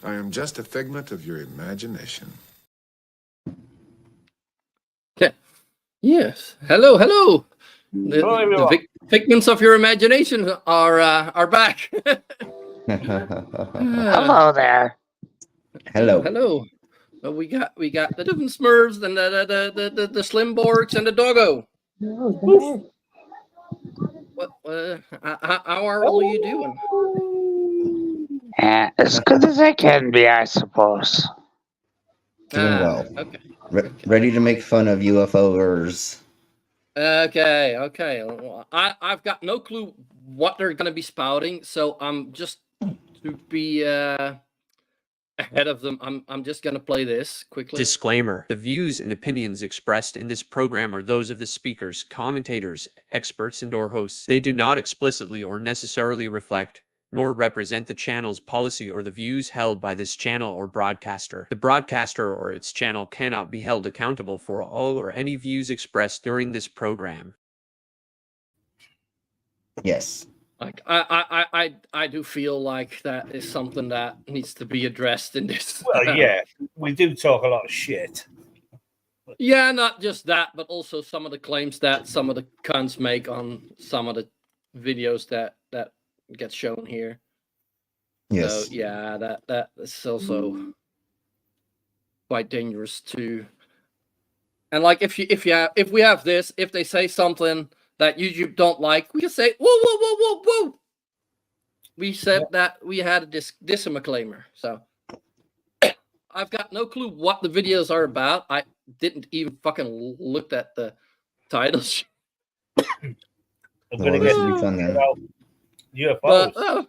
I am just a figment of your imagination. Yeah. Yes. Hello, hello. Hello, The everyone. figments of your imagination are back. Hello there. Hello. Hello. Well, we got the different Smurfs and the Slimborgs and the Doggo. What? How are all you doing? As good as I can be, I suppose. Doing well. Okay. Ready to make fun of UFOers. Okay. Well, I've got no clue what they're gonna be spouting, so I'm just to be ahead of them. I'm just gonna play this quickly. Disclaimer: the views and opinions expressed in this program are those of the speakers, commentators, experts, and/or hosts. They do not explicitly or necessarily reflect nor represent the channel's policy or the views held by this channel or broadcaster. The broadcaster or its channel cannot be held accountable for all or any views expressed during this program. Yes. Like I do feel like that is something that needs to be addressed in this. Well, yeah, we do talk a lot of shit. Yeah, not just that, but also some of the claims that some of the cunts make on some of the videos that get shown here. Yes. So yeah, that is also quite dangerous too. And like if we have this, if they say something that YouTube don't like, we can say whoa. We said that we had a disclaimer. So I've got no clue what the videos are about. I didn't even fucking look at the titles. I'm gonna get about UFOs.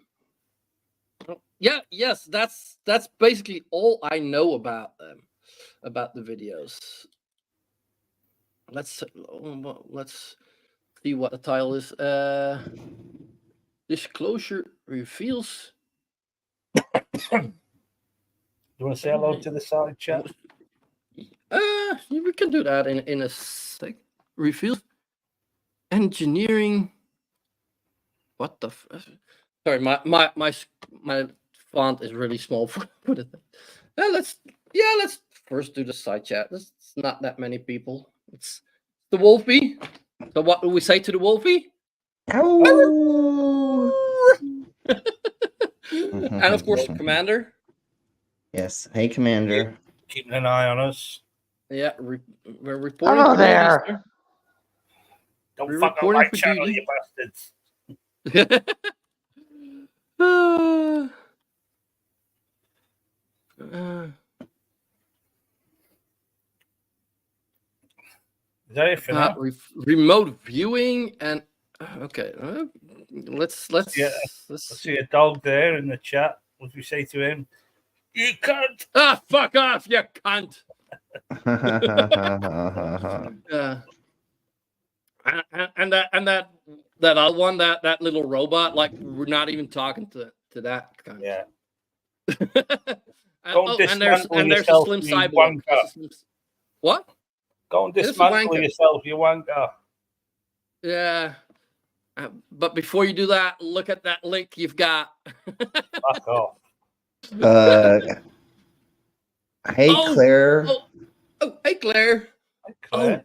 Yes, that's basically all I know about them, about the videos. Let's see what the title is. Disclosure reveals. You want to say hello to the side chat? We can do that in a sec. Reveals engineering. What the? Sorry, my font is really small for the thing. Let's first do the side chat. It's not that many people. It's the Wolfie. So what do we say to the Wolfie? And of course, Commander. Yes. Hey, Commander. Keeping an eye on us. Yeah, we're reporting. Hello there. Don't fuck up my channel, you bastards. Is that it for now? Remote viewing and okay. Let's see a dog there in the chat. What do we say to him? You cunt! Ah, fuck off, you cunt! And that other one, that little robot, like we're not even talking to that cunt. Yeah. and there's a slim cyborg. What? Go and dismantle yourself, you wanker. Yeah. But before you do that, look at that link you've got. Fuck off. Hey, Claire. Hey, Claire. Hi, Claire.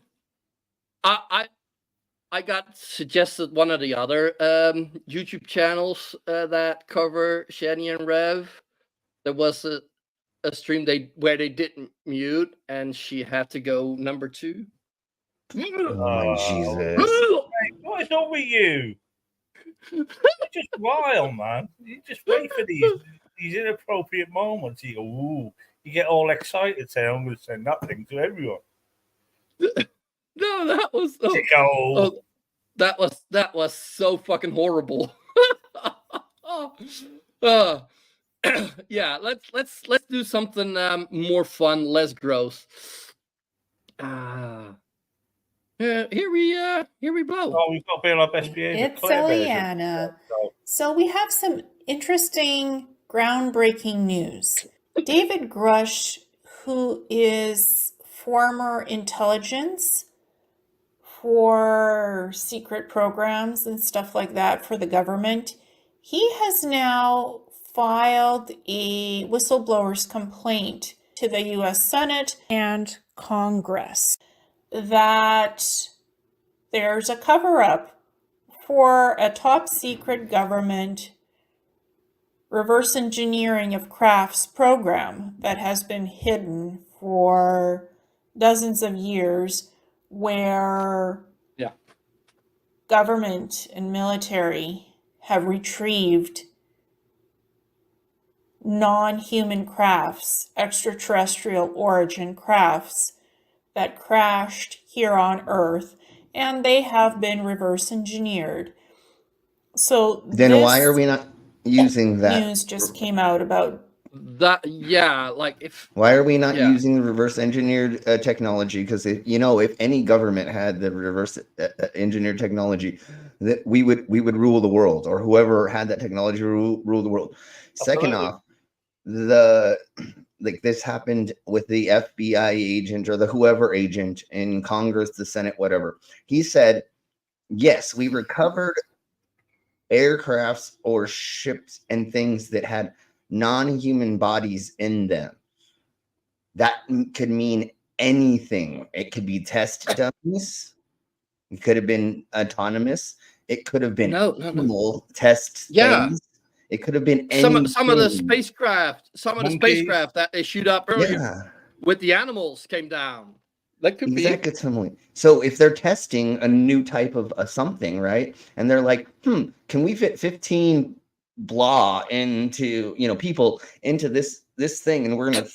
I got suggested one of the other YouTube channels that cover Shani and Rev. There was a stream where they didn't mute, and she had to go number 2. Oh, Jesus. What is wrong with you? You're just wild, man. You just wait for these inappropriate moments. You go, ooh. You get all excited, saying, I'm going to send that thing to everyone. No, that was that was so fucking horrible. Yeah, let's do something more fun, less gross. Here we blow. Oh, we've got to be on our best behavior. It's Eliana. So we have some interesting, groundbreaking news. David Grush, who is former intelligence for secret programs and stuff like that for the government, he has now filed a whistleblower's complaint to the US Senate and Congress that there's a cover-up for a top secret government reverse engineering of crafts program that has been hidden for dozens of years, where government and military have retrieved non-human crafts, extraterrestrial origin crafts that crashed here on Earth, and they have been reverse engineered. So Then why are we not using that? News just came out about that. Yeah, like if Why are we not using the reverse engineered technology? Because if any government had the reverse engineered technology, that we would rule the world, or whoever had that technology rule the world. Second off, this happened with the FBI agent or the whoever agent in Congress, the Senate, whatever. He said, yes, we recovered aircrafts or ships and things that had non-human bodies in them. That could mean anything. It could be test dummies. It could have been autonomous. It could have been animal test things. It could have been anything. Some of the spacecraft, that they shoot up earlier with the animals came down. That could be exactly. So if they're testing a new type of something, right? And they're like, can we fit 15 blah into people into this thing, and we're gonna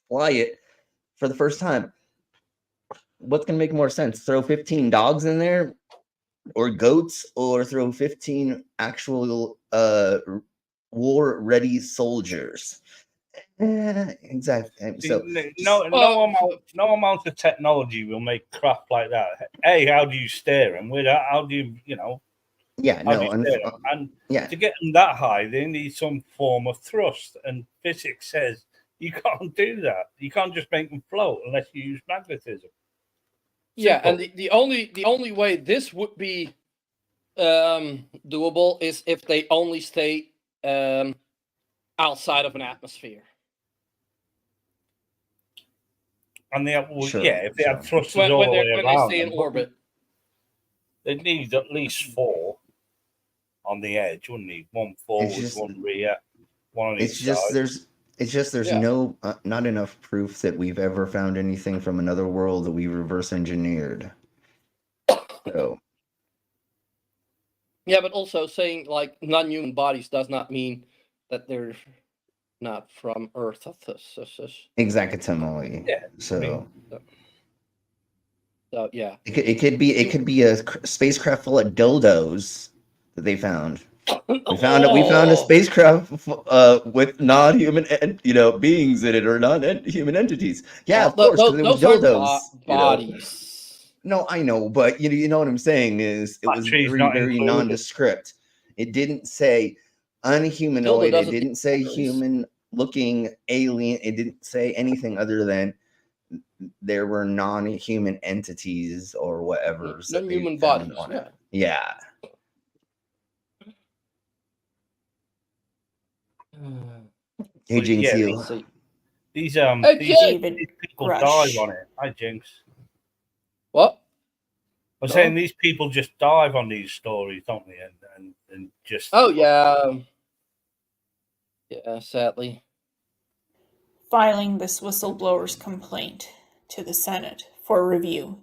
fly it for the first time? What's gonna make more sense? Throw 15 dogs in there, or goats, or throw 15 actual war ready soldiers? Exactly. So no amount of technology will make craft like that. How do you steer them? How do you and to get them that high, they need some form of thrust, and physics says you can't do that. You can't just make them float unless you use magnetism. Yeah, and the only way this would be doable is if they only stay outside of an atmosphere. And if they had thrusters all the way around, when they stay in orbit, they'd need at least 4 on the edge, wouldn't they? 1 forward, 1 rear, 1 on each side. There's no not enough proof that we've ever found anything from another world that we reverse engineered. So. Yeah, but also saying like non-human bodies does not mean that they're not from Earth. Exactly. Yeah. So yeah, it could be a spacecraft full of dildos that they found. We found a spacecraft with non-human beings in it, or non-human entities. Yeah, of course, because it was dildos. Bodies. No, I know, but you know what I'm saying is it was very nondescript. It didn't say unhumanoid. It didn't say human-looking alien. It didn't say anything other than there were non-human entities or whatever. Non-human bodies. Yeah. Hey, Jinx, these people dive on it. Hi, Jinx. What? I'm saying these people just dive on these stories, don't they? And just yeah, sadly. Filing this whistleblower's complaint to the Senate for review.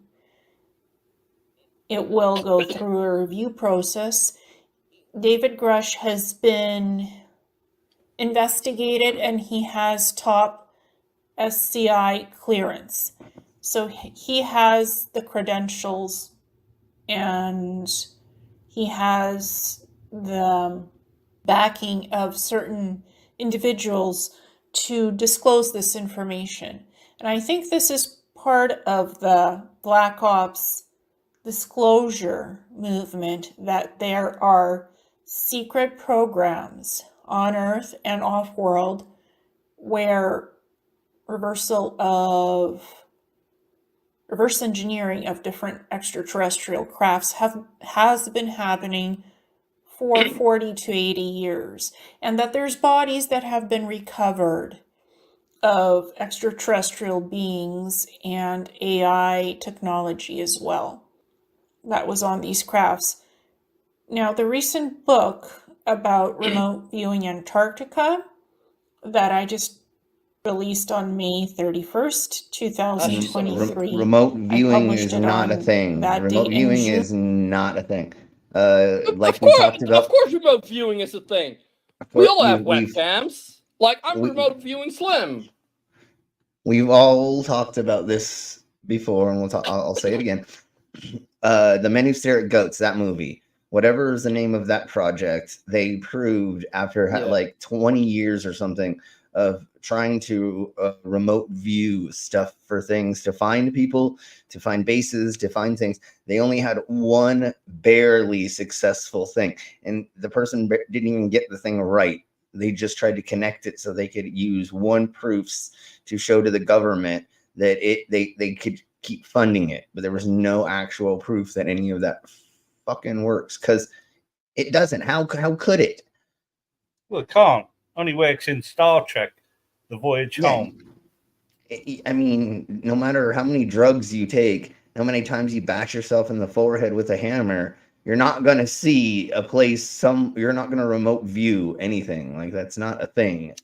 It will go through a review process. David Grush has been investigated, and he has top SCI clearance. So he has the credentials, and he has the backing of certain individuals to disclose this information. And I think this is part of the Black Ops disclosure movement, that there are secret programs on Earth and off-world where reverse engineering of different extraterrestrial crafts has been happening for 40 to 80 years, and that there's bodies that have been recovered of extraterrestrial beings and AI technology as well that was on these crafts. Now, the recent book about remote viewing Antarctica that I just released on May 31st, 2023. Remote I viewing published is it not a on thing. that Remote date in viewing June. is not a thing. Of Like we talked of about, course, remote viewing is a thing. We all have we've webcams. Like, I'm we- remote viewing Slim. we've all talked about this before, and I'll say it again. The Men Who Stare at Goats, that movie, whatever is the name of that project, they proved after Yeah. like 20 years or something of trying to remote view stuff for things, to find people, to find bases, to find things. They only had one barely successful thing, and the person didn't even get the thing right. They just tried to connect it so they could use one proofs to show to the government that they could keep funding it, but there was no actual proof that any of that fucking works, because it doesn't. How could it? Well, it can't. Only works in Star Trek, The Voyage Yeah. Home. I mean, no matter how many drugs you take, how many times you bash yourself in the forehead with a hammer, you're not going to see a place, you're not going to remote view anything. Like, that's not a thing.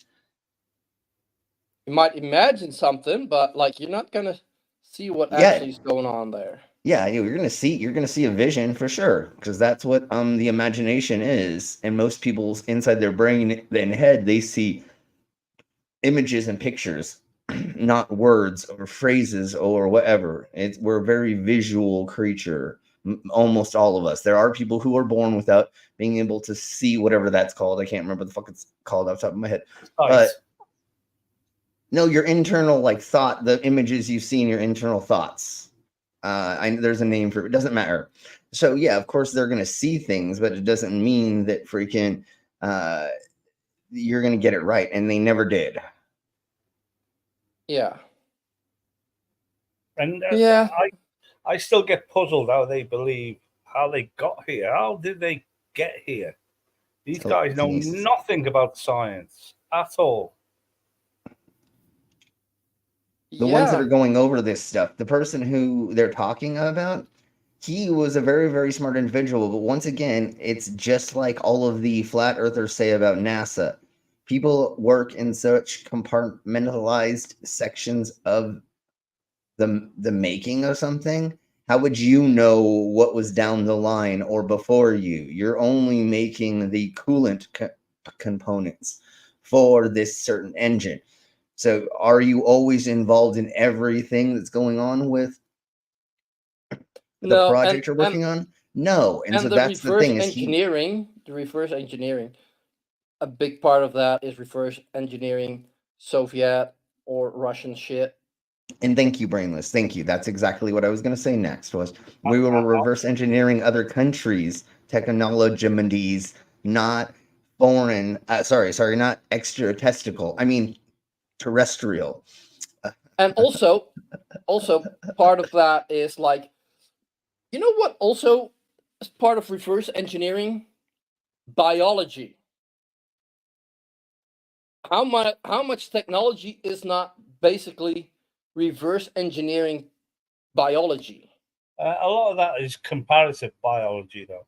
You might imagine something, but like you're not gonna see what Yeah. actually is going on there. Yeah, you're gonna see a vision for sure, because that's what the imagination is. And most people's inside their brain and head, they see images and pictures, not words or phrases or whatever. We're a very visual creature, almost all of us. There are people who are born without being able to see whatever that's called. I can't remember the fuck it's called off the top of my head. But no, your internal like thought, the images you see in your internal thoughts. There's a name for it. It doesn't matter. So yeah, of course they're gonna see things, but it doesn't mean that freaking you're gonna get it right, and they never did. Yeah. And Yeah. I still get puzzled how they believe how they got here. How did they get here? These guys know nothing about science at all. The ones that are going over this stuff, the person who they're talking about, he was a very, very smart individual. But once again, it's just like all of the flat earthers say about NASA. People work in such compartmentalized sections of the making of something. How would you know what was down the line or before you? You're only making the coolant components for this certain engine. So are you always involved in everything that's going on with the project you're working on? No. And so that's the thing, is the reverse engineering, a big part of that is reverse engineering Soviet or Russian shit. And thank you, Brainless. Thank you. That's exactly what I was going to say next, was we were reverse engineering other countries' technologies, not foreign, not extra testicle. I mean, terrestrial. And also part of that is like, you know what also is part of reverse engineering? Biology. How much technology is not basically reverse engineering biology? A lot of that is comparative biology, though.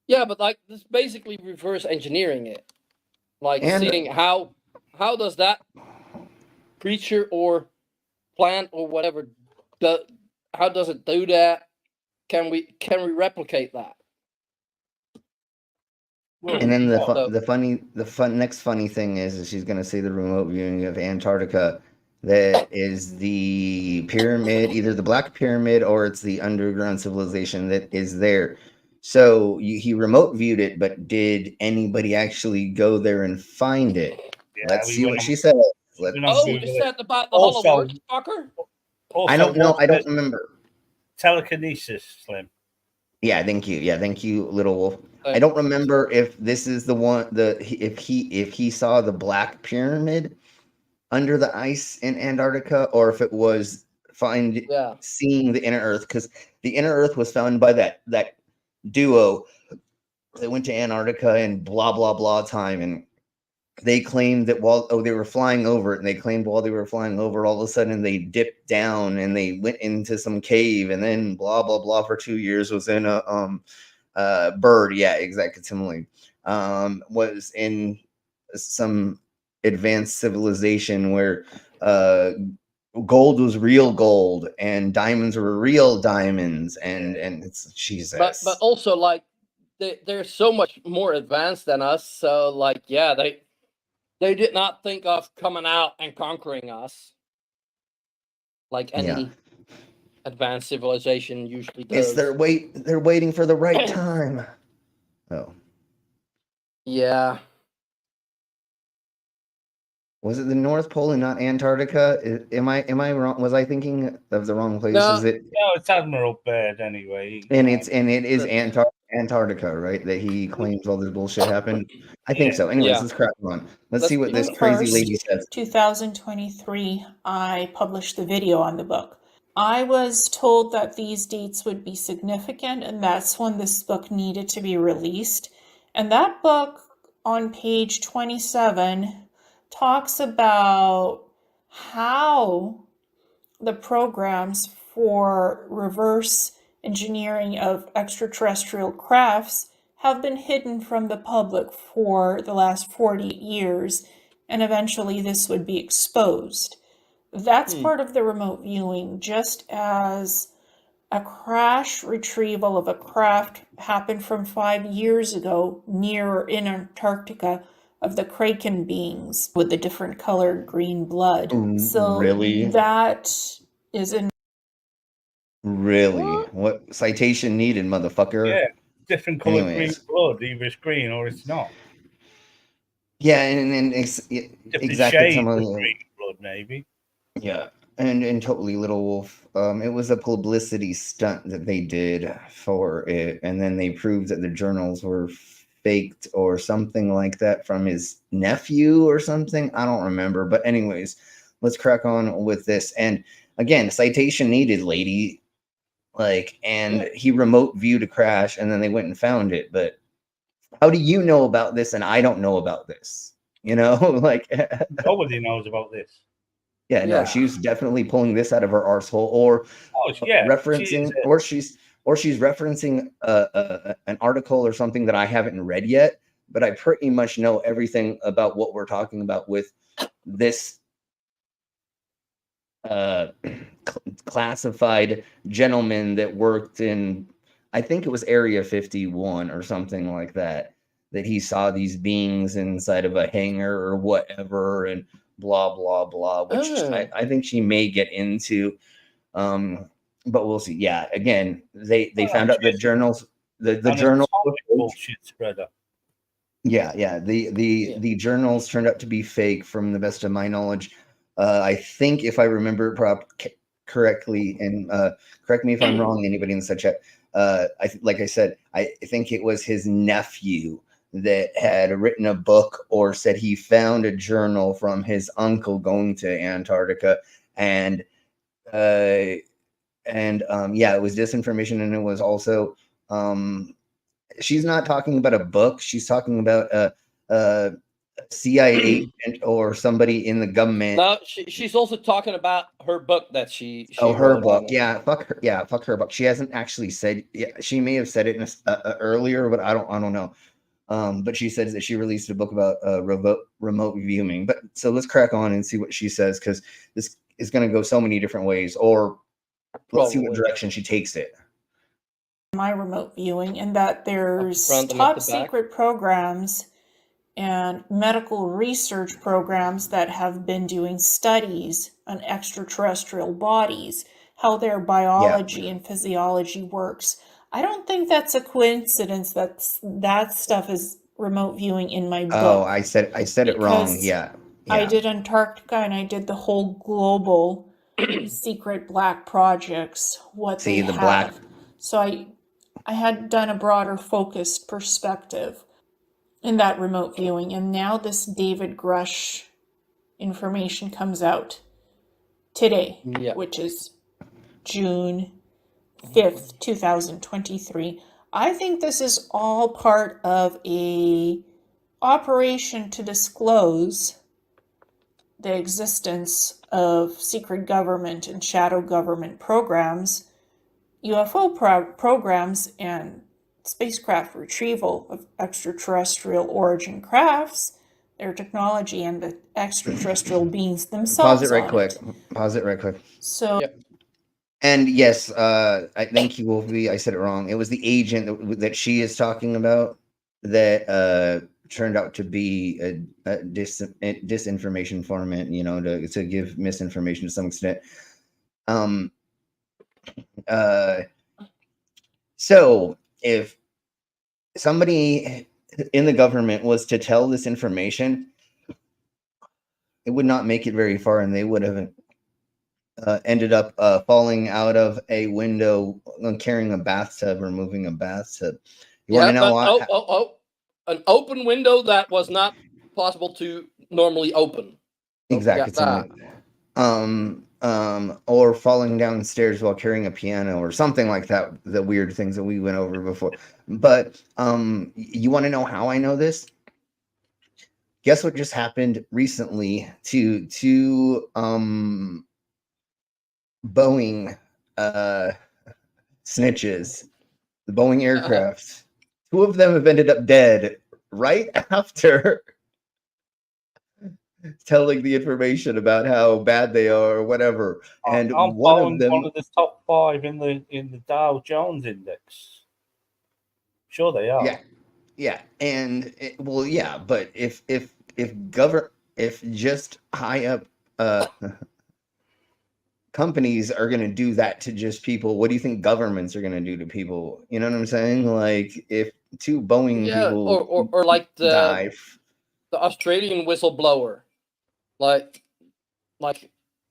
Yeah, but like it's basically reverse engineering it, like seeing how does that creature or plant or whatever how does it do that? Can we replicate that? And then the next funny thing is she's going to say the remote viewing of Antarctica. That is the pyramid, either the Black Pyramid or it's the underground civilization that is there. So he remote viewed it, but did anybody actually go there and find it? Yeah, Let's see what she says. Is that about the Hollow Earth, fucker? I don't know. I don't remember. Telekinesis, Slim. Yeah, thank you. Yeah, thank you, Little Wolf. I don't remember if this is the one if he saw the Black Pyramid under the ice in Antarctica, or if it was seeing the inner Earth, because the inner Earth was found by that duo they went to Antarctica and blah blah blah time, and they claimed that while they were flying over it, and they claimed while they were flying over, all of a sudden they dipped down and they went into some cave, and then blah blah blah for 2 years was in a bird, yeah, exactly, was in some advanced civilization where gold was real gold and diamonds were real diamonds, and it's Jesus. But also like they're so much more advanced than us. So like yeah, they did not think of coming out and conquering us like any advanced civilization usually does. They're waiting for the right time. Oh, yeah. was it the North Pole and not Antarctica? Am I wrong? Was I thinking of the wrong place? No. Is it? No, it's Admiral Byrd anyway. And it is Antarctica, right? That he claims all this bullshit happened. I think so. Anyways, let's crack on. Let's see what this crazy lady says. 2023, I published the video on the book. I was told that these dates would be significant, and that's when this book needed to be released. And that book on page 27 talks about how the programs for reverse engineering of extraterrestrial crafts have been hidden from the public for the last 40 years, and eventually this would be exposed. That's part of the remote viewing, just as a crash retrieval of a craft happened from 5 years ago in Antarctica of the Kraken beings with the different colored green blood. So really? that is in Really? What citation needed, motherfucker? Yeah, different colored green blood. Either it's green or it's not. Yeah, and exactly shades some of of green blood, maybe. Yeah, and totally, Little Wolf. It was a publicity stunt that they did for it, and then they proved that the journals were faked or something like that from his nephew or something. I don't remember, but anyways, let's crack on with this. And again, citation needed, lady. Like, and he remote viewed a crash, and then they went and found it. But how do you know about this, and I don't know about this? You know, like nobody knows about this. Yeah, no, she's definitely pulling this out of her arsehole, or referencing, or she's referencing an article or something that I haven't read yet. But I pretty much know everything about what we're talking about with this classified gentleman that worked in, I think it was Area 51 or something like that. That he saw these beings inside of a hangar or whatever, and blah blah blah, which I think she may get into, but we'll see. Yeah, again, they found out the journals, the journal bullshit spreader. Yeah, the journals turned out to be fake, from the best of my knowledge. I think, if I remember correctly, and correct me if I'm wrong, anybody in the chat. Like I said, I think it was his nephew that had written a book or said he found a journal from his uncle going to Antarctica, and it was disinformation, and it was also she's not talking about a book, she's talking about a CIA agent or somebody in the government. No, she's also talking about her book that she her book. Yeah, fuck her book. She hasn't actually said. Yeah, she may have said it earlier, but I don't know. But she says that she released a book about remote viewing. But so let's crack on and see what she says, because this is going to go so many different ways. Or let's see what direction she takes it. My remote viewing, and that there's top secret programs and medical research programs that have been doing studies on extraterrestrial bodies, how their biology and physiology works. I don't think that's a coincidence that stuff is remote viewing in my book. Oh, I said it wrong. Yeah. I did Antarctica, and I did the whole global secret black projects. Black. So I had done a broader focused perspective in that remote viewing, and now this David Grush information comes out today, which is June 5th, 2023. I think this is all part of a operation to disclose the existence of secret government and shadow government programs, UFO programs, and spacecraft retrieval of extraterrestrial origin crafts, their technology, and the extraterrestrial beings themselves. Pause it right on quick. it. Pause it right quick. So, Yep. And yes, I think you will be. I said it wrong. It was the agent that she is talking about that turned out to be a disinformation informant. You know, to give misinformation to some extent. So if somebody in the government was to tell this information, it would not make it very far, and they would have ended up falling out of a window, carrying a bathtub or moving a bathtub. You want to know why? An open window that was not possible to normally open. Don't Exactly. forget that. Or falling downstairs while carrying a piano or something like that. The weird things that we went over before. But you want to know how I know this? Guess what just happened recently to Boeing snitches, the Boeing aircraft. Two of them have ended up dead right after telling the information about how bad they are or whatever. And one of them, one of the top 5 in the Dow Jones index. Sure, they are. Yeah, and but if just high up companies are going to do that to just people, what do you think governments are going to do to people? You know what I'm saying? Like if two Boeing people or like die, the Australian whistleblower, like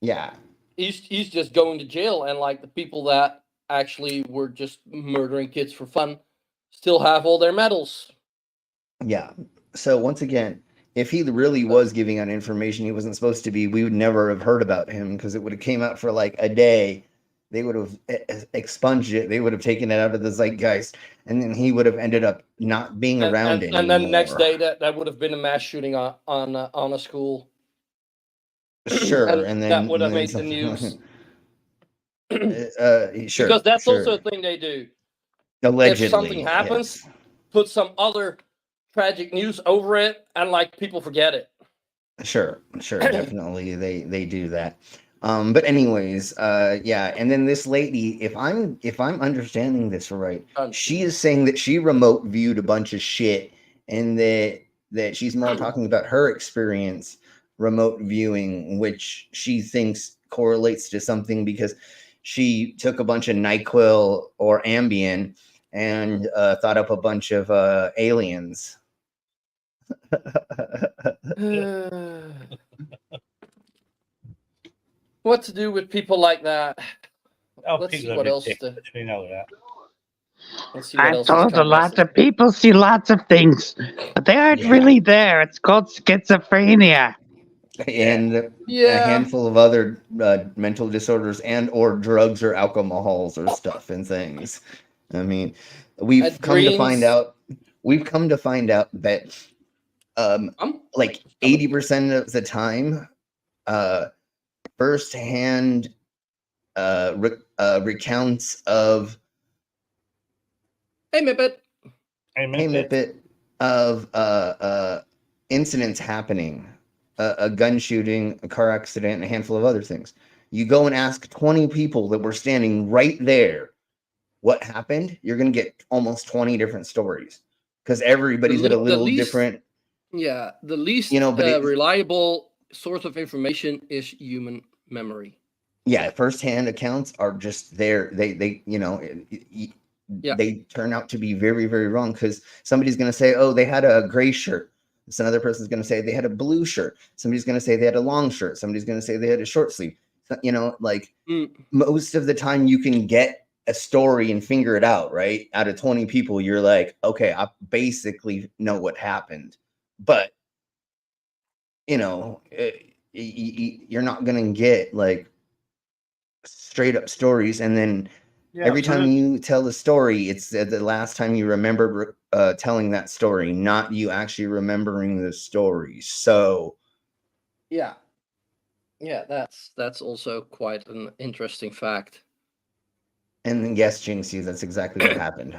yeah, he's just going to jail, and like the people that actually were just murdering kids for fun still have all their medals. Yeah. So once again, if he really was giving out information he wasn't supposed to be, we would never have heard about him because it would have came out for like a day. They would have expunged it. They would have taken it out of the zeitgeist, and then he would have ended up not being around anymore. And then the next day, that would have been a mass shooting on a school. Sure, and then that would have made the news. Sure, because that's also a thing they do. Allegedly, if something happens, yes. Put some other tragic news over it, and like people forget it. Sure, definitely they do that. But anyways, yeah, and then this lady, if I'm understanding this right, she is saying that she remote viewed a bunch of shit, and that she's more talking about her experience remote viewing, which she thinks correlates to something because she took a bunch of NyQuil or Ambien and thought up a bunch of aliens. What to do with people like that? Let's see what else. We know that. I'm told a lot of people see lots of things, but they aren't really there. It's called schizophrenia. And a handful of other mental disorders and or drugs or alcohols or stuff and things. I mean, we've come to find out that like 80% of the time, firsthand recounts of Hey Mippet of incidents happening, a gun shooting, a car accident, and a handful of other things. You go and ask 20 people that were standing right there what happened, you're going to get almost 20 different stories because everybody's got a little different. Yeah, the least reliable source of information is human memory. Yeah, firsthand accounts are just there. They they turn out to be very, very wrong because somebody's going to say, oh, they had a gray shirt. Another person's going to say they had a blue shirt. Somebody's going to say they had a long shirt. Somebody's going to say they had a short sleeve. You know, like most of the time you can get a story and figure it out, right? Out of 20 people, you're like, okay, I basically know what happened. But, you know, you're not going to get like straight up stories. And then Yeah, Every time absolutely. you tell the story, it's the last time you remember telling that story, not you actually remembering the story. So, Yeah. Yeah, that's also quite an interesting fact. and then yes, Jinxie, that's exactly what happened.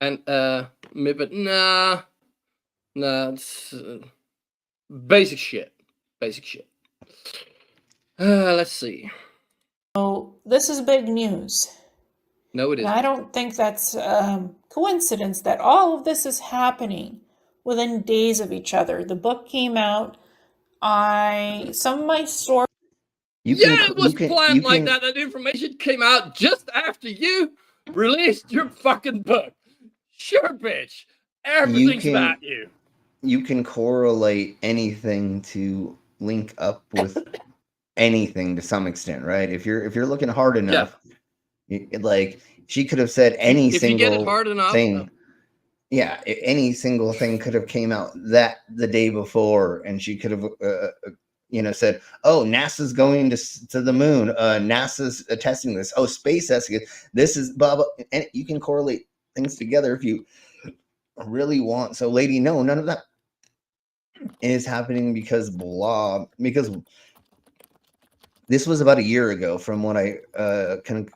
And Mibbit, nah, it's basic shit. Basic shit. Let's see. So this is big news. No, it And isn't. I don't think that's coincidence that all of this is happening within days of each other. The book came out. Some of my sources. You Yeah, can, it was planned you like can, that. That information came out just after you released your fucking book. Sure, bitch. you Everything's can, about you. you can correlate anything to link up with anything to some extent, right? If you're looking hard Yeah. enough, like she could have said any If you get it single hard enough, thing. Yeah, any single thing could have came out that the day before, and she could have, said, "Oh, NASA's going to the moon. NASA's testing this. Oh, SpaceX. This is blah blah." And you can correlate things together if you really want. So, lady, no, none of that is happening because this was about a year ago from what I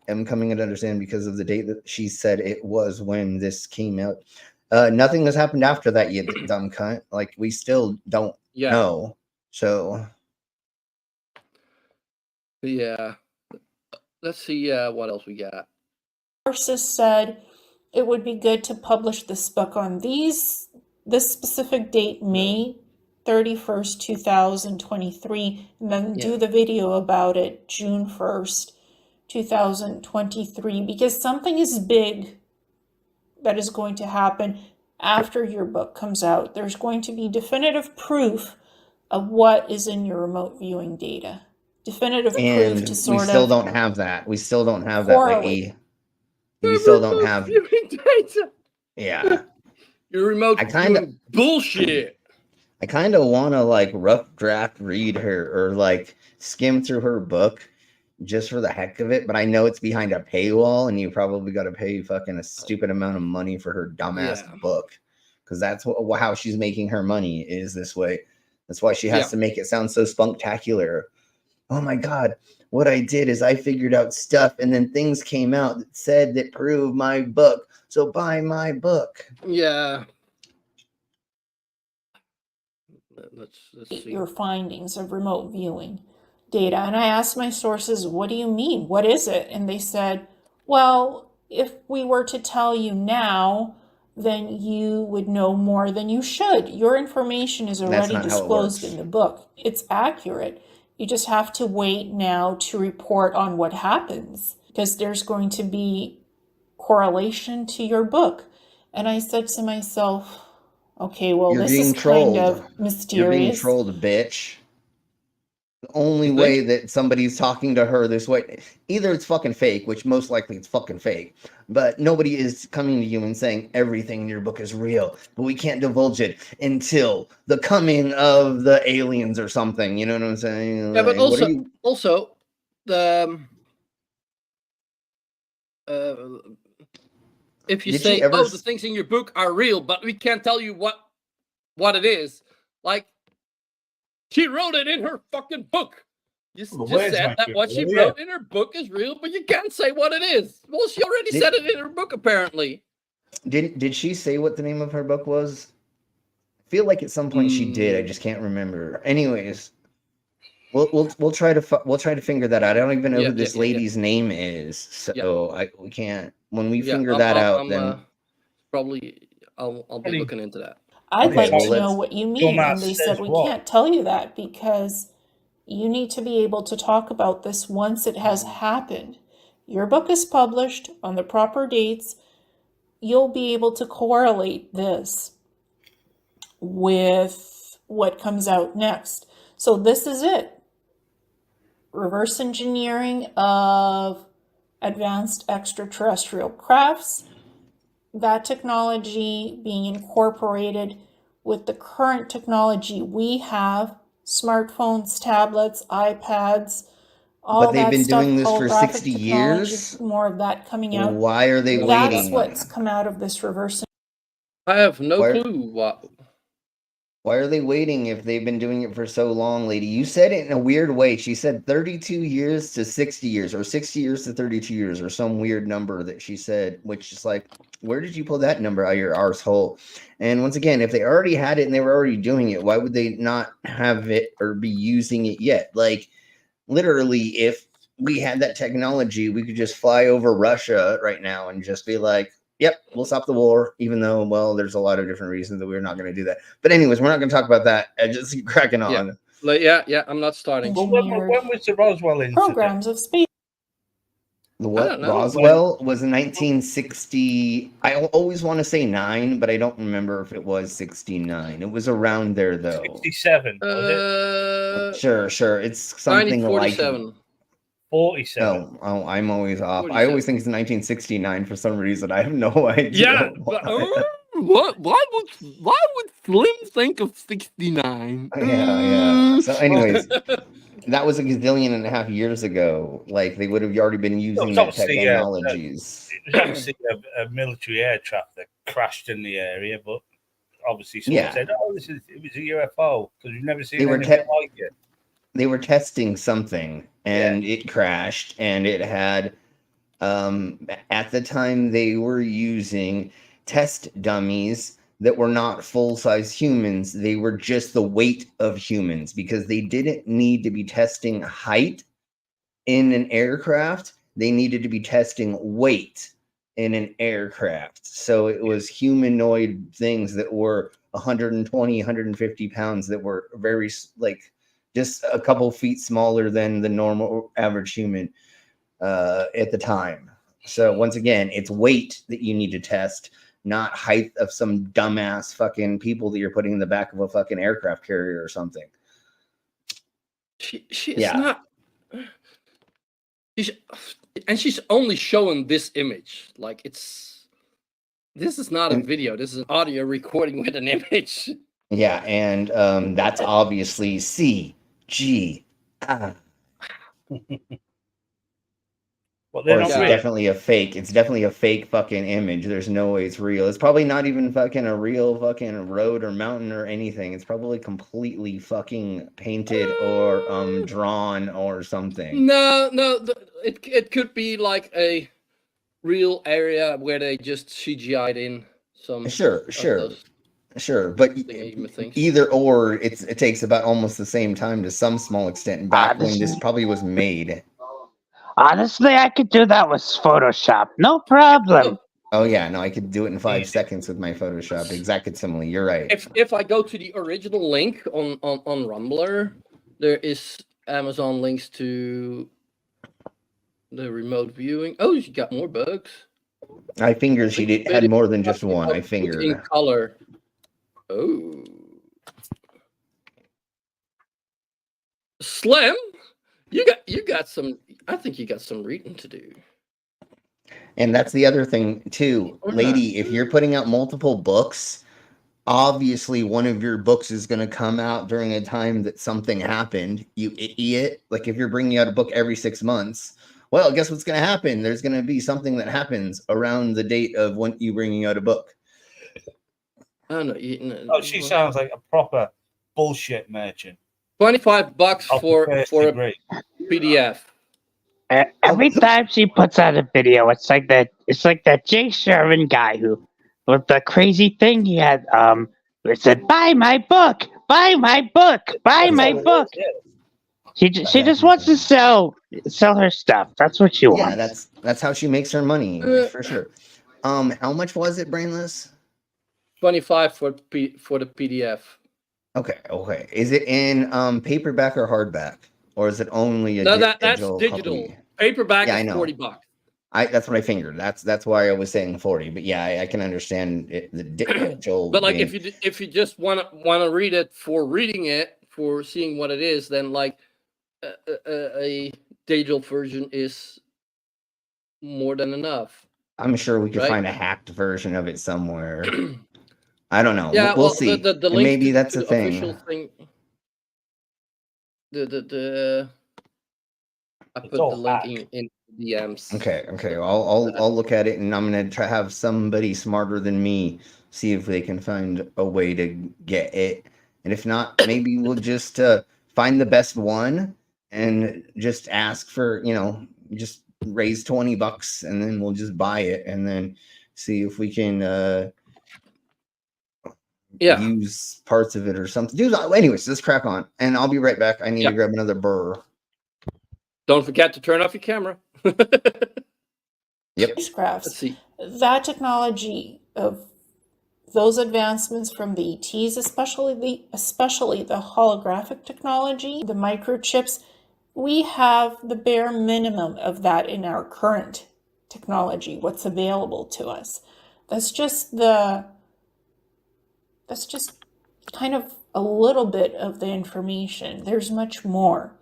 am coming to understand because of the date that she said it was when this came out. Nothing has happened after that, you dumb cunt. Like, we still don't know. So, yeah. Let's see what else we got. Sources said it would be good to publish this book on this specific date, May 31st, 2023, and then do the video about it June 1st, 2023, because something is big that is going to happen after your book comes out. There's going to be definitive proof of what is in your remote viewing data. Definitive proof to and we sort still of don't have that. We still don't have that, correlate. lady. We still don't have. Viewing data. Yeah. Your remote viewing bullshit. I kind of want to like rough draft read her or like skim through her book just for the heck of it, but I know it's behind a paywall and you probably got to pay fucking a stupid amount of money for her dumbass book, because that's how she's making her money is this way. That's why she has to make it sound so spunktacular. Oh my God, what I did is I figured out stuff and then things came out that said that proved my book, so buy my book. Yeah. Let's see. Your findings of remote viewing data. And I asked my sources, what do you mean? What is it? And they said, well, if we were to tell you now, then you would know more than you should. Your information is already disclosed in the book. It's accurate. You just have to wait now to report on what happens, because there's going to be correlation to your book. And I said to myself, okay, well, You're this being is trolled. kind of mysterious. You're being trolled, bitch. The only way that somebody's talking to her this way, either it's fucking fake, which most likely it's fucking fake, but nobody is coming to you and saying everything in your book is real, but we can't divulge it until the coming of the aliens or something. You know what I'm saying? Yeah, but Like, also the if you say, "Oh, the things in your book are real," but we can't tell you what it is, like she wrote it in her fucking book. You just said that what she wrote in her book is real, but you can't say what it is. Well, she already said it in her book, apparently. Did she say what the name of her book was? I feel like at some point she did. I just can't remember. Anyways, we'll try to figure that out. I don't even know who this lady's name is, so we can't. When we figure that out, then probably I'll be looking into that. I'd like to know what you mean. And they said, we can't tell you that because you need to be able to talk about this once it has happened. Your book is published on the proper dates. You'll be able to correlate this with what comes out next. So this is it. Reverse engineering of advanced extraterrestrial crafts. That technology being incorporated with the current technology we have, smartphones, tablets, iPads, all they've that been stuff, doing this for holographic 60 technology, years. more of that coming out. Why are they That's waiting? what's come out of this reverse. I have no Why- clue what. Why are they waiting if they've been doing it for so long, lady? You said it in a weird way. She said 32 years to 60 years, or 60 years to 32 years, or some weird number that she said, which is like, where did you pull that number out of your arsehole? And once again, if they already had it and they were already doing it, why would they not have it or be using it yet? Like, literally, if we had that technology, we could just fly over Russia right now and just be like, yep, we'll stop the war, even though, well, there's a lot of different reasons that we're not going to do that. But anyways, we're not going to talk about that. I just keep cracking on. Yeah, I'm not starting. Well, when was the Roswell incident? Programs of space. The I what? don't know. Roswell was in 1960. I always want to say 9, but I don't remember if it was 69. It was around there, though. 67. Was it? Sure. It's something like 1947. 47. Oh, I'm always off. 47. I always think it's 1969 for some reason. I have no idea. Yeah, but, what? Why would Slim think of 69? Yeah. So, anyways, that was a gazillion and a half years ago. Like, they would have already been using that technologies. It was obviously a military aircraft that crashed in the area, but obviously someone said, "Oh, it was a UFO," because we've never seen anything like it. They were testing something, and it crashed, and it had. At the time, they were using test dummies that were not full-size humans. They were just the weight of humans, because they didn't need to be testing height in an aircraft. They needed to be testing weight in an aircraft. So it was humanoid things that were 120, 150 pounds that were very, like, just a couple feet smaller than the normal average human at the time. So once again, it's weight that you need to test, not height of some dumbass fucking people that you're putting in the back of a fucking aircraft carrier or something. She's not. She's only showing this image. Like, this is not a video. This is an audio recording with an image. Yeah, and that's obviously CGI. Well, or it's definitely a fake. It's definitely a fake fucking image. There's no way it's real. It's probably not even fucking a real fucking road or mountain or anything. It's probably completely fucking painted or drawn or something. No, it could be like a real area where they just CGI'd in some. Sure, but either or, it takes about almost the same time to some small extent back when this probably was made. Honestly, I could do that with Photoshop. No problem. Oh yeah, no, I could do it in 5 seconds with my Photoshop. Exact simile. You're right. If I go to the original link on Rumbler, there is Amazon links to the remote viewing. Oh, she got more bugs. I figured she had more than just one. I figured. In color. Oh. Slim, you got some. I think you got some reading to do. And that's the other thing too, lady. If you're putting out multiple books, obviously one of your books is going to come out during a time that something happened. You idiot! Like, if you're bringing out a book every 6 months, well, guess what's going to happen? There's going to be something that happens around the date of when you bringing out a book. Oh no! She sounds like a proper bullshit merchant. $25 for a PDF. Every time she puts out a video, it's like that Jay Sherman guy who, with the crazy thing he had, it said, "Buy my book, buy my book, buy my book." She just wants to sell her stuff. That's what she wants. Yeah, that's how she makes her money for sure. How much was it, Brainless? $25 for the PDF. Okay. Is it in paperback or hardback, or is it only a that's digital digital? Copy? Paperback is $40. $40. That's what I figured. That's why I was saying 40. But yeah, I can understand the digital. But like, if you just want to read it for reading it, for seeing what it is, then like a digital version is more than enough. I'm sure we could find a hacked version of it somewhere. I don't know. Yeah, we'll see. The link maybe that's to a the thing. official thing. The I It's put all the link hack. in DMs. Okay. I'll look at it, and I'm gonna try have somebody smarter than me see if they can find a way to get it. And if not, maybe we'll just find the best one and just ask for, just raise $20, and then we'll just buy it, and then see if we can Yeah. use parts of it or something. Dude, anyways, let's crack on, and I'll be right back. I need Yeah. to grab another burr. Don't forget to turn off your camera. Yep. Let's Spacecrafts. see. That technology of those advancements from the ETs, especially the holographic technology, the microchips, we have the bare minimum of that in our current technology, what's available to us. That's just kind of a little bit of the information. There's much more,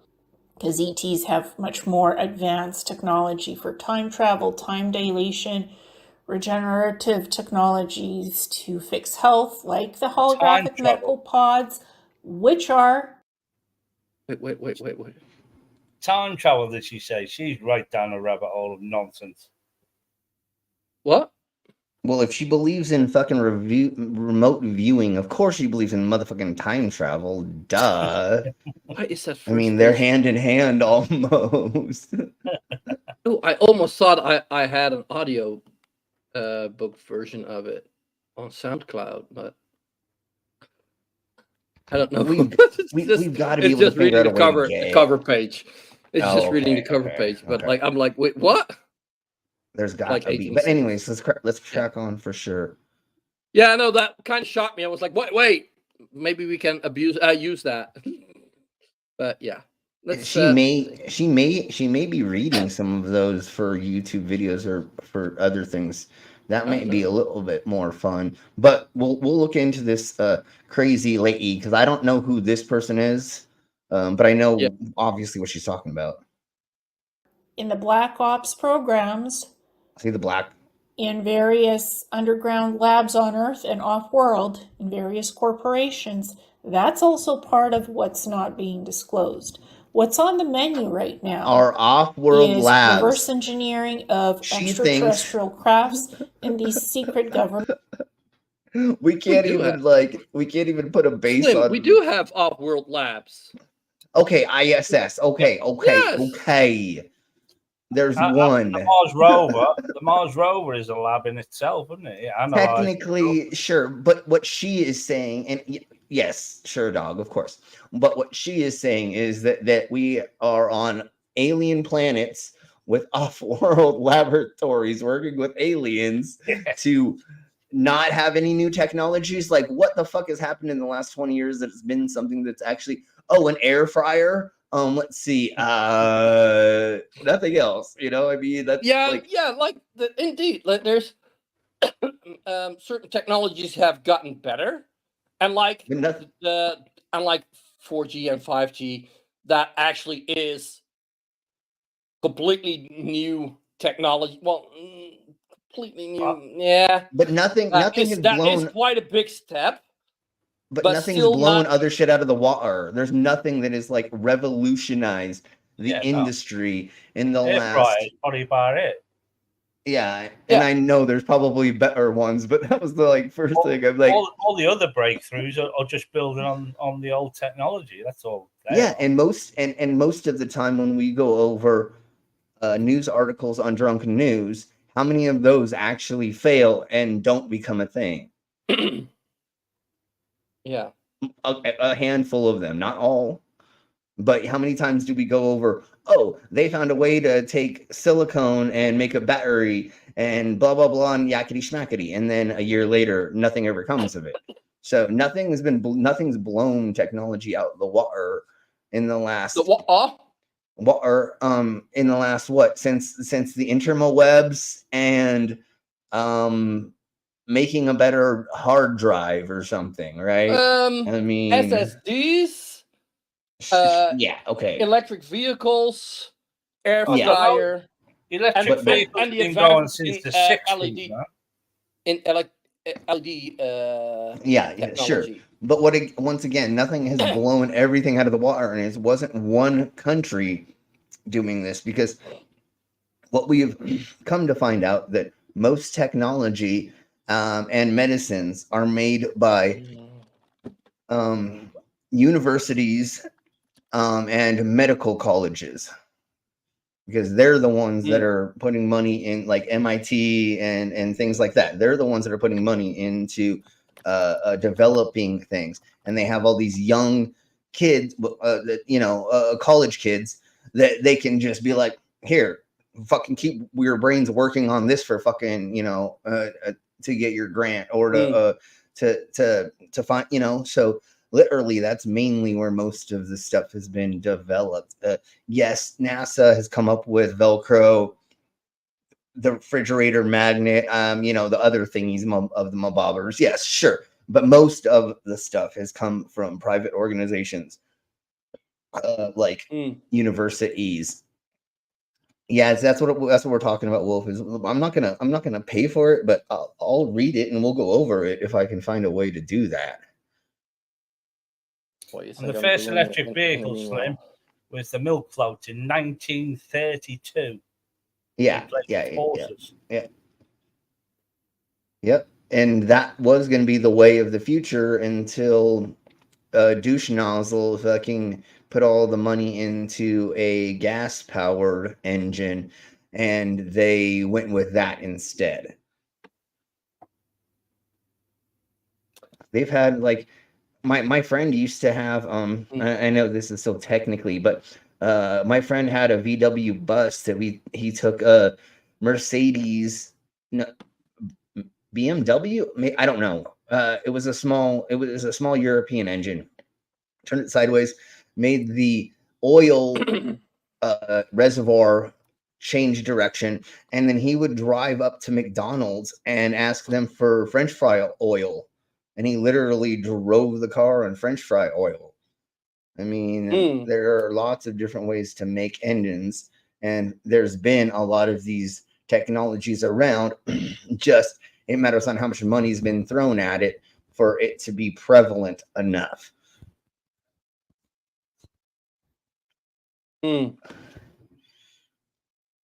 because ETs have much more advanced technology for time travel, time dilation, regenerative technologies to fix health, like the holographic medical pods, which are... Wait. Time travel, did she say? She's right down a rabbit hole of nonsense. What? Well, if she believes in fucking remote viewing, of course she believes in motherfucking time travel. Duh. Why is that? I mean, they're hand in hand almost. Oh, I almost thought I had an audio book version of it on SoundCloud, but I don't know. We've got to be It's able to just figure reading out a way to the get cover page. It's Oh, just reading the okay, cover okay, page, but okay. I'm like, wait, what? There's got like to be. 18 But anyways, seconds. let's crack on for sure. Yeah, I know that kind of shocked me. I was like, wait, maybe we can use that. But yeah, let's. She may be reading some of those for YouTube videos or for other things. That may be a little bit more fun. But we'll look into this crazy lady, because I don't know who this person is, but I know obviously what she's talking about. in the Black Ops programs, See the black in various underground labs on Earth and off-world, in various corporations. That's also part of what's not being disclosed. What's on the menu right now are off-world is labs. reverse engineering of extraterrestrial crafts in these secret government. We can't even put a base Slim, on. we do have off-world labs. Okay, ISS. Okay. Yes. There's one. The Mars rover is a lab in itself, isn't it? Yeah, Technically, sure, but what she is saying, and yes, sure, dog, of course. But what she is saying is that we are on alien planets with off-world laboratories working with aliens to not have any new technologies. Like, what the fuck has happened in the last 20 years that it's been something that's actually an air fryer? Let's see. Nothing else. I mean, that's indeed. There's certain technologies have gotten better, and like unlike 4G and 5G, that actually is completely new technology. Well, completely new, yeah. But nothing has blown. That is quite a big step. But nothing's blown other shit out of the water. There's nothing that is like revolutionized the industry in the last. Probably about it. Yeah, and I know there's probably better ones, but that was the first thing. I'm like, all the other breakthroughs are just building on the old technology. That's all. And most of the time when we go over news articles on Drunken News, how many of those actually fail and don't become a thing? Yeah, a handful of them, not all. But how many times do we go over, they found a way to take silicone and make a battery and blah, blah, blah, and yakety schmackety. And then a year later, nothing ever comes of it. So nothing's blown technology out of the water in the last... in the last, since the interwebs and making a better hard drive or something, right? I mean, SSDs. Okay. Electric vehicles, air fryer, electric vehicles and the been going advanced since the LED, 60s, LED. Technology. Sure. But once again, nothing has blown everything out of the water, and it wasn't one country doing this, because what we have come to find out that most technology and medicines are made by universities and medical colleges, because they're the ones that are putting money in, like MIT and things like that. They're the ones that are putting money into developing things, and they have all these young kids, college kids, that they can just be like, here, fucking keep your brains working on this for fucking, to get your grant, or to find, so literally that's mainly where most of the stuff has been developed. Yes, NASA has come up with Velcro, the refrigerator magnet, the other thingies of the mabobbers. Yes, sure. But most of the stuff has come from private organizations, like universities. Yeah, that's what we're talking about, Wolf. Is I'm not gonna pay for it, but I'll read it and we'll go over it if I can find a way to do that. And the first electric vehicle, Slim, was the milk float in 1932. Yeah. Yep. And that was going to be the way of the future until douche nozzle fucking put all the money into a gas-powered engine, and they went with that instead. They've had, like, my friend used to have I know this is so technically, but my friend had a VW bus that he took a Mercedes, no, BMW, I don't know. It was a small European engine. Turned it sideways, made the oil reservoir change direction, and then he would drive up to McDonald's and ask them for French fry oil. And he literally drove the car on French fry oil. I mean, there are lots of different ways to make engines, and there's been a lot of these technologies around. Just it matters on how much money's been thrown at it for it to be prevalent enough.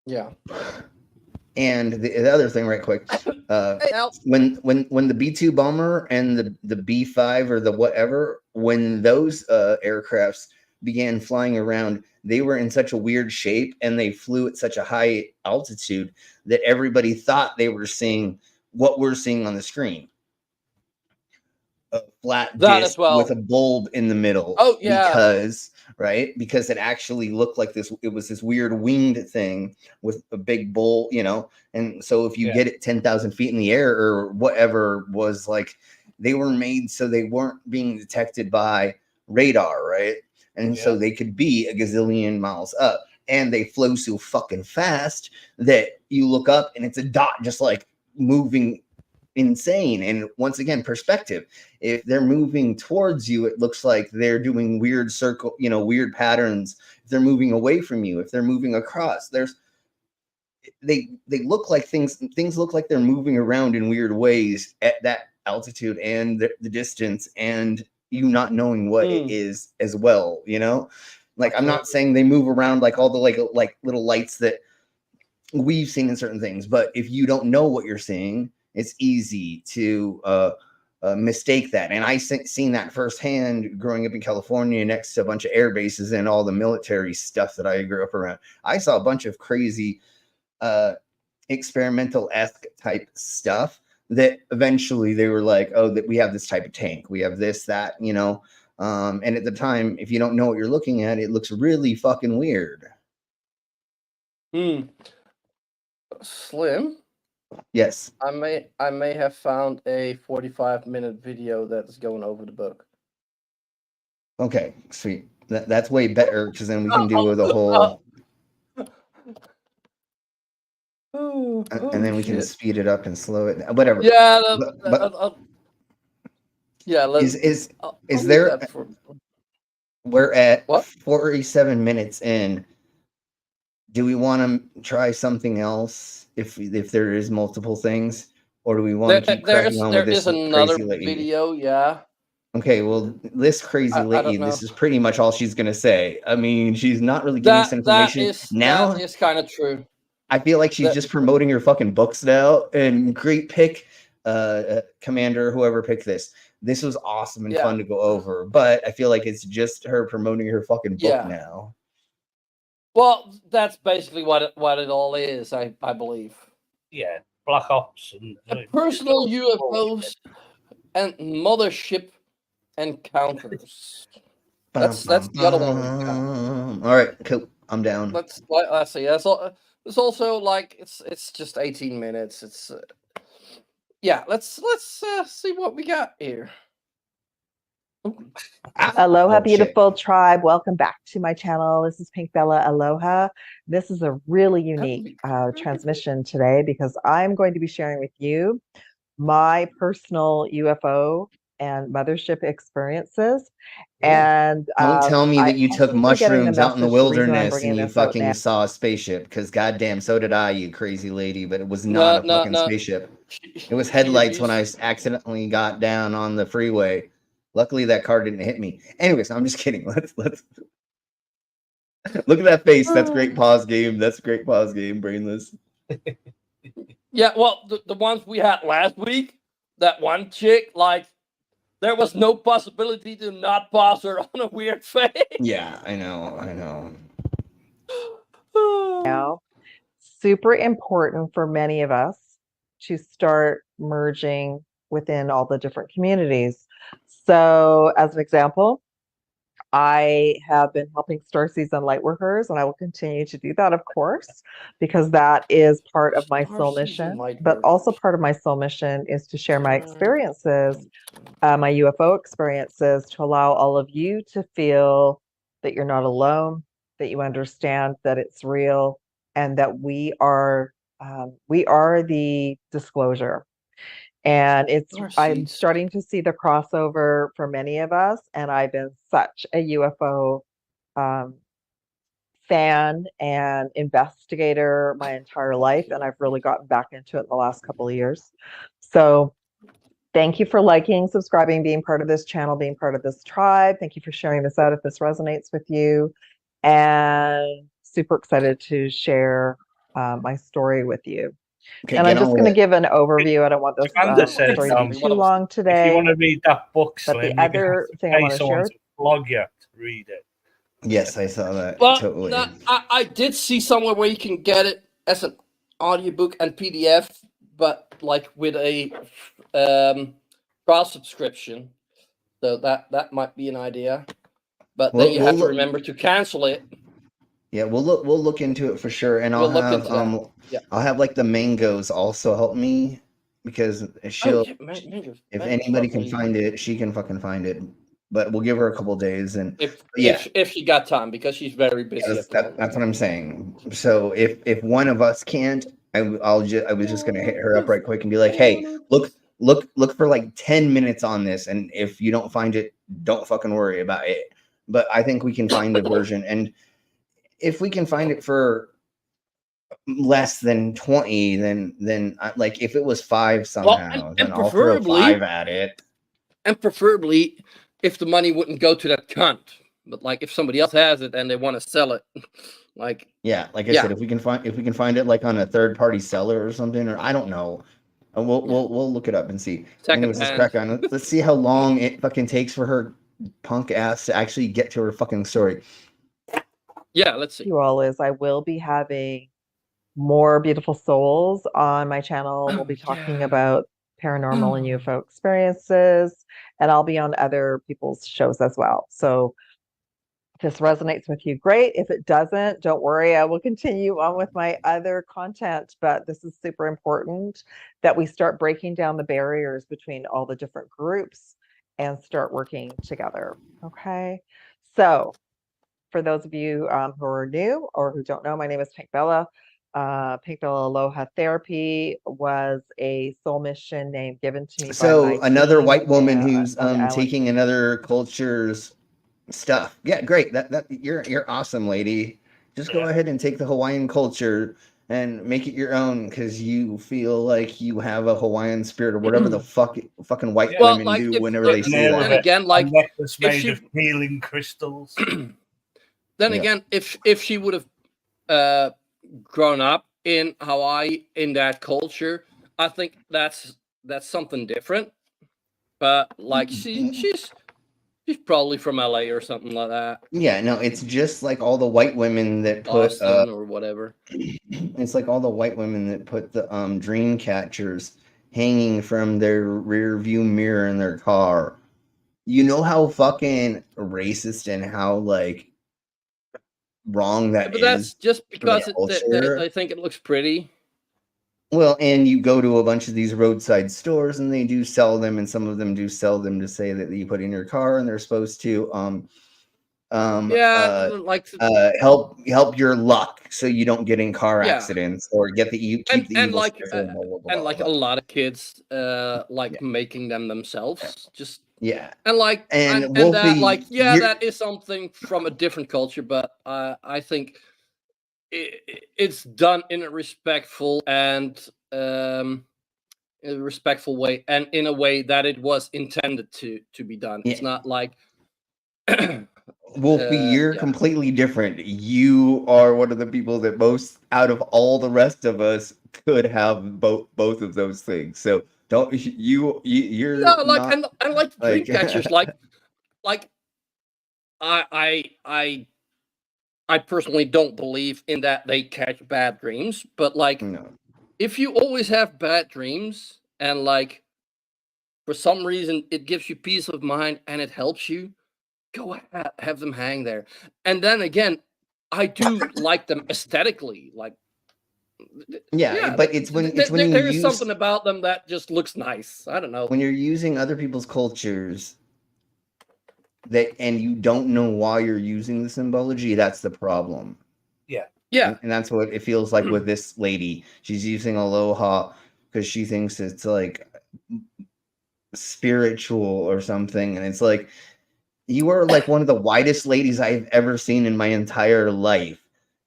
Yeah. And the other thing, right quick, when the B-2 bomber and the B-5 or the whatever, when those aircrafts began flying around, they were in such a weird shape and they flew at such a high altitude that everybody thought they were seeing what we're seeing on the screen. A flat disc with a bulb in the middle. Oh, yeah. Because it actually looked like this. It was this weird winged thing with a big bowl, and so if you get it 10,000 feet in the air or whatever, was like, they were made so they weren't being detected by radar, right? And so they could be a gazillion miles up, and they flow so fucking fast that you look up and it's a dot just like moving insane. And once again, perspective. If they're moving towards you, it looks like they're doing weird circle, weird patterns. If they're moving away from you, if they're moving across, they look like things look like they're moving around in weird ways at that altitude and the distance, and you not knowing what it is as well. Like, I'm not saying they move around like all the like little lights that we've seen in certain things, but if you don't know what you're seeing, it's easy to mistake that. And I seen that firsthand growing up in California next to a bunch of air bases and all the military stuff that I grew up around. I saw a bunch of crazy experimental-esque type stuff that eventually they were like, oh, that we have this type of tank, we have this, that, and at the time, if you don't know what you're looking at, it looks really fucking weird. Slim? Yes. I may have found a 45-minute video that's going over the book. Okay, sweet. That's way better, because then we can do the whole. And then we can speed it up and slow it down. Whatever. Yeah. We're at 47 minutes in. Do we want to try something else if there is multiple things, or do we want to keep cracking on with this? There is another video, yeah. Okay, well, this crazy I lady, don't know. this is pretty much all she's gonna say. I mean, she's not really giving us information. That Now, is kind of true. I feel like she's That- just promoting her fucking books now. And great pick, Commander, whoever picked this. This was awesome and Yeah. fun to go over, but I feel like it's just her promoting her fucking book Yeah. now. Well, that's basically what it all is. I believe. Yeah, Black Ops and Personal UFOs and mothership encounters. That's the other one we got. All right, cool. I'm down. Let's see. That's all. It's also like it's just 18 minutes. It's yeah. Let's see what we got here. Aloha, Oh, shit. beautiful tribe. Welcome back to my channel. This is Pink Bella Aloha. This is a really unique transmission today because I'm going to be sharing with you my personal UFO and mothership experiences. And Don't tell me that you took mushrooms out in the wilderness and you fucking saw a spaceship, because goddamn, so did I, you crazy lady. But it was not a fucking spaceship. It was headlights when I accidentally got down on the freeway. Luckily, that car didn't hit me. Anyways, I'm just kidding. Let's look at that face. That's great pause game. That's a great pause game, brainless. Yeah, well, the ones we had last week, that one chick, like, there was no possibility to not pause her on a weird face. Yeah, I know. now, super important for many of us to start merging within all the different communities. So, as an example, I have been helping Starseeds and Lightworkers, and I will continue to do that, of course, because that is part of my soul mission. But also part of my soul mission is to share my experiences, my UFO experiences, to allow all of you to feel that you're not alone, that you understand that it's real, and that we are the disclosure. And I'm starting to see the crossover for many of us, and I've been such a UFO fan and investigator my entire life, and I've really gotten back into it in the last couple of years. So thank you for liking, subscribing, being part of this channel, being part of this tribe. Thank you for sharing this out if this resonates with you, and super excited to share my story with you. Okay, and I'm just going to give an overview. I don't want this story to be too long today. If you want to read that book, but Slim, the other thing I want to share, blog you to read it. Yes, I saw that. Well, totally. I did see somewhere where you can get it as an audiobook and PDF, but like with a trial subscription. So that might be an idea. But then you have to remember to cancel it. Yeah, we'll look into it for sure, and I'll have like the mangoes also help me, because she'll if anybody can find it, she can fucking find it. But we'll give her a couple days, and if she got time, because she's very busy. That's what I'm saying. So if one of us can't, I was just gonna hit her up right quick and be like, hey, look for like 10 minutes on this, and if you don't find it, don't fucking worry about it. But I think we can find a version, and if we can find it for less than 20, then like if it was 5 somehow, then I'll throw 5 at it. And preferably if the money wouldn't go to that cunt. But like if somebody else has it and they want to sell it, like I said, if we can find it like on a third-party seller or something, or I don't know. We'll look it up and see. Anyways, let's crack on. Let's see how long it fucking takes for her punk ass to actually get to her fucking story. Yeah, let's see. You all is I will be having more beautiful souls on my channel. We'll be talking about paranormal and UFO experiences, and I'll be on other people's shows as well. So if this resonates with you, great. If it doesn't, don't worry. I will continue on with my other content, but this is super important that we start breaking down the barriers between all the different groups and start working together. Okay. So for those of you who are new or who don't know, my name is Pink Bella. Pink Bella Aloha Therapy was a soul mission name given to me. So another white woman who's taking another culture's stuff. Yeah, great. That you're awesome, lady. Just go ahead and take the Hawaiian culture and make it your own because you feel like you have a Hawaiian spirit or whatever the fucking white Yeah. Well, women like do if whenever they An say then that. again, a like necklace if made she of healing crystals. then Yeah. again, if she would have grown up in Hawaii in that culture, I think that's something different. But like she's probably from LA or something like that, Yeah, no, it's just like all the white women that put Boston or whatever. it's like all the white women that put the dream catchers hanging from their rear view mirror in their car. You know how fucking racist and how like wrong that But that's is just for the because culture. they think it looks pretty. Well, and you go to a bunch of these roadside stores and they do sell them, and some of them do sell them to say that you put in your car and they're supposed to Yeah, like help your luck so you don't get in car yeah, accidents or get you keep the and evil like spirit and blah blah and blah. like a But lot of kids like yeah, making them themselves. Just yeah. and like And and that like Wolfie, yeah, you're that is something from a different culture, but I think it's done in a respectful and in a respectful way, and in a way that it was intended to be done. It's yeah. not like Wolfie, you're yeah. completely different. You are one of the people that most out of all the rest of us could have both of those things. So don't Yeah, you're like not and like dream like catchers, like I I I I personally don't believe in that they catch bad dreams, but like no. if you always have bad dreams and like for some reason it gives you peace of mind and it helps you, go ahead, have them hang there. And then again, I do like them aesthetically. Like Yeah, yeah, but it's when you there is something use about them that just looks nice. I don't know. when you're using other people's cultures that and you don't know why you're using the symbology, that's the problem. Yeah. Yeah. And that's what it feels like with this lady. She's using aloha because she thinks it's like spiritual or something. And it's like, you are like one of the whitest ladies I've ever seen in my entire life.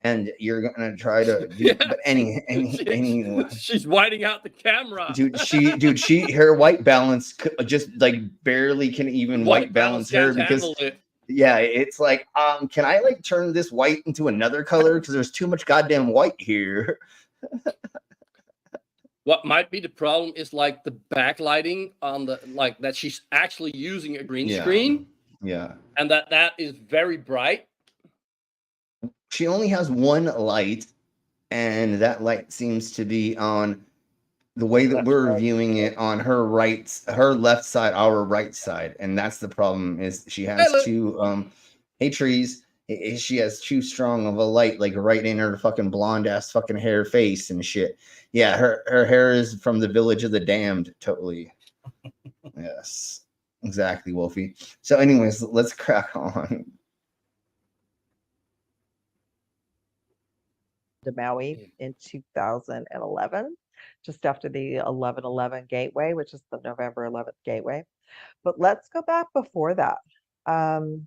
And you're gonna try to do, Yeah. but anyway, She's whiting out the camera. she her white balance just like barely can even white balance her can't because handle it. yeah, it's like can I like turn this white into another color because there's too much goddamn white here. What might be the problem is like the backlighting on the like that she's actually using a green screen Yeah. and that is very bright. She only has one light, and that light seems to be on the way that Left we're side. viewing it on her her left side, our right side, and that's the problem. Is she Hey, has look, two hey trees. She has too strong of a light, like right in her fucking blonde ass fucking hair face and shit. Yeah, her hair is from the Village of the Damned, totally. Yes, exactly, Wolfie. So, anyways, let's crack on. To Maui in 2011, just after the 11/11 gateway, which is the November 11th gateway. But let's go back before that. Um,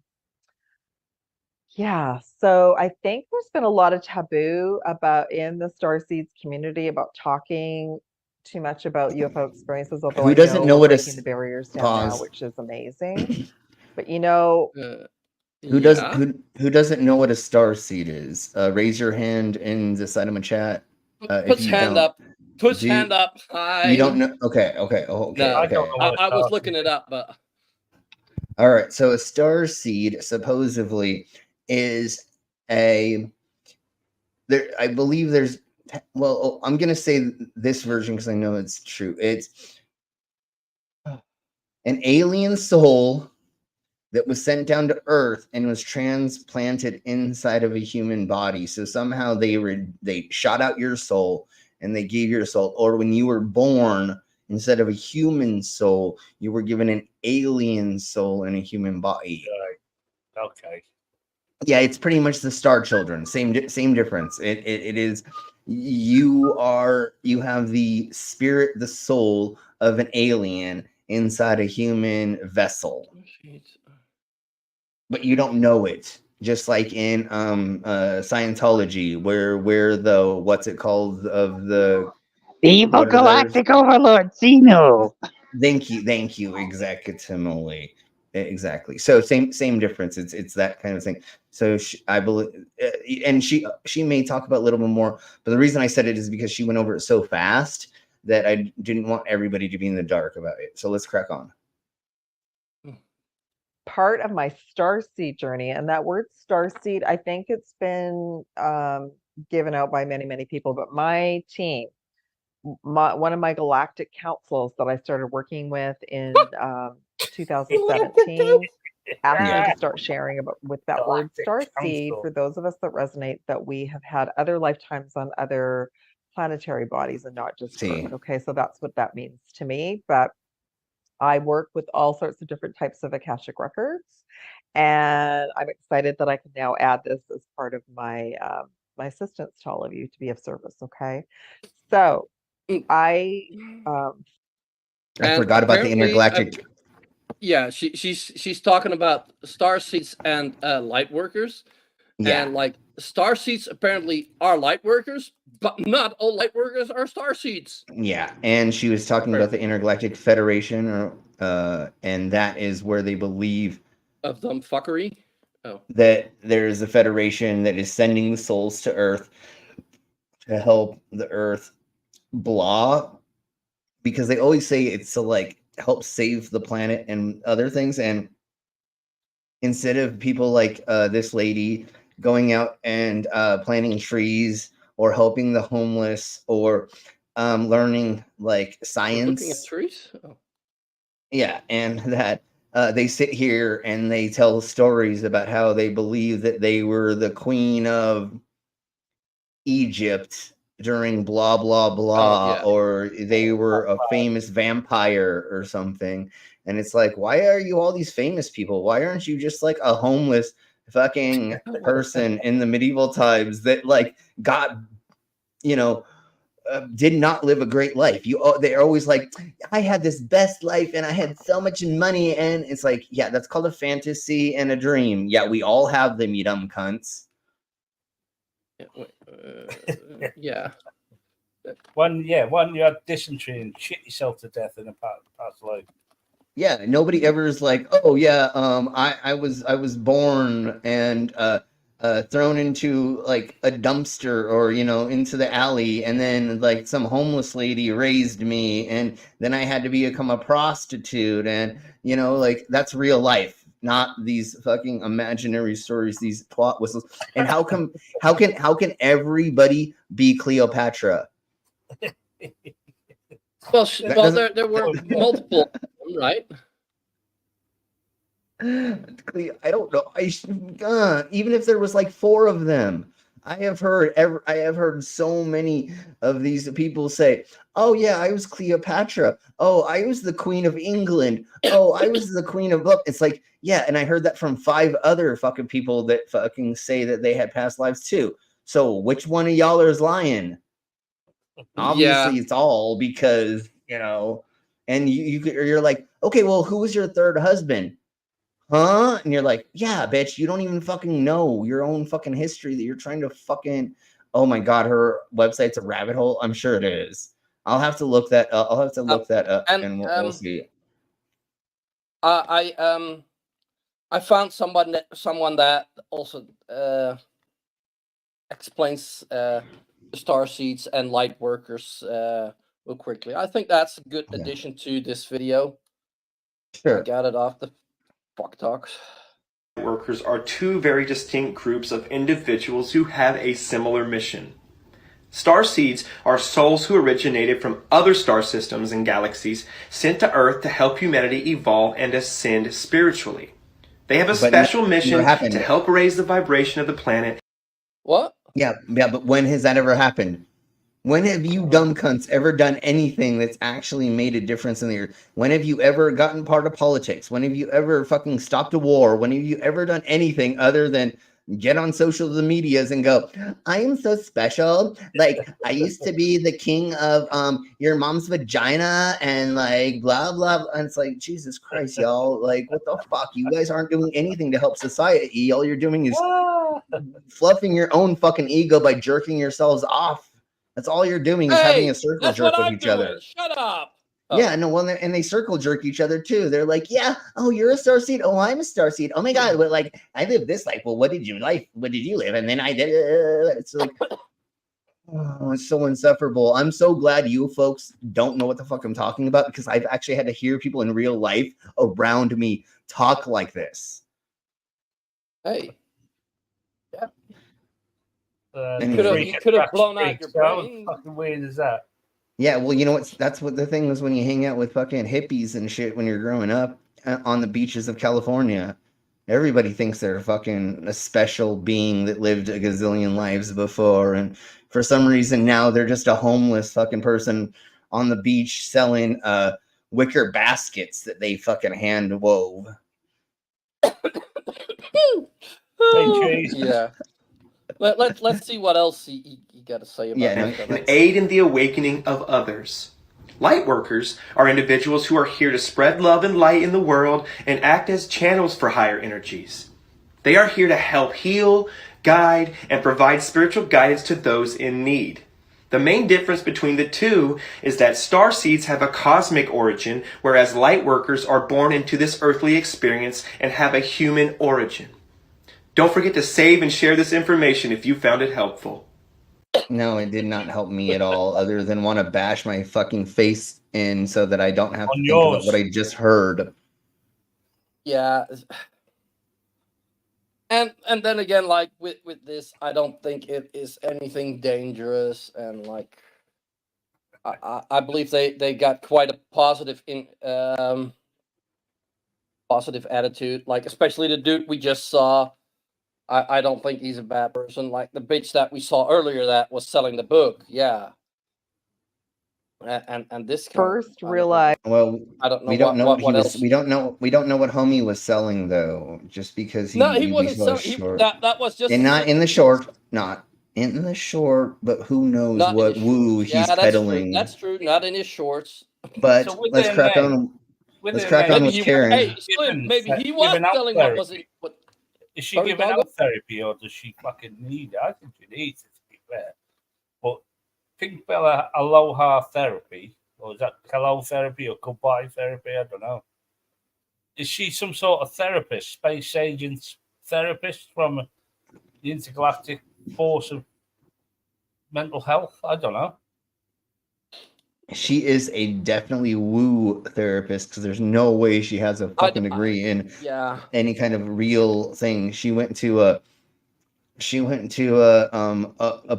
yeah, so I think there's been a lot of taboo about in the Starseeds community about talking too much about UFO experiences, although Who I doesn't know know we're what a breaking the barriers down now, pause? which is amazing. But you know, Who does yeah. who doesn't know what a star seed is? Raise your hand in the side of my chat. If Puts you hand don't, up. Puts do hand up. you don't Hi. know? Okay, okay, okay, No, I don't okay. know what I was stars looking it it is. up, but All right. So a star seed supposedly is a there. I believe there's. Well, I'm gonna say this version because I know it's true. It's an alien soul that was sent down to Earth and was transplanted inside of a human body. So somehow they shot out your soul and they gave your soul. Or when you were born, instead of a human soul, you were given an alien soul in a human body. Right. Okay. Yeah, it's pretty much the Star Children. Same difference. It is you have the spirit, the soul of an alien inside a human vessel, but you don't know it. just like in Scientology, where the what's it called of the Evil what are those? Galactic Overlord Xenu. Thank you, exactly. Exactly. So same difference. It's that kind of thing. So I believe, and she may talk about a little bit more, but the reason I said it is because she went over it so fast that I didn't want everybody to be in the dark about it. So let's crack on. Part of my starseed journey, and that word starseed, I think it's been given out by many people, but my team, one of my galactic councils that I started working with in 2017 asked me to start sharing about with that word Galactic starseed Council. for those of us that resonate that we have had other lifetimes on other planetary bodies and not just See. Earth. Okay, so that's what that means to me. But I work with all sorts of different types of Akashic records, and I'm excited that I can now add this as part of my my assistance to all of you to be of service. Okay, so I I And forgot about the apparently, intergalactic. yeah, she's talking about star seeds and light workers, Yeah. and like star seeds apparently are light workers, but not all light workers are star seeds. Yeah, and she was talking about the Intergalactic Federation, and that is where they believe Of them fuckery. Oh, that there's a federation that is sending the souls to Earth to help the Earth blah, because they always say it's to like help save the planet and other things, and instead of people like this lady going out and planting trees or helping the homeless or learning like we're looking at science. trees. Oh. Yeah, and that they sit here and they tell stories about how they believe that they were the queen of Egypt during blah blah blah, yeah. or they were a famous vampire or something. And it's like, why are you all these famous people? Why aren't you just like a homeless fucking person in the medieval times that like got, did not live a great life? They're always like, I had this best life and I had so much money, and it's like, yeah, that's called a fantasy and a dream. Yeah, we all have them, you dumb cunts. Yeah. One you had dysentery and shit yourself to death in a past life. Yeah, nobody ever is like, oh yeah, I was born and thrown into like a dumpster or into the alley, and then like some homeless lady raised me, and then I had to become a prostitute, and like that's real life, not these fucking imaginary stories, these plot whistles. And how can everybody be Cleopatra? Well, there were multiple, right? I don't know. Even if there was like 4 of them, I have heard so many of these people say, "Oh yeah, I was Cleopatra. Oh, I was the Queen of England. Oh, I was the Queen of Book." It's like, yeah, and I heard that from 5 other fucking people that fucking say that they had past lives too. So which one of y'all is lying? Obviously, it's all because and you're like, okay, well, who was your 3rd husband? Huh? And you're like, yeah, bitch, you don't even fucking know your own fucking history that you're trying to fucking. Oh my god, her website's a rabbit hole. I'm sure it is. I'll have to look that up. And we'll see. I found someone that also explains star seeds and light workers real quickly. I think that's a good addition to this video. Sure. I got it off the Fuck Talks. Workers are 2 very distinct groups of individuals who have a similar mission. Star seeds are souls who originated from other star systems and galaxies sent to Earth to help humanity evolve and ascend spiritually. They have a special mission to help raise the vibration of the planet. What? Yeah, but when has that ever happened? When have you dumb cunts ever done anything that's actually made a difference in the earth? When have you ever gotten part of politics? When have you ever fucking stopped a war? When have you ever done anything other than get on social medias and go, I am so special. Like, I used to be the king of your mom's vagina and like blah blah. And it's like, Jesus Christ, y'all. Like, what the fuck? You guys aren't doing anything to help society. All you're doing is fluffing your own fucking ego by jerking yourselves off. That's all you're doing is having Hey, a circle that's jerk what with I'm each doing. other. Shut up. Oh. Yeah, no, well, and they circle jerk each other too. They're like, yeah, oh, you're a starseed. Oh, I'm a starseed. Oh my god, but like, I live this life. Well, what did you live? What did you live? And then I did. It's like, oh, it's so insufferable. I'm so glad you folks don't know what the fuck I'm talking about, because I've actually had to hear people in real life around me talk like this. Hey. Yeah. Anyway. You could have blown out your How brain. fucking weird is that? Yeah, well, you know what? That's what the thing was when you hang out with fucking hippies and shit when you're growing up on the beaches of California. Everybody thinks they're fucking a special being that lived a gazillion lives before, and for some reason now they're just a homeless fucking person on the beach selling wicker baskets that they fucking hand wove. Yeah. Let's see what else you got to say about that. And aid in the awakening of others. Light workers are individuals who are here to spread love and light in the world and act as channels for higher energies. They are here to help heal, guide, and provide spiritual guidance to those in need. The main difference between the two is that star seeds have a cosmic origin, whereas light workers are born into this earthly experience and have a human origin. Don't forget to save and share this information if you found it helpful. No, it did not help me at all, other than want to bash my fucking face in so that I don't have to think about what I just heard. Yeah. And then again, like with this, I don't think it is anything dangerous, and like I believe they got quite a positive positive attitude. Like especially the dude we just saw. I don't think he's a bad person. Like the bitch that we saw earlier that was selling the book. Yeah. And this first realize. Well, I don't know. We don't know what he was. else? We don't know what homie was selling though. Just because he wasn't saw selling. short. That was just And not in the short. Not in the short. But who knows not what woo he's peddling? That's true. Not in his shorts. But let's crack on. Let's crack on with Karen. Hey, Slim, maybe he was selling what was it? Is she giving out therapy, or does she fucking need it? I think she needs it, to be fair. But think about aloha therapy, or is that hello therapy or goodbye therapy? I don't know. Is she some sort of therapist, space agent therapist from the intergalactic force of mental health? I don't know. She is a definitely woo therapist, because there's no way she has a fucking degree in any kind of real thing. She went to a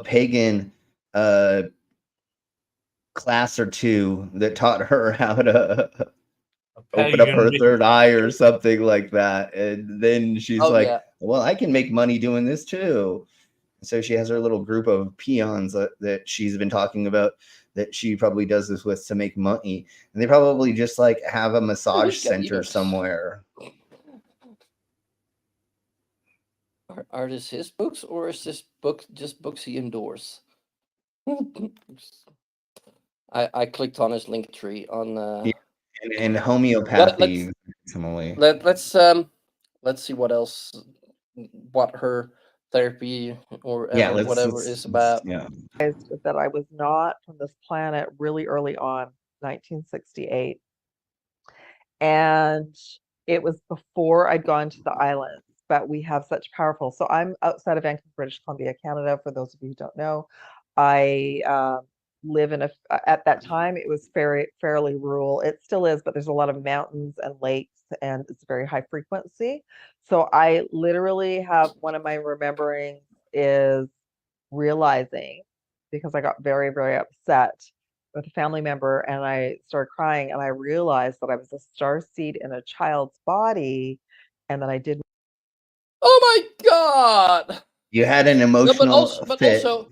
pagan class or two that taught her how to open up her third eye or something like that, and then she's well, I can make money doing this too. So she has her little group of peons that she's been talking about, that she probably does this with to make money, and they probably just like have a massage center somewhere. Are this his books, or is this book just books he endorses? I clicked on his link tree on and homeopathy. Let's see what else, what her therapy or whatever is about. That I was not from this planet really early on, 1968, and it was before I'd gone to the islands. But we have such powerful. So I'm outside of Vancouver, British Columbia, Canada. For those of you who don't know, I live in at that time it was fairly rural. It still is, but there's a lot of mountains and lakes, and it's very high frequency. So I literally have one of my rememberings is realizing, because I got very, very upset with a family member and I started crying, and I realized that I was a star seed in a child's body, and that I didn't. Oh my God! You had an emotional fit. Also,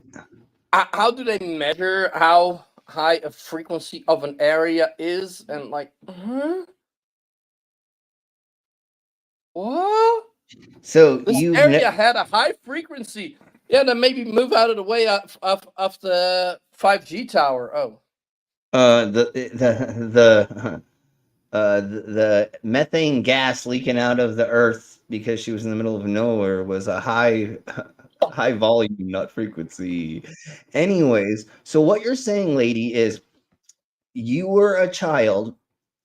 how do they measure how high a frequency of an area is? And like, what? So This you've area had a high frequency. Yeah, then maybe move out of the way of the 5G tower. Oh, the methane gas leaking out of the earth because she was in the middle of nowhere was a high volume, not frequency. Anyways, so what you're saying, lady, is you were a child,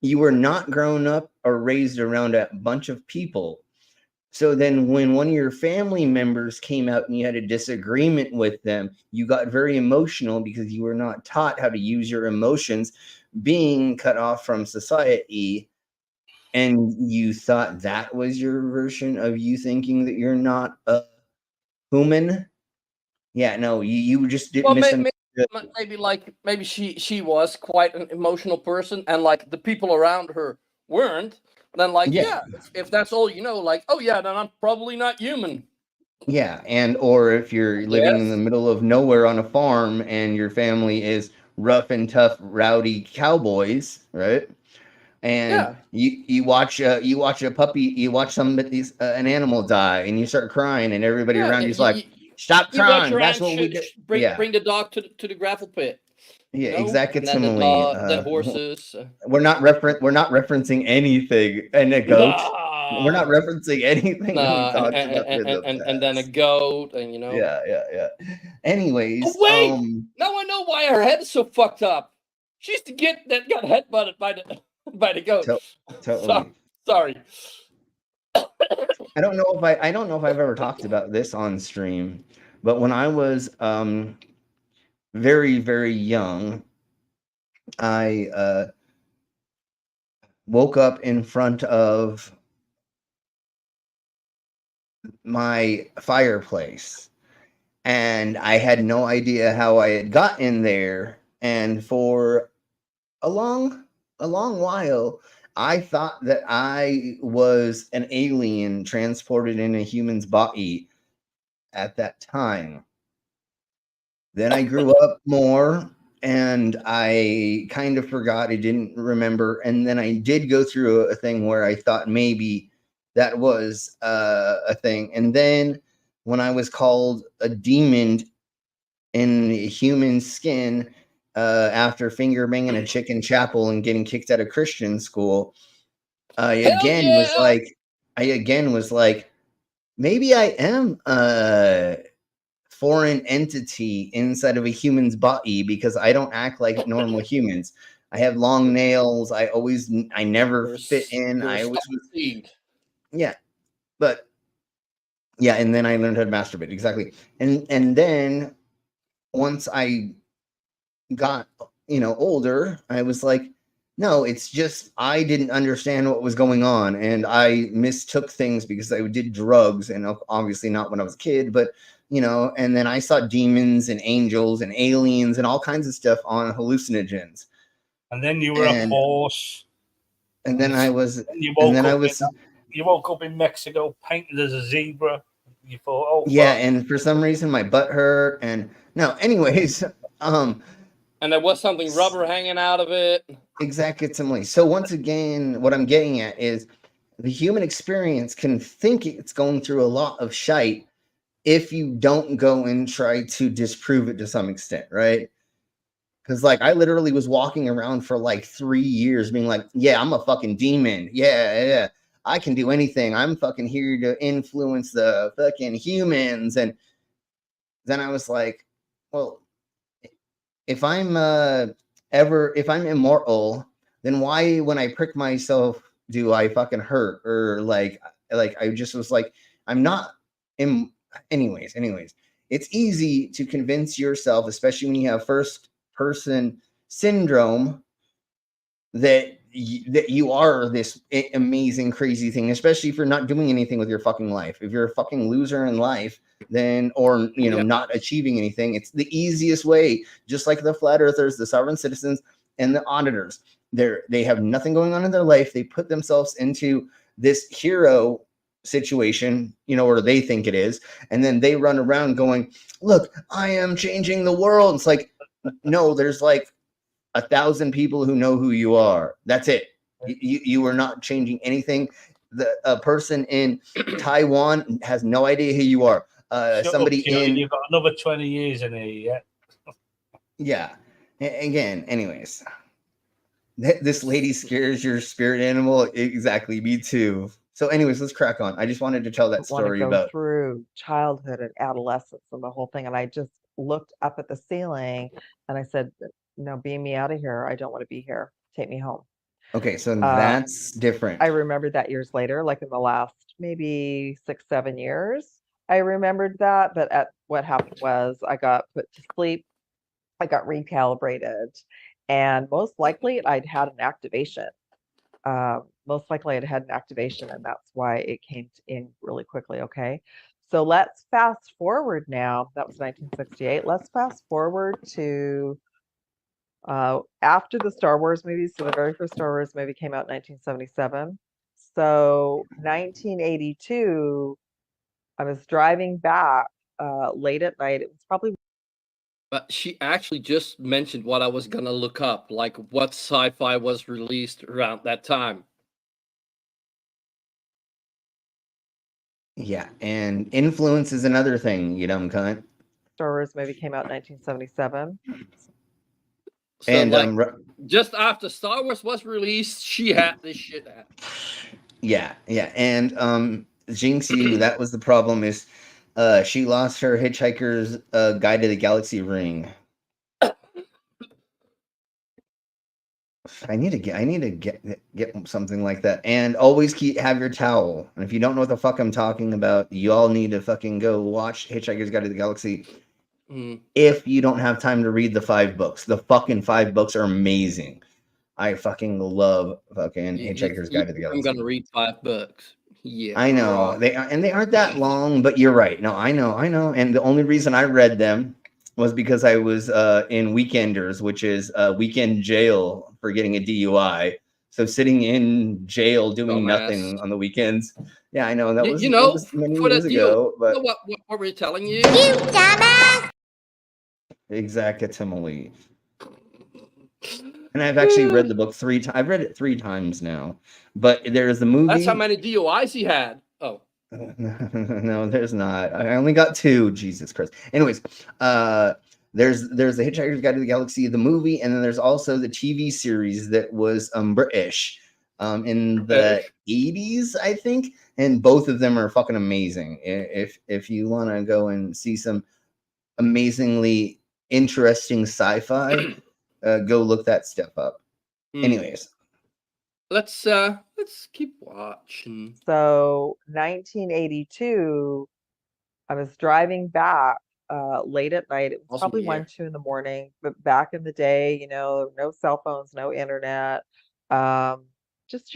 you were not grown up or raised around a bunch of people. So then when one of your family members came out and you had a disagreement with them, you got very emotional because you were not taught how to use your emotions, being cut off from society, and you thought that was your version of you thinking that you're not a human. Yeah, no, you just didn't well, misunderstand. maybe she was quite an emotional person, and like the people around her weren't. Then like Yeah. if that's all you know, like oh yeah, then I'm probably not human. Yeah, and or if you're living in the Yes. middle of nowhere on a farm and your family is rough and tough, rowdy cowboys, right? And Yeah. you watch a puppy, you watch somebody's an animal die, and you start crying, and everybody Yeah. around you's like, "Stop You watch crying! your That's aunt what we do." Yeah, bring the dog to the gravel pit, yeah, you know, and then exactly. the horses. We're not referencing anything, and a goat. We're not Nah, referencing anything that we nah, talked about in the and then a past. goat, and you know. Yeah. Oh Anyways, wait, now I know why her head is so fucked up. She's the kid that got headbutted by the by the goat. totally. Sorry. I don't know if I've ever talked about this on stream, but when I was very, very young, I woke up in front of my fireplace, and I had no idea how I had gotten there. And for a long while, I thought that I was an alien transported in a human's body at that time. Then I grew up more, and I kind of forgot. I didn't remember. And then I did go through a thing where I thought maybe that was a thing. And then when I was called a demon in human skin after finger banging a chicken chapel and getting kicked out of Christian school, I Hell again yeah! was like, maybe I am foreign entity inside of a human's body because I don't act like normal humans. I have long nails. I never fit in. You're I a always was, seed. yeah, but yeah. And then I learned how to masturbate. Exactly. And then once I got, older, I was like, no, it's just I didn't understand what was going on, and I mistook things because I did drugs, and obviously not when I was a kid, but and then I saw demons and angels and aliens and all kinds of stuff on hallucinogens. And then you were a horse. And then I was, And you woke up in Mexico painted as a zebra. You thought, oh yeah, fuck. and for some reason my butt hurt, and no, anyways, And there was something rubber hanging out of it. exactly. So once again, what I'm getting at is the human experience can think it's going through a lot of shite if you don't go and try to disprove it to some extent, right? Because like I literally was walking around for like 3 years being like, yeah, I'm a fucking demon. Yeah. I can do anything. I'm fucking here to influence the fucking humans. And then I was like, well, if I'm immortal, then why when I prick myself do I fucking hurt? Or like I just was like, I'm not anyways, it's easy to convince yourself, especially when you have first person syndrome, that you are this amazing crazy thing, especially if you're not doing anything with your fucking life. If you're a fucking loser in life, then or not achieving anything, it's the easiest way. Just like the flat earthers, the sovereign citizens, and the auditors, they have nothing going on in their life. They put themselves into this hero situation, or they think it is, and then they run around going, look, I am changing the world. It's like, no, there's like 1,000 people who know who you are. That's it. You are not changing anything. a person in Taiwan has no idea who you are. Somebody in you've got another 20 years in here, yeah. Again, anyways, this lady scares your spirit animal. Exactly, me too. So, anyways, let's crack on. I just wanted to tell that want to story go about. through childhood and adolescence and the whole thing. And I just looked up at the ceiling and I said, no, beam me out of here. I don't want to be here. Take me home. Okay, so Uh, that's different. I remembered that years later, like in the last maybe 6, 7 years, I remembered that. But what happened was I got put to sleep. I got recalibrated, and most likely I'd had an activation. Most likely I'd had an activation, and that's why it came in really quickly. Okay. So let's fast forward now. That was 1968. Let's fast forward to after the Star Wars movies. So the very first Star Wars movie came out in 1977. So 1982, I was driving back late at night. It was probably But she actually just mentioned what I was gonna look up, like what sci-fi was released around that time. Yeah, and influence is another thing, you dumb cunt. Star Wars movie came out in 1977. So And like just after Star Wars was released, she had this shit happen. yeah, and Jinx, that was the problem. Is she lost her Hitchhiker's Guide to the Galaxy ring. I need to get something like that, and always have your towel. And if you don't know what the fuck I'm talking about, you all need to fucking go watch Hitchhiker's Guide to the Galaxy. If you don't have time to read the 5 books, the fucking 5 books are amazing. I fucking love fucking Hitchhiker's Guide to the Galaxy. I'm gonna read 5 books. Yeah, I know they aren't that long, but you're right. No, I know, and the only reason I read them was because I was in Weekenders, which is weekend jail for getting a DUI. So sitting in jail doing nothing on the weekends. Yeah, I know that was that was many years ago. But what were we telling you? You dumbass! Exactly. And I've actually read the book 3 times. I've read it 3 times now. But there's the movie. That's how many DUIs he had. Oh. No, there's not. I only got 2. Jesus Christ. Anyways, there's the Hitchhiker's Guide to the Galaxy, the movie, and then there's also the TV series that was British in the 80s, I think. And both of them are fucking amazing. If you want to go and see some amazingly interesting sci-fi, go look that stuff up. Anyways, let's keep watching. So 1982, I was driving back late at night. It was probably 1, 2 in the morning. But back in the day, no cell phones, no internet, just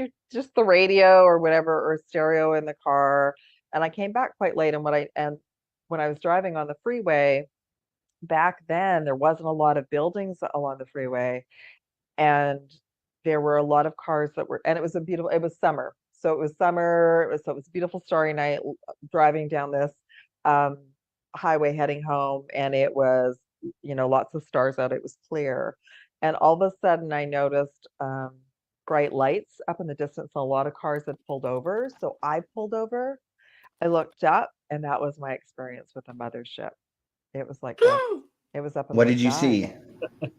the radio or whatever, or stereo in the car. And I came back quite late. And when I was driving on the freeway, back then there wasn't a lot of buildings along the freeway, and there were a lot of cars and it was summer. So it was summer. It was a beautiful starry night driving down this highway heading home, and it was, lots of stars out. It was clear. And all of a sudden I noticed bright lights up in the distance. A lot of cars had pulled over. So I pulled over. I looked up, and that was my experience with the mothership. It was like this. It was up in what the did you sky. see?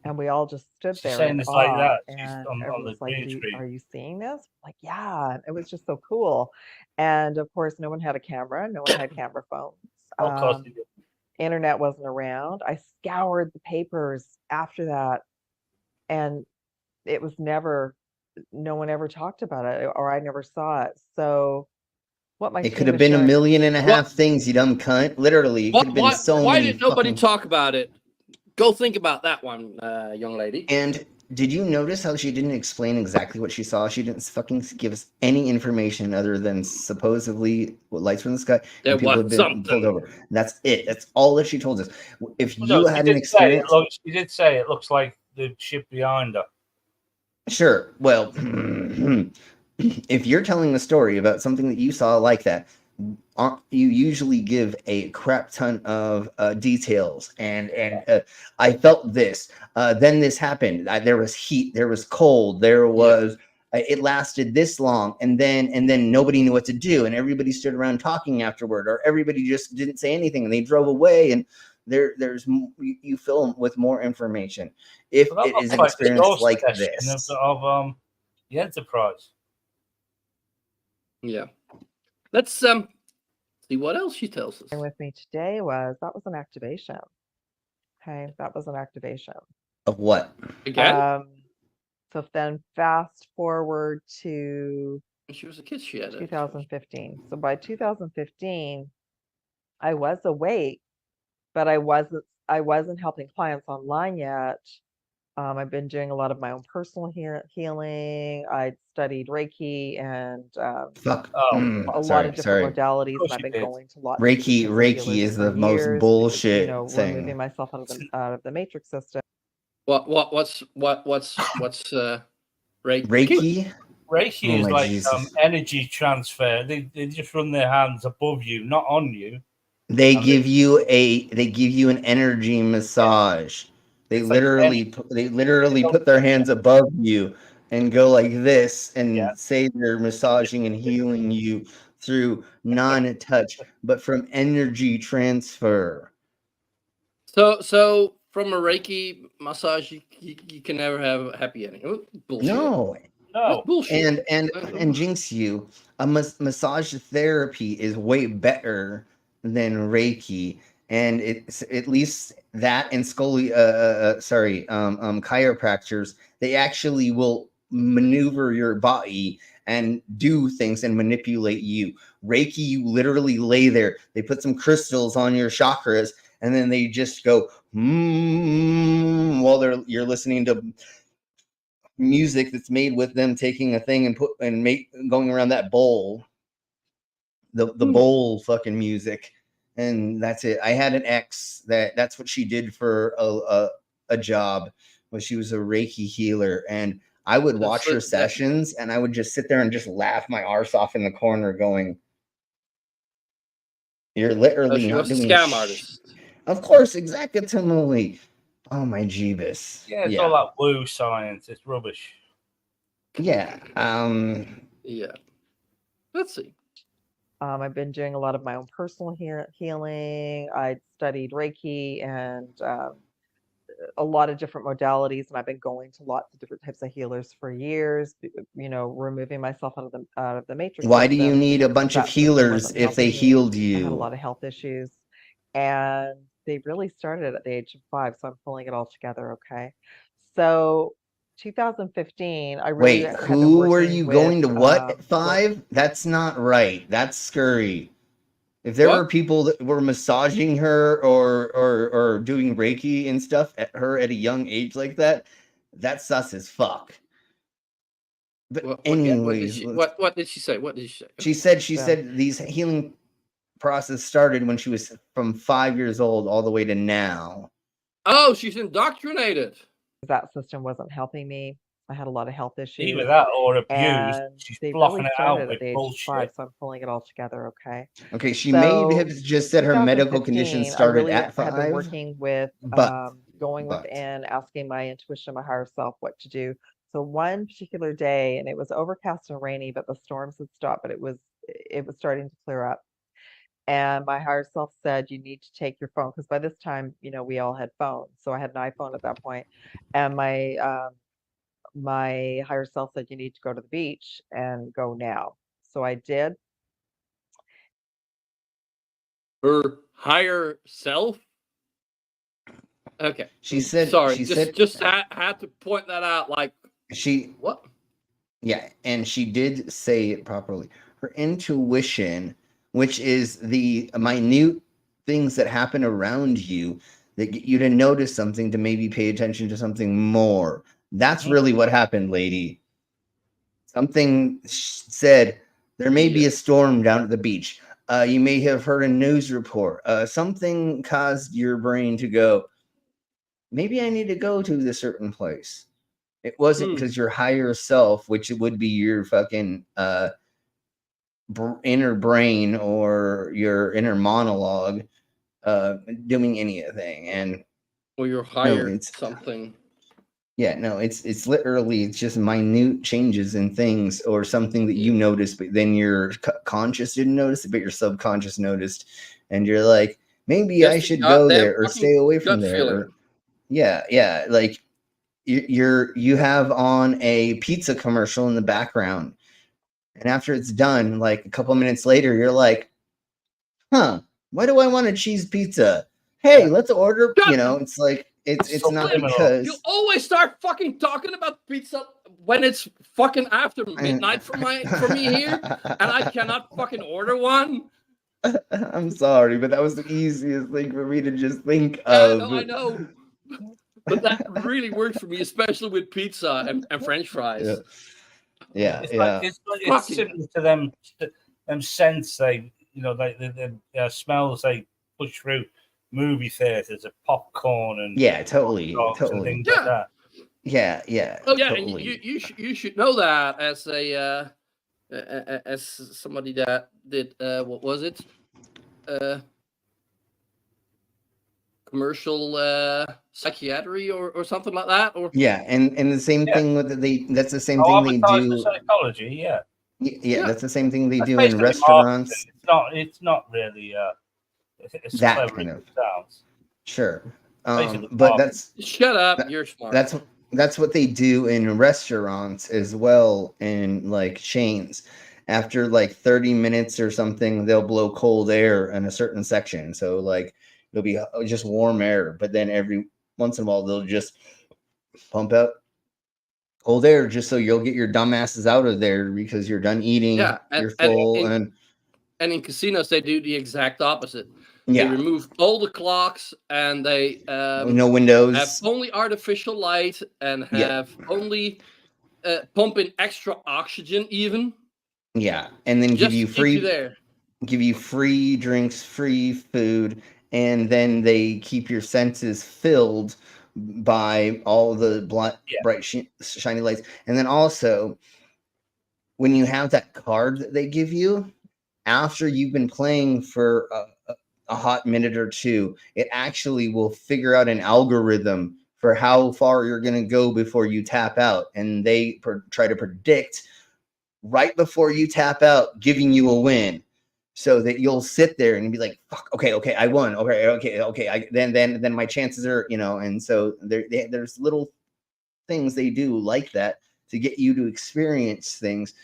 And we all just stood there saying in it's like awe. that. And on everyone's the like, green screen. are you seeing this? Like, yeah. And it was just so cool. And of course, no one had a camera. No one had camera phones. Of course they did. Internet wasn't around. I scoured the papers after that, and it was no one ever talked about it, or I never saw it. So what my It team could have was been sharing, 1.5 million things, you dumb cunt. Literally, it could have been so why many. did nobody talk about it? Go think about that one, young lady. And did you notice how she didn't explain exactly what she saw? She didn't fucking give us any information other than supposedly lights from the sky and people have been pulled over. That's it. That's all that she told us. If you had an experience, she did say it looks like the ship behind her. Sure. Well, if you're telling the story about something that you saw like that, you usually give a crap ton of details. And I felt this. Then this happened. There was heat. There was cold. There was it lasted this long, and then nobody knew what to do, and everybody stood around talking afterward, or everybody just didn't say anything and they drove away, and you fill with more information if Well, that it is looks an like the experience source like session this. of the Enterprise. Yeah. Let's see what else she tells us. With me today was an activation. Okay, that was an activation. Of what? Again? So then fast forward to When she was a kid, she had it. 2015. So by 2015, I was awake, but I wasn't helping clients online yet. I've been doing a lot of my own personal healing. I studied Reiki and Fuck. a lot of different Sorry. modalities, and course I've you been did. going to lots of different types of Reiki healers is for the most years, bullshit removing thing. myself out of the matrix system. What's Reiki? Reiki? Reiki Oh is my like Jesus. energy transfer. They just run their hands above you, not on you. They And give you an energy massage. They It's like literally put their hands above you and go like this and say they're massaging and healing you through non-touch, but from energy transfer. So from a Reiki massage, you can never have a happy ending. Oh, bullshit. No. That's bullshit. And jinx you, a massage therapy is way better than Reiki, and it's at least that and chiropractors, they actually will maneuver your body and do things and manipulate you. Reiki, you literally lay there, they put some crystals on your chakras, and then they just go while you're listening to music that's made with them taking a thing and going around that bowl, the bowl fucking music, and that's it. I had an ex that's what she did for a job, was she was a Reiki healer, and I would watch her sessions and I would just sit there and just laugh my arse off in the corner going, you're literally she not was a doing scam artist. Of course, exactly. Oh my Jeebus. Yeah, it's all that woo science. It's rubbish. Yeah. Yeah. Let's see. I've been doing a lot of my own personal healing. I studied Reiki and a lot of different modalities, and I've been going to lots of different types of healers for years. Removing myself out of the matrix. Why do you need a bunch of healers if they healed you? I had a lot of health issues, and they really started at the age of 5. So I'm pulling it all together. Okay, so 2015, I really Wait, who were you going to what at 5? That's not right. That's scurry. If there were people that were massaging her or doing Reiki and stuff at her at a young age like that, that's sus as fuck. But anyways, what did she say? What did she She say? said these healing process started when she was from 5 years old all the way to now. Oh, she's indoctrinated. That system wasn't helping me. I had a lot of health issues. Either that or abuse. And She's they bluffing really it started out at the age of 5, so I'm pulling it all together. Okay. Okay, she may have just said her medical condition started at 5. I had been working with going within, asking my intuition, my higher self, what to do. So one particular day, and it was overcast and rainy, but the storms had stopped, but it was starting to clear up. And my higher self said, you need to take your phone, because by this time, we all had phones. So I had an iPhone at that point, and my higher self said, you need to go to the beach and go now. So I did. Her higher self? Okay. She said, sorry, just had to point that out. Like, what? Yeah, and she did say it properly. Her intuition, which is the minute things that happen around you that get you to notice something, to maybe pay attention to something more. That's really what happened, lady. Something said there may be a storm down at the beach. You may have heard a news report. Something caused your brain to go, maybe I need to go to this certain place. It wasn't because your higher self, which would be your fucking inner brain or your inner monologue, doing anything. And or your higher something. Yeah, no, it's literally it's just minute changes in things or something that you notice, but then your conscious didn't notice it, but your subconscious noticed, and you're like, maybe I Just a should go goddamn there or fucking stay away from gut there. feeling. Or, yeah, like you have on a pizza commercial in the background, and after it's done, like a couple minutes later, you're like, huh, why do I want a cheese pizza? Hey, let's order. Shut up. It's like it's not Flynn, because you always start fucking talking about pizza when it's fucking after midnight for me here, and I cannot fucking order one. I'm sorry, but that was the easiest thing for me to just think Yeah, of. I know. But that really works for me, especially with pizza and French fries. Yeah, It's Fucking similar to them scents they the smells they push through movie theaters of popcorn and yeah, totally, hot dogs and things like that. Yeah, Oh yeah, totally. and you should know that as a as somebody that did what was it? Commercial psychiatry or something like that, or Yeah, and the same thing with that's the same thing they Advertising do. psychology, Yeah, that's the same thing they That's do in basically restaurants. marketing. It's not really it's That clever kind as of it sounds. sure. Basically But marketing. shut up, you're smart. that's what they do in restaurants as well, in like chains. After like 30 minutes or something, they'll blow cold air in a certain section. So like it'll be just warm air, but then every once in a while they'll just pump out cold air just so you'll get your dumbasses out of there because you're done eating, Yeah, you're full, and in casinos they do the exact opposite. yeah, They remove all the clocks and they no windows, have only artificial light and have only pump in extra oxygen even. Yeah, and then just to keep you there. Give you free drinks, free food, and then they keep your senses filled by all the bright, shiny lights. And then also, when you have that card that they give you, after you've been playing for a hot minute or two, it actually will figure out an algorithm for how far you're going to go before you tap out. And they try to predict right before you tap out, giving you a win, so that you'll sit there and be like, "Fuck, okay, I won. Okay. Then my chances are, And so there's little things they do like that to get you to experience things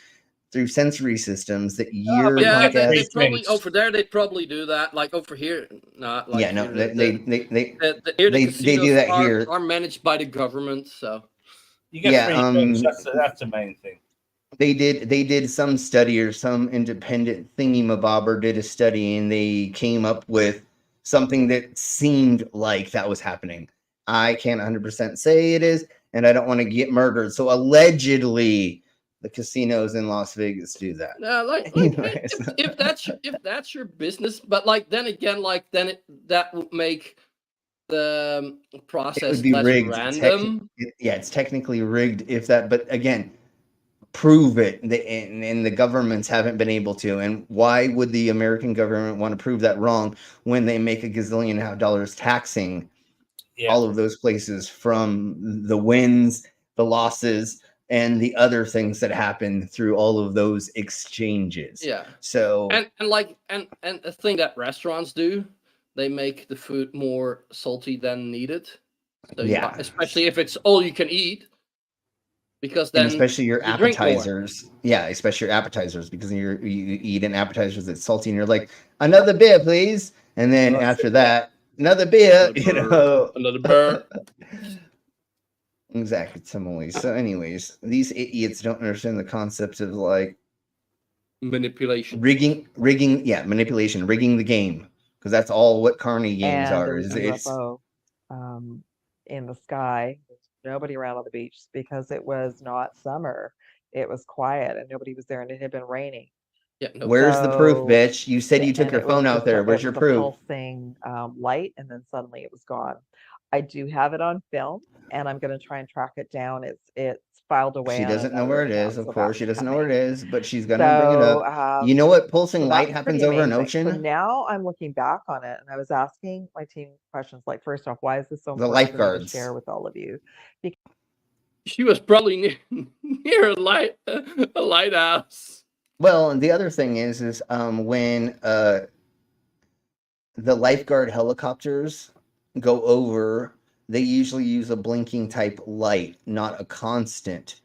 through sensory systems that your podcast. They probably over there. They probably do that. Like over here, not like yeah, no, here, they do that here. Are managed by the government, so you get free drinks. That's the main thing. They did some study, or some independent thingy-mabobber did a study, and they came up with something that seemed like that was happening. I can't 100% say it is, and I don't want to get murdered. So allegedly, the casinos in Las Vegas do that. If that's your business, but like then again, that would make the process it would be less rigged. random. It's technically rigged. If that, but again, prove it, and the governments haven't been able to. And why would the American government want to prove that wrong when they make a gazillion dollars taxing all of those places from the wins, the losses, and the other things that happen through all of those exchanges? Yeah. So and the thing that restaurants do, they make the food more salty than needed. So especially if it's all you can eat. Because then, and especially your appetizers, especially your appetizers, because you eat an appetizer that's salty, and you're like, another beer, please. And then after that, another beer, another beer. Exactly, Timely. So, anyways, these idiots don't understand the concept of like manipulation, manipulation, rigging the game, because that's all what carny games and are. There was a UFO in the sky. Nobody around on the beach because it was not summer. It was quiet and nobody was there, and it had been raining. Yeah, Where's the proof, bitch? You said you took your phone out there. Where's your proof? Pulsing light, and then suddenly it was gone. I do have it on film, and I'm going to try and track it down. It's filed away. She doesn't know where it is. Of course, she doesn't know where it is, but she's going to bring it up. You know what pulsing light happens over an ocean? So now I'm looking back on it, and I was asking my team questions like, first off, why is this so important? The lifeguards. To share with all of you? She was probably near a lighthouse. Well, and the other thing is when the lifeguard helicopters go over, they usually use a blinking type light, not a constant,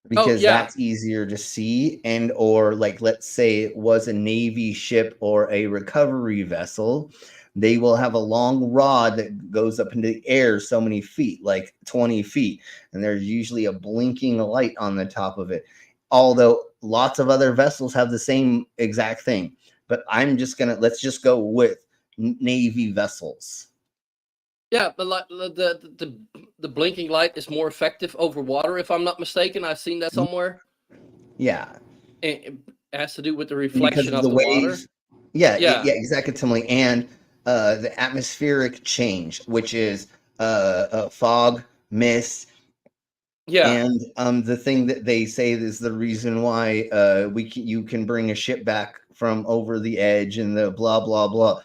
because yeah. that's easier to see. And or like, let's say it was a Navy ship or a recovery vessel, they will have a long rod that goes up into the air so many feet, like 20 feet, and there's usually a blinking light on the top of it. Although lots of other vessels have the same exact thing, but let's just go with Navy vessels. Yeah, but like the blinking light is more effective over water, if I'm not mistaken. I've seen that somewhere. Yeah, It has to do with the reflection because of the water. waves. Yeah, exactly, Timely. And the atmospheric change, which is fog, mist. Yeah. And the thing that they say is the reason why you can bring a ship back from over the edge and the blah blah blah.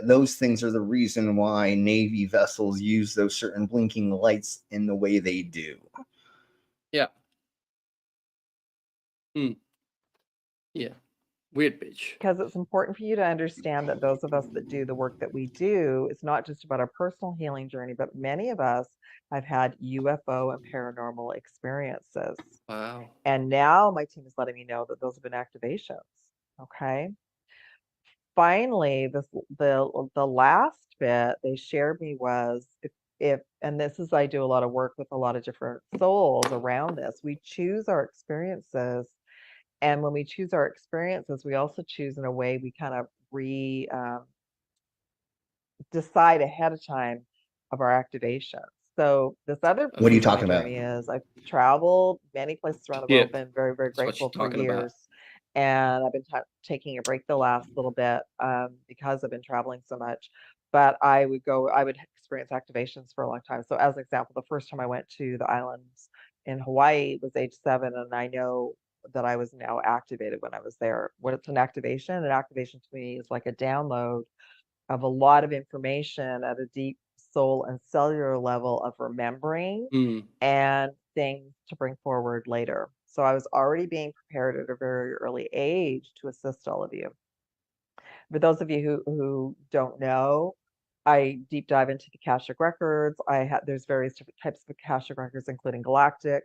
Those things are the reason why Navy vessels use those certain blinking lights in the way they do. Yeah. Yeah. Weird bitch. Because it's important for you to understand that those of us that do the work that we do, it's not just about our personal healing journey, but many of us have had UFO and paranormal experiences. Wow. And now my team is letting me know that those have been activations. Okay. Finally, the last bit they shared me was if and this is I do a lot of work with a lot of different souls around this. We choose our experiences, and when we choose our experiences, we also choose in a way we kind of decide ahead of time of our activations. So this other What are you piece of my talking about? journey is I've traveled many places around the world, been very, very That's what grateful you're for talking about. years. And I've been taking a break the last little bit because I've been traveling so much. But I would experience activations for a long time. So as an example, the first time I went to the islands in Hawaii was age 7, and I know that I was now activated when I was there. What's an activation? An activation to me is like a download of a lot of information at a deep soul and cellular level of remembering and things to bring forward later. So I was already being prepared at a very early age to assist all of you. For those of you who don't know, I deep dive into the Akashic records. There's various different types of Akashic records, including galactic.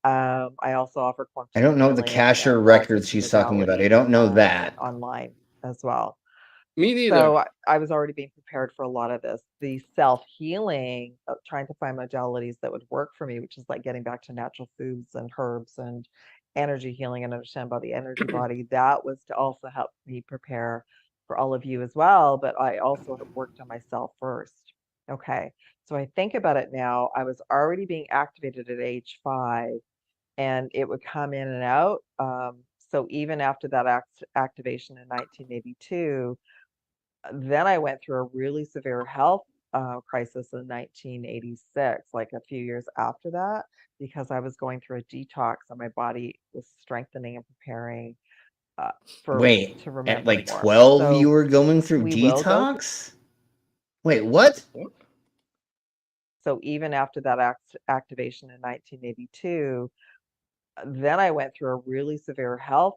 I also offer quantum I don't know the healing Kasher and records she's talking about. I don't know that. online as well. Me neither. So I was already being prepared for a lot of this. The self-healing, trying to find modalities that would work for me, which is like getting back to natural foods and herbs and energy healing and understand about the energy body. That was to also help me prepare for all of you as well. But I also worked on myself first. Okay. So I think about it now. I was already being activated at age 5, and it would come in and out. So even after that activation in 1982, then I went through a really severe health crisis in 1986, like a few years after that, because I was going through a detox and my body was strengthening and preparing Wait, to remember at like more. 12 So you were going through we will go through. detox? Wait, what? So even after that activation in 1982, then I went through a really severe health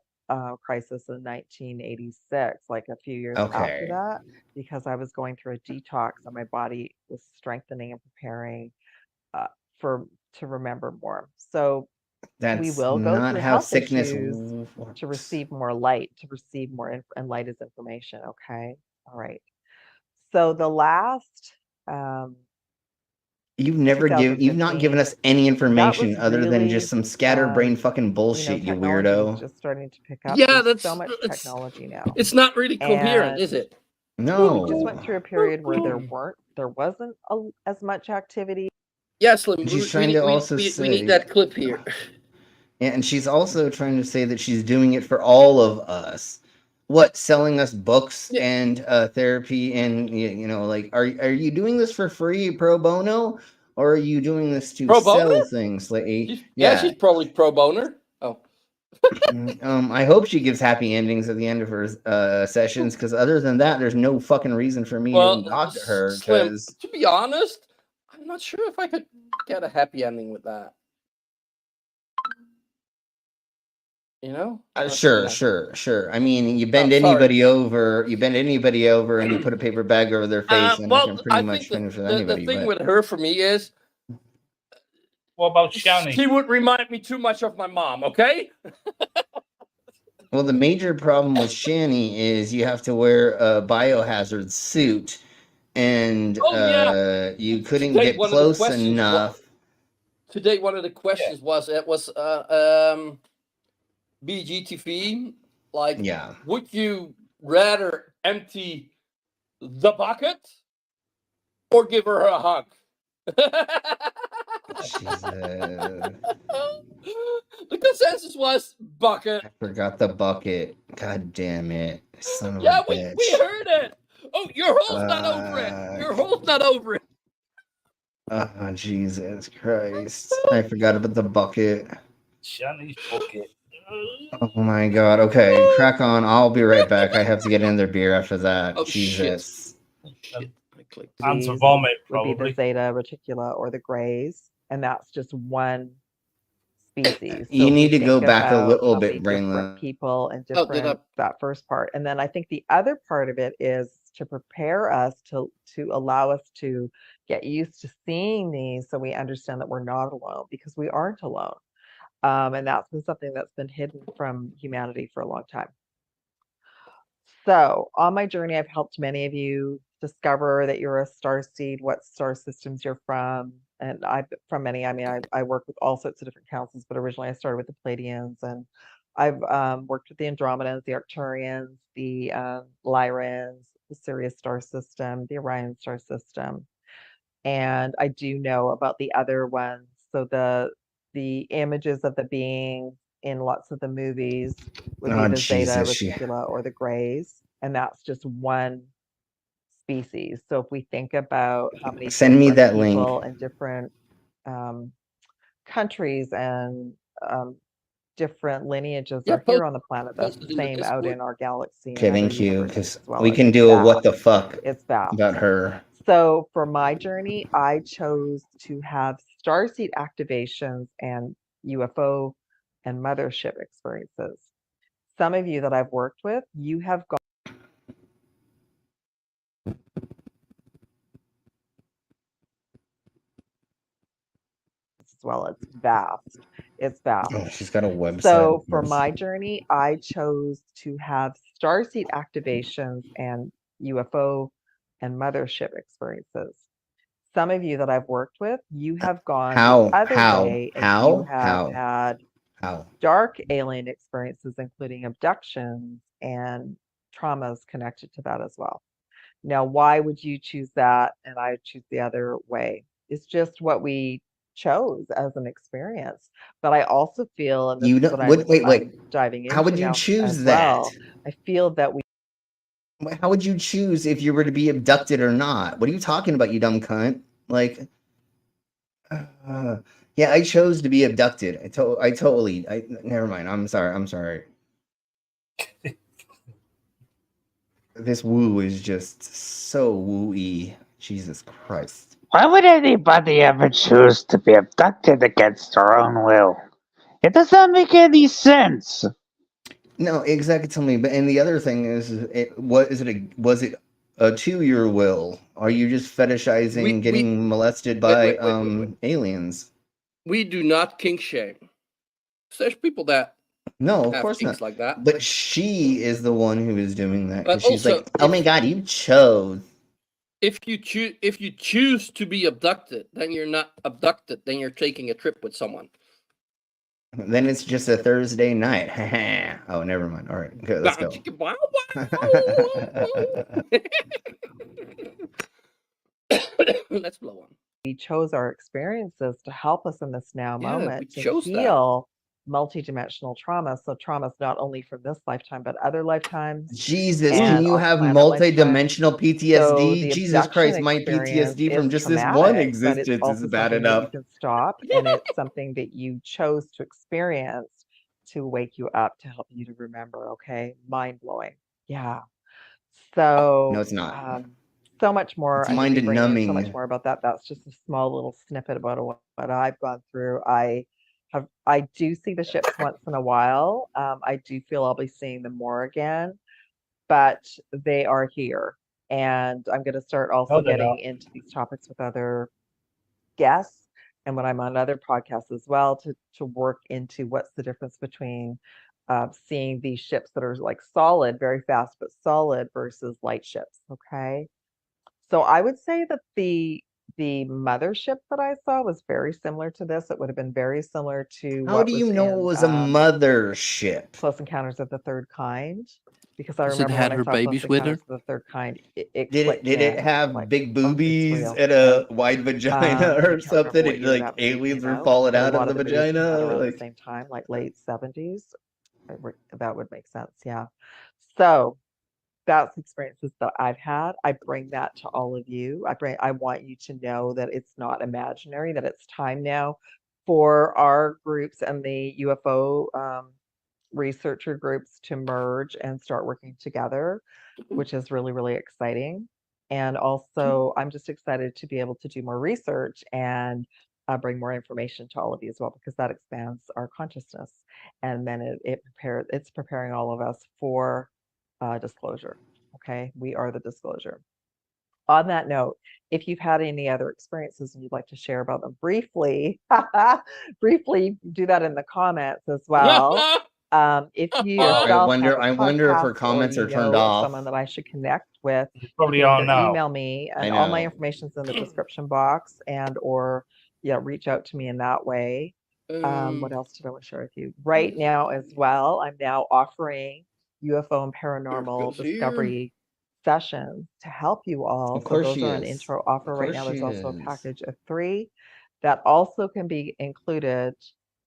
crisis in 1986, like a few years after Okay. that, because I was going through a detox and my body was strengthening and preparing to remember more. So we That's will go not through how health sickness issues to works. receive more light, and light is information. Okay. All right. So the last You've not given 2015, us any that information was other than just some really scatterbrained fucking you know, bullshit, you technology was weirdo. just starting to pick up. Yeah, There's so much technology now. it's not really coherent, And is it? we just went No. through a period where there wasn't as much activity. Yeah, Slim. She's trying to also we say, need that clip here. and she's also trying to say that she's doing it for all of us. What, selling us books Yeah. and therapy, and you know, like, are you doing this for free, pro bono, or are you doing this to Pro sell boner? things? Like, Yeah, she's probably pro boner. Oh, I hope she gives happy endings at the end of her sessions, because other than that, there's no fucking reason for me to even talk to her. Slim. Because To be honest, I'm not sure if I could get a happy ending with that. You know? Sure, Yeah. sure. I mean, you bend sorry. anybody over, and you put a paper bag over their face, and I can pretty I much think finish with the anybody. thing But with her for me is What about Shani? she would remind me too much of my mom. Okay. well, the major problem with Shani is you have to wear a biohazard suit, and Oh yeah. you couldn't Today get one of the close questions. enough. Today one of the questions was BGTV, like, Yeah. would you rather empty the bucket or give her a hug? Jesus. The consensus was bucket. I forgot the bucket. God damn it. Son of Yeah, a bitch. we heard it. Oh, your hole's not over it. Your hole's not over it. Oh, Jesus Christ. I forgot about the bucket. Shani's bucket. Oh my god. Okay, crack on. I'll be right back. I have to get another beer after that. Oh, Jesus. Shit. I clicked. And to These vomit, would be the probably. Zeta reticula or the grays, and that's just one species. So You if need we to go think back a about little how many bit, different Brainless. people and Oh, did I? different that first part, and then I think the other part of it is to prepare us to allow us to get used to seeing these, so we understand that we're not alone because we aren't alone, and that's been something that's been hidden from humanity for a long time. So, on my journey, I've helped many of you discover that you're a star seed, what star systems you're from. And from many, I mean, I work with all sorts of different councils, but originally I started with the Pleiadians, and I've worked with the Andromedans, the Arcturians, the Lyrans, the Sirius star system, the Orion star system. And I do know about the other ones. So the images of the beings in lots of the movies would be Oh, the Zeta Jesus. reticula or the Greys, and that's just one species. So if we think about how many Send me different that link. people and different countries and different lineages Yeah, are here on the planet, that's post the it in the same out Discord. in our galaxy and Okay, other thank you. universes Because as well. we can It's do a what vast. the fuck It's vast. about her. So for my journey, I chose to have starseed activations and UFO and mothership experiences. Some of you that I've worked with, you have gone as well. It's vast. It's vast. Oh, she's got a website. So for my journey, I chose to have starseed activations and UFO and mothership experiences. Some of you that I've worked with, you have gone the other way and you have had dark alien experiences, including abductions and traumas connected to that as well. Now, why would you choose that and I choose the other way? It's just what we chose as an experience. But I also feel, and this is what I'm diving into How would you now choose as that? well, I feel that we. How would you choose if you were to be abducted or not? What are you talking about, you dumb cunt? Like, yeah, I chose to be abducted. Never mind. I'm sorry. This woo is just so woo-y. Jesus Christ. Why would anybody ever choose to be abducted against their own will? It does not make any sense. No, exactly. Tell me. But and the other thing is, was it a to your will? Are you just fetishizing getting molested by aliens? We do not kink shame. There's people that no, of have course kinks not. like that. But she is the one who is doing that But because she's also, like, "Oh my god, you chose." If you choose to be abducted, then you're not abducted. Then you're taking a trip with someone. Then it's just a Thursday night. Oh, never mind. All right, okay, let's go. Let's blow on. We chose our experiences to help us in this now moment to chose heal multidimensional trauma. So traumas not only from this lifetime, but other lifetimes. Jesus, and can you on have planet multi-dimensional lifetimes. PTSD? So the Jesus Christ, abduction my experience PTSD from is just this one traumatic, but existence it's is also bad something that you enough. can stop, and it's something that you chose to experience to wake you up, to help you to remember. Okay, mind blowing. Yeah. So No, it's not. so much more. It's I could be bringing in so much mind-numbing. more about that. That's just a small little snippet about what I've gone through. I I do see the ships once in a while. I do feel I'll be seeing them more again, but they are here. And I'm going to start also No, they're getting not. into these topics with other guests and when I'm on other podcasts as well to work into what's the difference between seeing these ships that are like solid, very fast, but solid versus light ships. Okay. So I would say that the mothership that I saw was very similar to this. It would have been very similar to How what do was you know it in was a mothership? Close Encounters of the Third Kind, because I Does it remember had when I her saw Close babies with her? Encounters of the Third Kind, it Did clicked it in have like, big oh, it's boobies real. and a wide vagina I or can't remember something? what And, year like that movie aliens came were out, falling but a out of lot the of the movies came out vagina? around the Like, same time, like late 70s. That would make sense, yeah. So that's experiences that I've had. I bring that to all of you. I want you to know that it's not imaginary, that it's time now for our groups and the UFO researcher groups to merge and start working together, which is really, really exciting. And also, I'm just excited to be able to do more research and bring more information to all of you as well, because that expands our consciousness. And then it's preparing all of us for disclosure. Okay, we are the disclosure. On that note, if you've had any other experiences and you'd like to share about them briefly, briefly do that in the comments as well. If you oh, yourself have a I wonder if her podcast or comments you are turned know of off. someone that I should connect with, You you probably can are either now. email me I and all my know. information's in the description box and or reach out to me in that way. What else did I want to share with you? Right now as well, I'm now offering UFO and paranormal goes here. discovery sessions to help you all. Of So course those she are an is. intro offer Of right course now. she There's also a is. package of 3 that also can be included,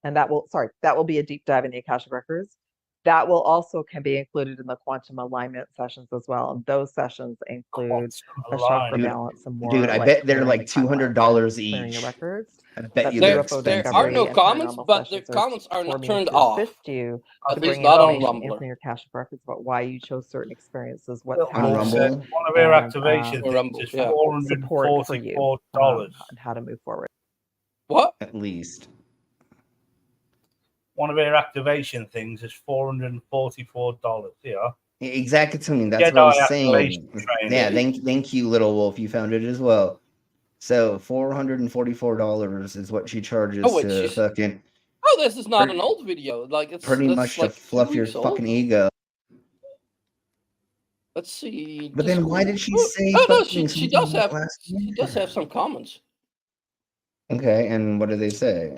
and that will be a deep dive in the Akashic Records. That will also can be included in the quantum alignment sessions as well. And those sessions include a chakra Dude, balance and more. Dude, I bet they're like $200 clearing your each. records. I bet But you the they're UFO There expensive. are no discovery and comments, paranormal but the sessions comments are for not me turned to off. assist you At to least bring not on information Rumbler. into your Akashic Records about why you chose certain experiences, what's Little On happened, said Rumble? one of her and activation things Rumble, is yeah. support for you $444. and how to move forward. What? At least. One of her activation things is $444. Yeah. Exactly. To me, that's Jedi what I was activation saying. training. Yeah, thank you, Little Wolf. You found it as well. So $444 is what she charges Oh, wait, to fucking Oh, this is not an old video. Like it's pretty much to like 2 fluff your weeks old. fucking ego. Let's see. But then why did she say Oh no, fucking she does something have last she does have some comments. Okay, and what do they say?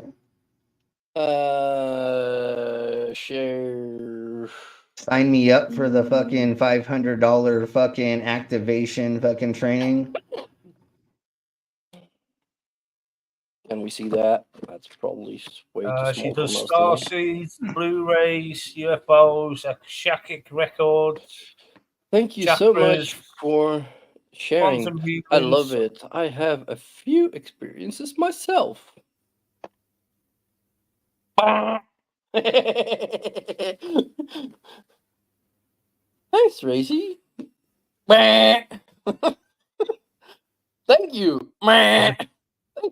Share. Sign me up for the fucking $500 fucking activation fucking training. Can we see that? That's probably way too small. She does for most star of them. seeds, Blu-rays, UFOs, Akashic records. Thank you so much for sharing. quantum I love healings. it. I have a few experiences myself. Thanks, Racy. Thank you. Thank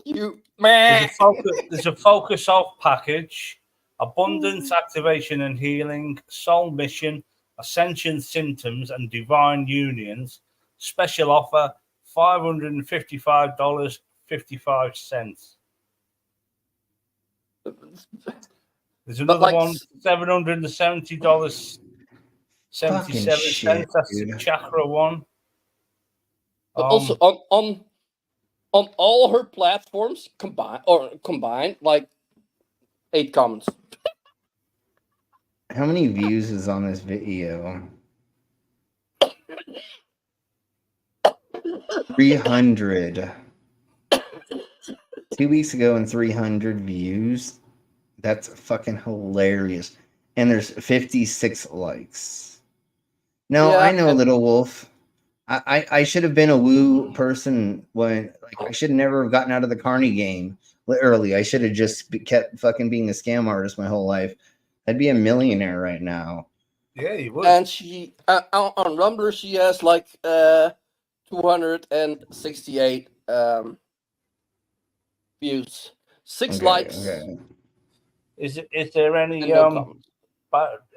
you. There's a focus off package, abundance, activation and healing, soul mission, ascension symptoms and divine unions. Special offer $555.55. There's another one, $770.77. That's the chakra one. But also on all her platforms combined like 8 comments. How many views is on this video? 300. 2 weeks ago and 300 views. That's fucking hilarious. And there's 56 likes. No, Yeah, I know, Little Wolf. I should have been a woo person when, like, I should never have gotten out of the Carney game early. I should have just kept fucking being a scam artist my whole life. I'd be a millionaire right now. Yeah, you would. And she on Rumbler she has like 268 views, 6 likes. Okay. Is there any And no comments.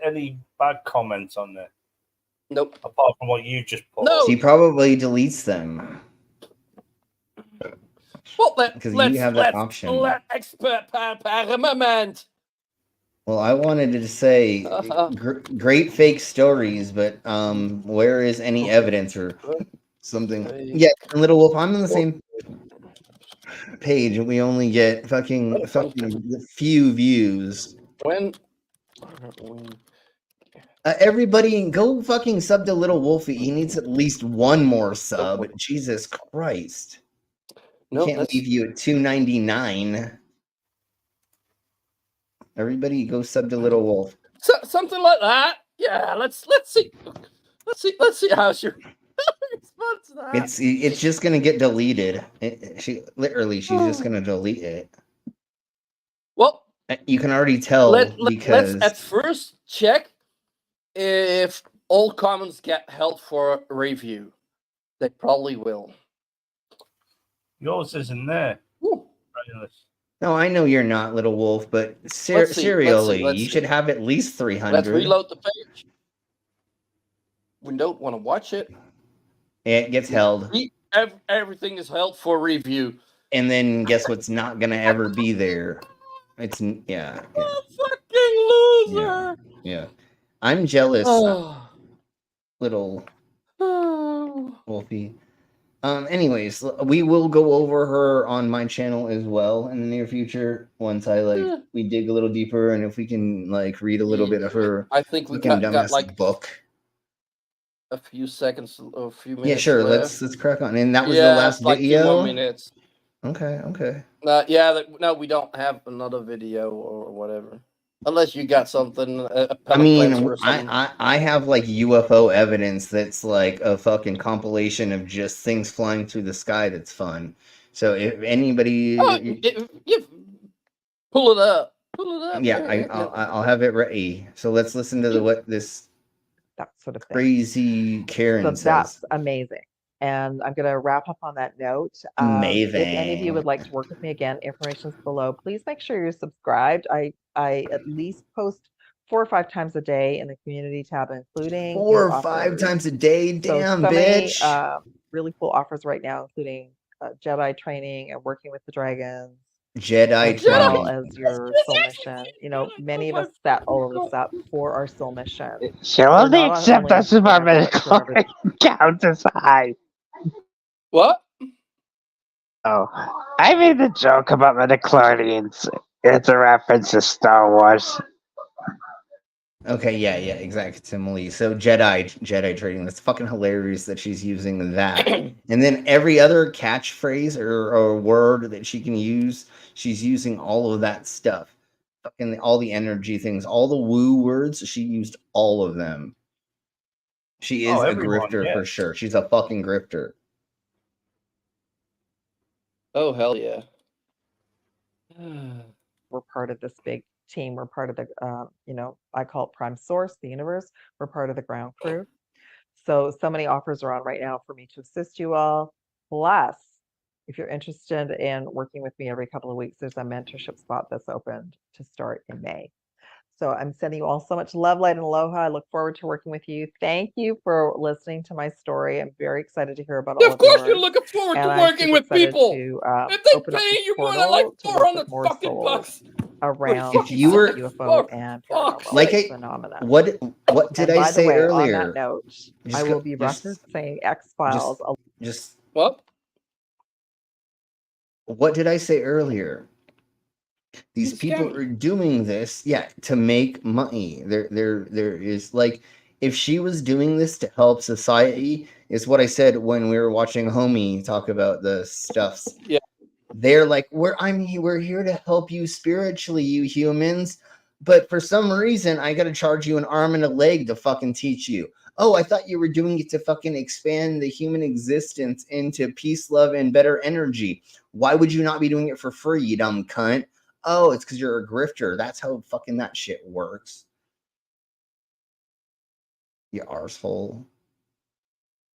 any bad comments on there Nope. apart from what you just put? No. She probably deletes them Well, because you have that option. Let experiment. Well, I wanted to say great fake stories, but where is any evidence or something? Yeah, Little Wolf, I'm on the same page, and we only get fucking few views. When everybody, go fucking sub to Little Wolfie. He needs at least one more sub. Jesus Christ! Can't leave you at $2.99. Everybody, go sub to Little Wolf. Something like that. Yeah. Let's see. Let's see how she responds to that. It's just gonna get deleted. She's just gonna delete it. Well, you can already tell because let's at first check if all comments get held for review. They probably will. Yours isn't there. No, I know you're not, Little Wolf, but serially, you should have at least 300. Let's reload the page. We don't want to watch it. It gets held. Everything is held for review. And then guess what's not gonna ever be there? It's yeah. Fucking loser. Yeah. I'm jealous, Little Wolfie. Anyways, we will go over her on my channel as well in the near future once I we dig a little deeper, and if we can read a little bit of her. I think we got book. A few seconds, a few minutes. Yeah, sure. Left. Let's crack on. And that was the last video. 2 more minutes. Okay. No, we don't have another video or whatever. Unless you got something. I mean, I have UFO evidence that's a fucking compilation of just things flying through the sky that's fun. So if anybody, pull it up. Yeah, I'll have it ready. So let's listen to that sort of thing. Crazy Karen says. That's amazing. And I'm going to wrap up on that note. Amazing. If any of you would like to work with me again, information is below. Please make sure you're subscribed. I at least post 4 or 5 times a day in the community tab, including 4 or 5 times a day. Damn, bitch. Many, really cool offers right now, including Jedi training and working with the dragons. Jedi as well as your soul mission. Many of us set all of this up for our soul mission. She'll only accept us if our medical count is high. What? Oh, I made the joke about midichlorians. It's a reference to Star Wars. Okay, yeah, exactly. So Jedi trading. That's fucking hilarious that she's using that. And then every other catchphrase or word that she can use, she's using all of that stuff. Fucking all the energy things, all the woo words, she used all of them. She is a grifter for sure. She's a fucking grifter. Oh, hell yeah. We're part of this big team. We're part of the, I call it Prime Source, the universe. We're part of the ground crew. So many offers are on right now for me to assist you all. Plus, if you're interested in working with me every couple of weeks, there's a mentorship spot that's opened to start in May. So I'm sending you all so much love, light, and aloha. I look forward to working with you. Thank you for listening to my story. I'm very excited to hear about all of yours. Of course you're looking forward to working with people. If they pay you more than like 400 fucking bucks around UFO and paranormal phenomena. What did I say earlier? On that note, I will be referencing X-Files. What? What did I say earlier? These people are doing this, to make money. There is if she was doing this to help society, is what I said when we were watching Homie talk about the stuffs. Yeah, they're like, we're here to help you spiritually, you humans, but for some reason I got to charge you an arm and a leg to fucking teach you. Oh, I thought you were doing it to fucking expand the human existence into peace, love, and better energy. Why would you not be doing it for free, you dumb cunt? Oh, it's because you're a grifter. That's how fucking that shit works. You arsehole.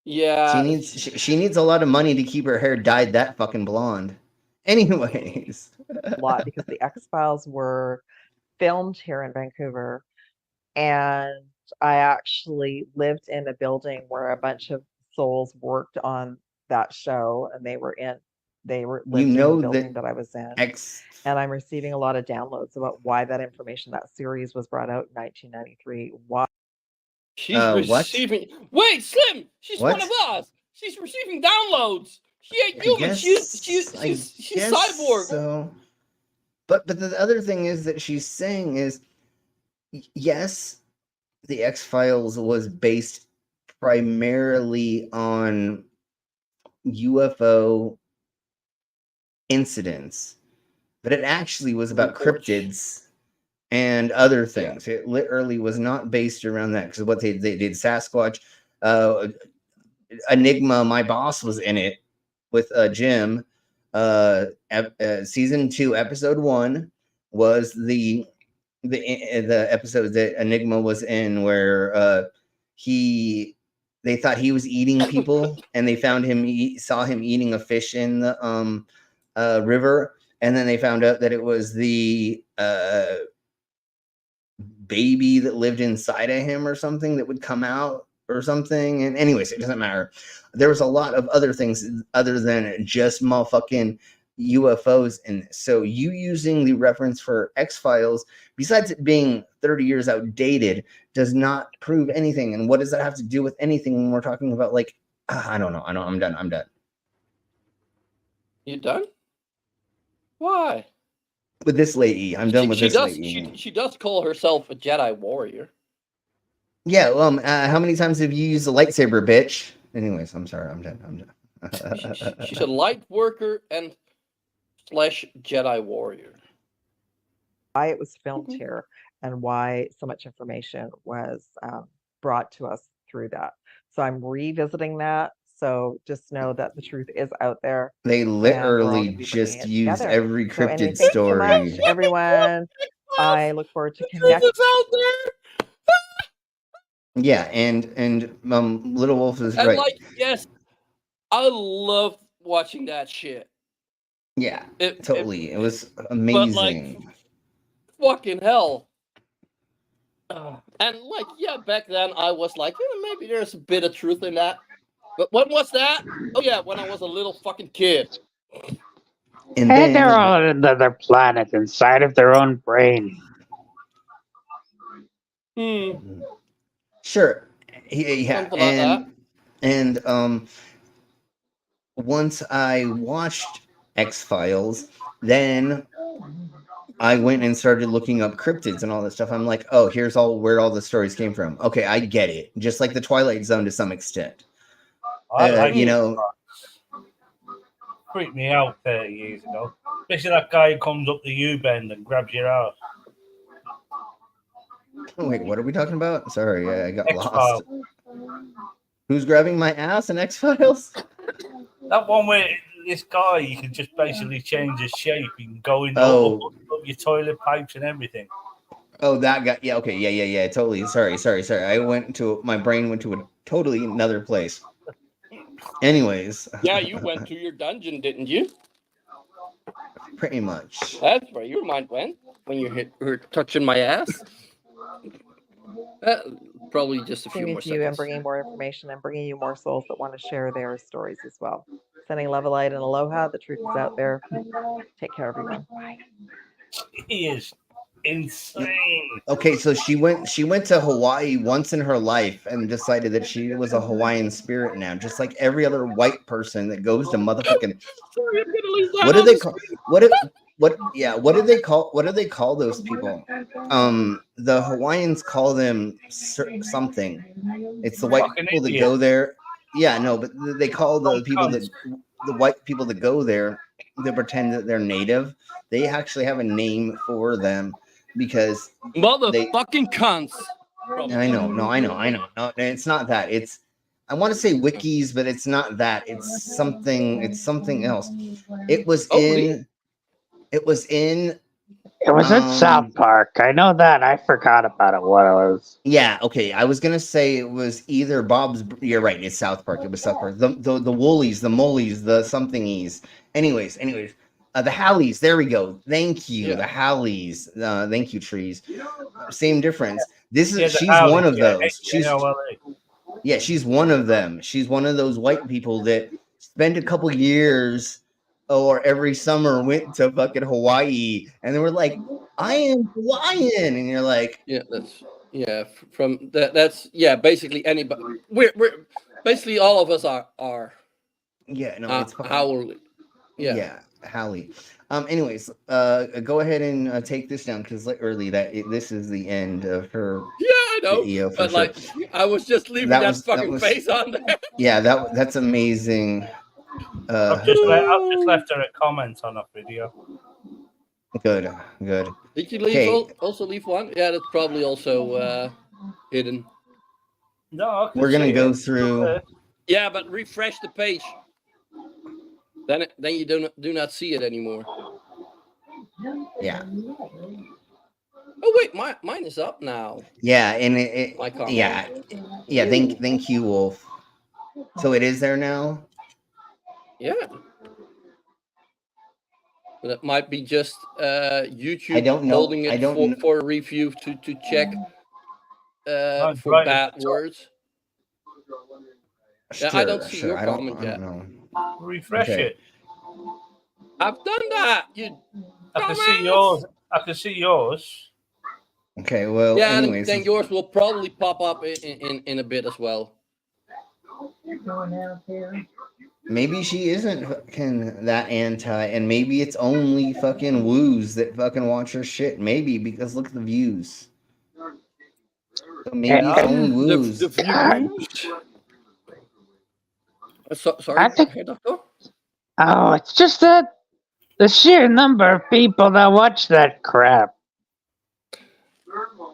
Yeah. She needs a lot of money to keep her hair dyed that fucking blonde. Anyways. A lot, because the X-Files were filmed here in Vancouver, and I actually lived in a building where a bunch of souls worked on that show, and they You lived in the know building that that I was in. X. And I'm receiving a lot of downloads about why that information, that series was brought out in 1993. Why? She's What? receiving. Wait, Slim. She's one of What? us. She's receiving downloads. She ain't I human. guess. She's guess cyborg. so. But the other thing is that she's saying is, yes, the X-Files was based primarily on UFO incidents, but it actually was about Reports. cryptids and other things. It literally was not based around that, because what they did Sasquatch, Enigma. My boss was in it with Jim. Season 2, episode 1 was the episode that Enigma was in, where they thought he was eating people, and they found saw him eating a fish in the river, and then they found out that it was the baby that lived inside of him or something that would come out or something. And anyways, it doesn't matter. There was a lot of other things other than just motherfucking UFOs. And so you using the reference for X-Files, besides it being 30 years outdated, does not prove anything. And what does that have to do with anything when we're talking about, like, I don't know. I'm done. You done? Why? With this lady. I'm done with this lady. She does call herself a Jedi warrior. Yeah, how many times have you used a lightsaber, bitch? Anyways, I'm sorry, I'm done. She's a light worker and / Jedi warrior. Why it was filmed here and why so much information was brought to us through that. So I'm revisiting that. So just know that the truth is out there. They and we're all literally gonna be just bringing it used together. every So anyway, cryptid thank you so story. much, everyone. I look forward to The truth connecting. is out there. Yeah, and Little Wolf is And right. like, yes, I love watching that shit. Yeah, totally. It was amazing. But like, fucking hell. And like, yeah, back then I was like, maybe there's a bit of truth in that. But when was that? Oh yeah, when I was a little fucking kid. And And they're all on another planet inside of their own brain. Something Sure. like that. And once I watched X-Files, then I went and started looking up cryptids and all this stuff. I'm like, oh, here's where all the stories came from. Okay, I get it. Just like the Twilight Zone to some extent. Freaked me out 30 years ago. Especially that guy who comes up the U-bend and grabs your ass. Oh, wait, what are we talking about? Sorry, I got X-Files. lost. Who's grabbing my ass in X-Files? That one where this guy, you can just basically change his shape and go in up your toilet pipes and everything. Oh, that guy. Yeah, okay, yeah, totally. Sorry. My brain went to a totally another place. Anyways. Yeah, you went to your dungeon, didn't you? Pretty much. That's where your mind went when you were touching my ass. Probably just a few more with you and seconds. bringing more information and bringing you more souls that want to share their stories as well. Sending love, light, and aloha. The truth is out there. Take care, everyone. Bye. He is insane. Okay, so she went to Hawaii once in her life and decided that she was a Hawaiian spirit now, just like every other white person that goes to motherfucking. What do they call? What do they call those people? The Hawaiians call them something. It's the white people that go there. Yeah, no, but they call the white people that go there, they pretend that they're native. They actually have a name for them because motherfucking cunts. I know. No, it's not that. It's, I want to say wikis, but it's not that. It's something else. It was in South Park. I know that. I forgot about it. What it was. Yeah, okay. I was gonna say it was either Bob's. You're right. It's South Park. It was South Park. The Woolies, the Mollies, the somethingies. Anyways. The Hallies. There we go. Thank you. Yeah. The Hallies. Thank you, trees. Same difference. This is Yeah, the she's Hallies, one of yeah, those. She's H-A-L-L-E. yeah, she's one of them. She's one of those white people that spent a couple years or every summer went to fucking Hawaii and they were like, I am Hawaiian. And you're like, Yeah, from that. That's basically anybody. We're basically all of us are yeah, no, it's hourly. Yeah, Hallie. Anyways, go ahead and take this down because literally this is the end of her Yeah, I know. video for But sure. like, I was just leaving that fucking face on there. Yeah, that's amazing. I've just left her a comment on that video. Good. Did you leave also leave one? Yeah, that's probably also hidden. No, I can We're gonna see go it. through. Yeah, but refresh the page. Then you do not see it anymore. Yeah. Oh wait, mine is up now. Yeah, and it My comment. yeah. Thank you, Wolf. So it is there now. Yeah. But it might be just YouTube I don't know. holding it for a review to check for bad words. Sure, Yeah, I don't see your I comment don't yet. know. Refresh it. I've done that. You. I can see yours. I can see yours. Okay, well, Yeah, anyways, then yours will probably pop up in a bit as well. maybe she isn't fucking that anti, and maybe it's only fucking woos that fucking watch her shit. Maybe because look at the views. So maybe it's only woos. The views. Sorry, I think- Doctor? Oh, it's just that the sheer number of people that watch that crap.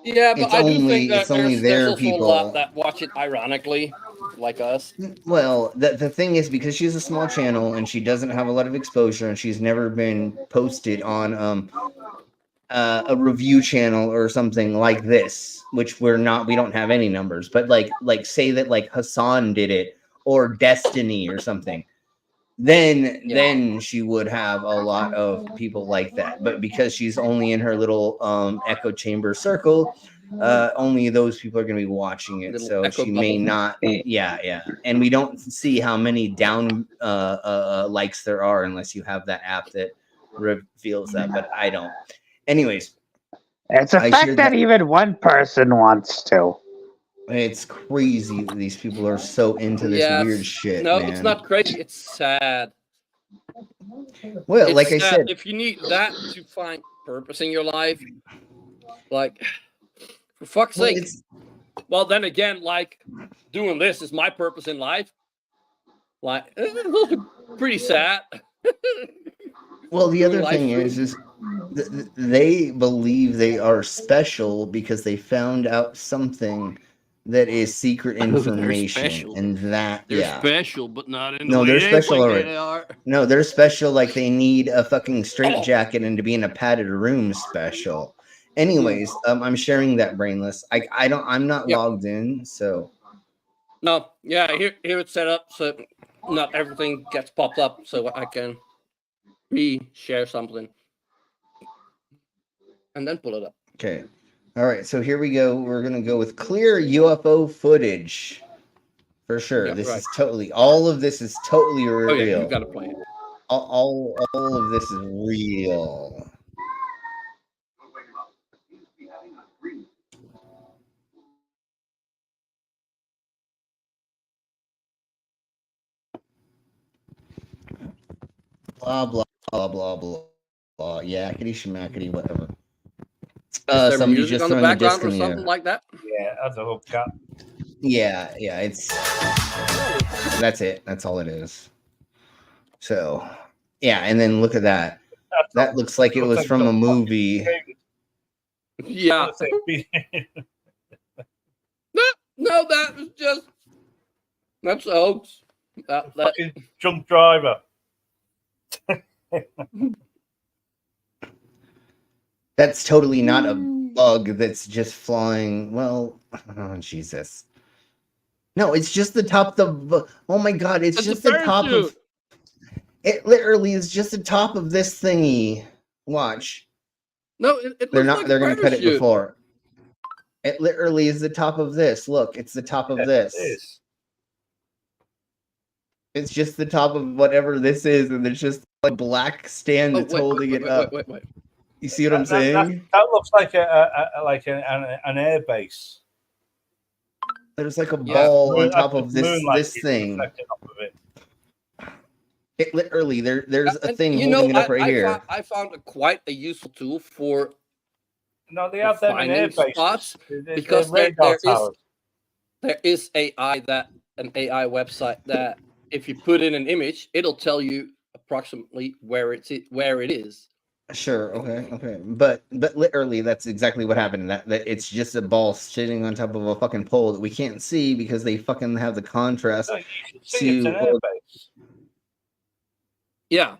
Yeah, but It's I do only- think that it's only there's their also people. a lot that watch it ironically, like us. Well, the thing is because she's a small channel and she doesn't have a lot of exposure and she's never been posted on a review channel or something like this, which we don't have any numbers, but like say that like Hassan did it or Destiny or something. Then she would have a lot of people like that. But because she's only in her little echo chamber circle, only those people are going to be watching it. Little So echo she may bubble. not. Yeah. And we don't see how many down likes there are unless you have that app that reveals that. But I don't. Anyways, It's a I fact shared that that- even one person wants to. it's crazy. These people are so into this weird shit. No, man. it's not crazy. It's sad. Well, It's like I sad. said, If you need that to find purpose in your life, like for fuck's well, sake. Well, then again, like doing this is my purpose in life. Like it's also pretty sad. well, the other live thing stream. is they believe they are special because they found out something that is secret they're information, special. and that They're special, but not in the No, way they're they special think already. they are. No, they're special like they need a fucking straitjacket and to be in a padded room special. Anyways, I'm sharing that brainless. I'm not logged in, so No, yeah, here it's set up so not everything gets popped up, so I can share something and then pull it up. okay. All right, so here we go. We're gonna go with clear UFO footage for sure. Yeah, This right. is totally. All of this is totally real. Oh yeah, you gotta play it. All of this is real. Blah blah blah blah blah. Yakety schmackety, whatever. Is there Somebody music just on the throwing a disc background or in the something air. like that? Yeah, that's a hookup. Yeah, it's that's it. That's all it is. So, yeah, and then look at that. That looks like it was from a movie. Yeah. No, that was just that's a hoax. That Fucking drunk driver. That's totally not a bug that's just flying. Well, oh Jesus. No, it's just the top. Oh my God! It's It's just a the top of. parachute. It literally is just the top of this thingy. Watch. No, it looks like a They're gonna cut it parachute. before. It literally is the top of this. Look, it's the top of It this. is. It's just the top of whatever this is, and there's just a black stand Oh, that's holding it up. Wait. You see what I'm saying? That looks like an air base. There's like a Yeah. ball on top That's of the moonlight this thing. reflected off of it. It literally there's a And, thing you holding know, it up right here. I found quite a useful tool for No, they have them in air finding bases. spots They're because radar towers. there is an AI website that if you put in an image, it'll tell you approximately where it is. Sure, okay. But literally that's exactly what happened. That it's just a ball sitting on top of a fucking pole that we can't see because they fucking have the contrast No, you should see it's an air to base. Yeah.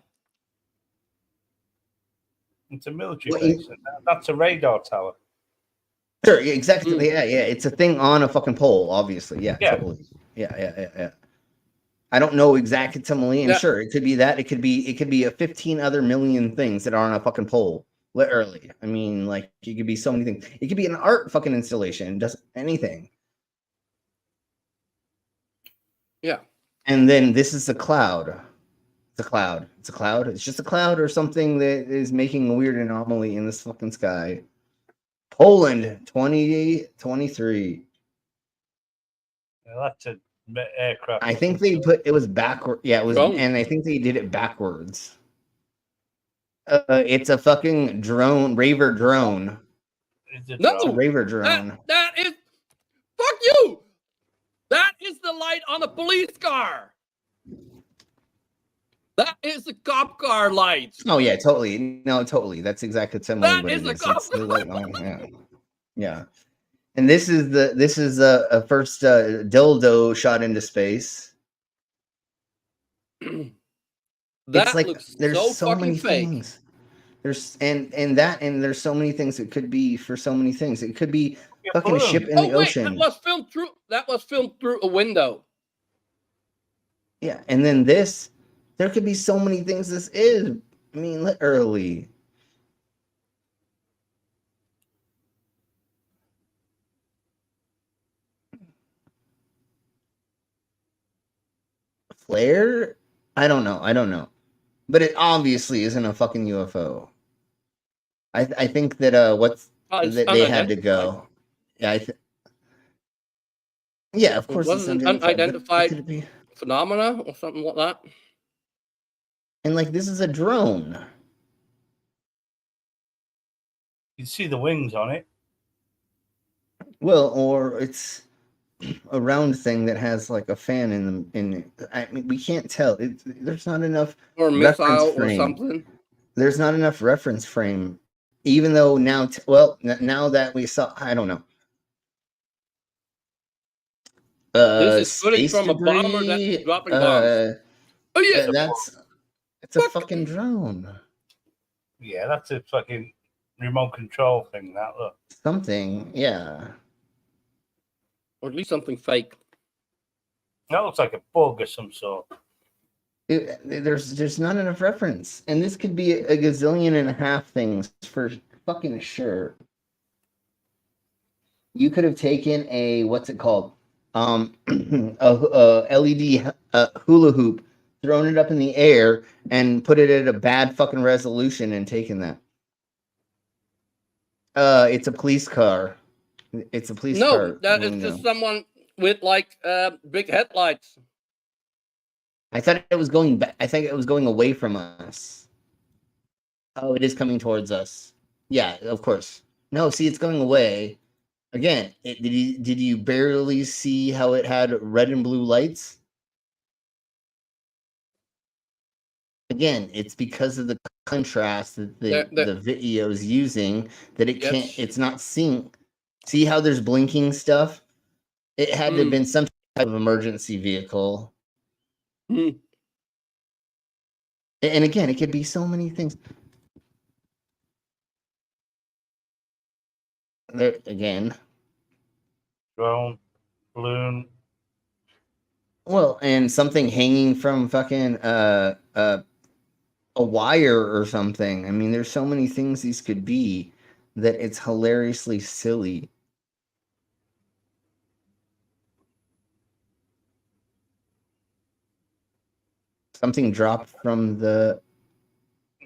It's a military Well, base. That's a radar tower. Sure, yeah, exactly. Mm. Yeah. It's a thing on a fucking pole, obviously. Yeah, Yeah. totally. Yeah. I don't know exactly. And Yeah. sure, it could be that. It could be a 15 other million things that are on a fucking pole. Literally. I mean, like it could be so many things. It could be an art fucking installation, just anything. Yeah. And then this is a cloud. It's a cloud. It's a cloud. It's just a cloud or something that is making a weird anomaly in this fucking sky. Poland 2023. That's an aircraft. I think they put it was backward. Yeah, it was, Drone. and I think they did it backwards. It's a fucking drone, Raver drone. It's a No! It's a drone. Raver drone. That is fuck you! That is the light on a police car. That is the cop car light. Oh yeah, totally. No, totally. That's exactly similar. That What is it a is. cop It's the car light light. on, yeah. And this is a first dildo shot into space. That It's like looks there's so so fucking many fake. things. There's and there's so many things it could be for so many things. It could be Yeah, fucking a balloon. ship in Oh the wait, ocean. that was filmed through a window. Yeah, and then this, there could be so many things this is. I mean, literally. Flare? I don't know. But it obviously isn't a fucking UFO. I think that It's that they had to unidentified. go. Yeah, yeah, of It course was it's an unidentified. But it unidentified could be. phenomena or something like that. And like this is a drone. You see the wings on it. Well, or it's a round thing that has like a fan in it. I mean, we can't tell. There's not enough Or a reference missile or frame. something. There's not enough reference frame. Even though now, now that we saw, I don't know. This is footage Space from a bomber debris. that's dropping bombs. Oh yeah, It's a Fuck. fucking drone. Yeah, that's a fucking remote control thing. That look. Something, yeah. or at least something fake. That looks like a bug of some sort. There's not enough reference, and this could be a gazillion and a half things for fucking sure. You could have taken a what's it called, a LED hula hoop, thrown it up in the air, and put it at a bad fucking resolution, and taken that. It's a police car. It's a police car. No, that is just someone with like big headlights. I thought it was going back. I think it was going away from us. Oh, it is coming towards us. Yeah, of course. No, see, it's going away. Again, did you barely see how it had red and blue lights? Again, it's because of the contrast that the video is using that it can't. It's not seeing. See how there's blinking stuff? It had to have been some type of emergency vehicle. And again, it could be so many things. There again. Drone, balloon. Well, and something hanging from fucking a wire or something. I mean, there's so many things these could be that it's hilariously silly. Something dropped from the.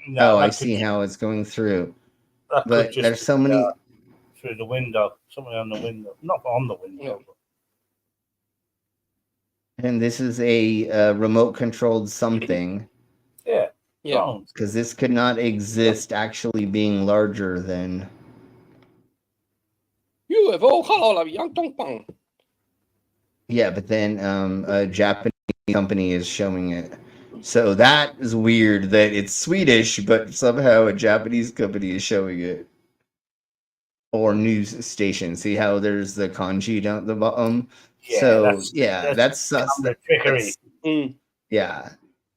No, Oh, I that could see how it's going through. that could But just there's so be, many. through the window. Something on the window, not on the window. Yeah. And this is a remote controlled something. Yeah. Yeah. Drones. Because this could not exist actually being larger than. UFO, hello, Yang Dong Pang. Yeah, but then a Japanese company is showing it. So that is weird that it's Swedish, but somehow a Japanese company is showing it. Or news station. See how there's the kanji down at the bottom? Yeah, So that's sus. camera trickery. Yeah.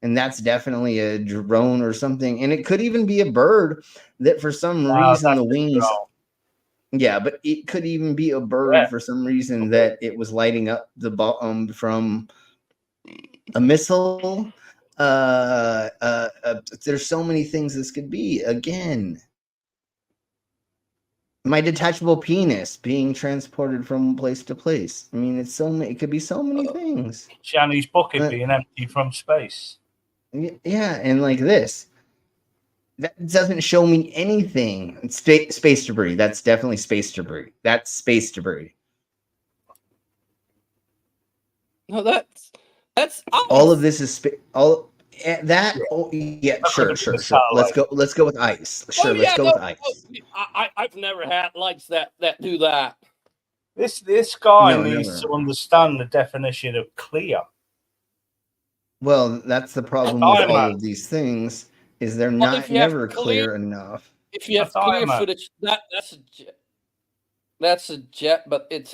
And that's definitely a drone or something. And it could even be a bird that for some reason the wings. Yeah, but it could even be a bird for some reason that it was lighting up the bottom from a missile. There's so many things this could be. Again, my detachable penis being transported from place to place. I mean, it's so many. It could be so many things. Chinese bucket being empty from space. Yeah, and like this. That doesn't show me anything. It's space debris. That's definitely space debris. That's space debris. No, that's all of this is all that. Oh, yeah, sure. Let's go with ice. Sure, let's go with ice. I've never had lights that do that. This guy needs to understand the definition of clear. Well, that's the problem with all of these things. Is they're never clear enough. If you have clear footage, that's a jet. That's a jet, but it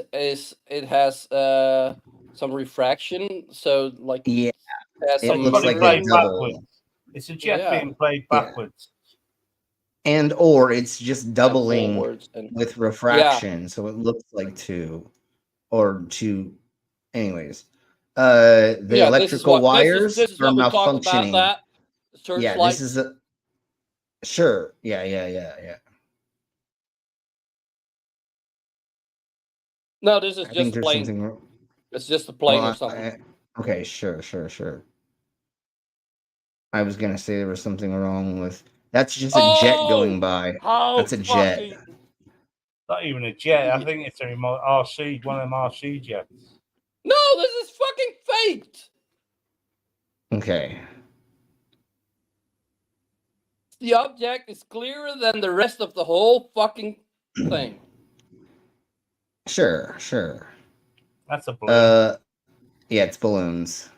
has some refraction. So like it some looks like a double. It's a jet being played backwards. And or it's just doubling with refraction, Yeah. so it looks like two or two. Anyways, the electrical wires this is are what we talked malfunctioning. about that. Yeah, this is a sure. Yeah. No, this is just a plane. It's just a plane or something. Okay, sure. I was gonna say there was something wrong with. That's just a jet going by. That's a jet. Not even a jet. I think it's a remote RC, one of them RC jets. No, this is fucking faked. Okay. The object is clearer than the rest of the whole fucking thing. Sure. That's a balloon. Yeah, it's balloons.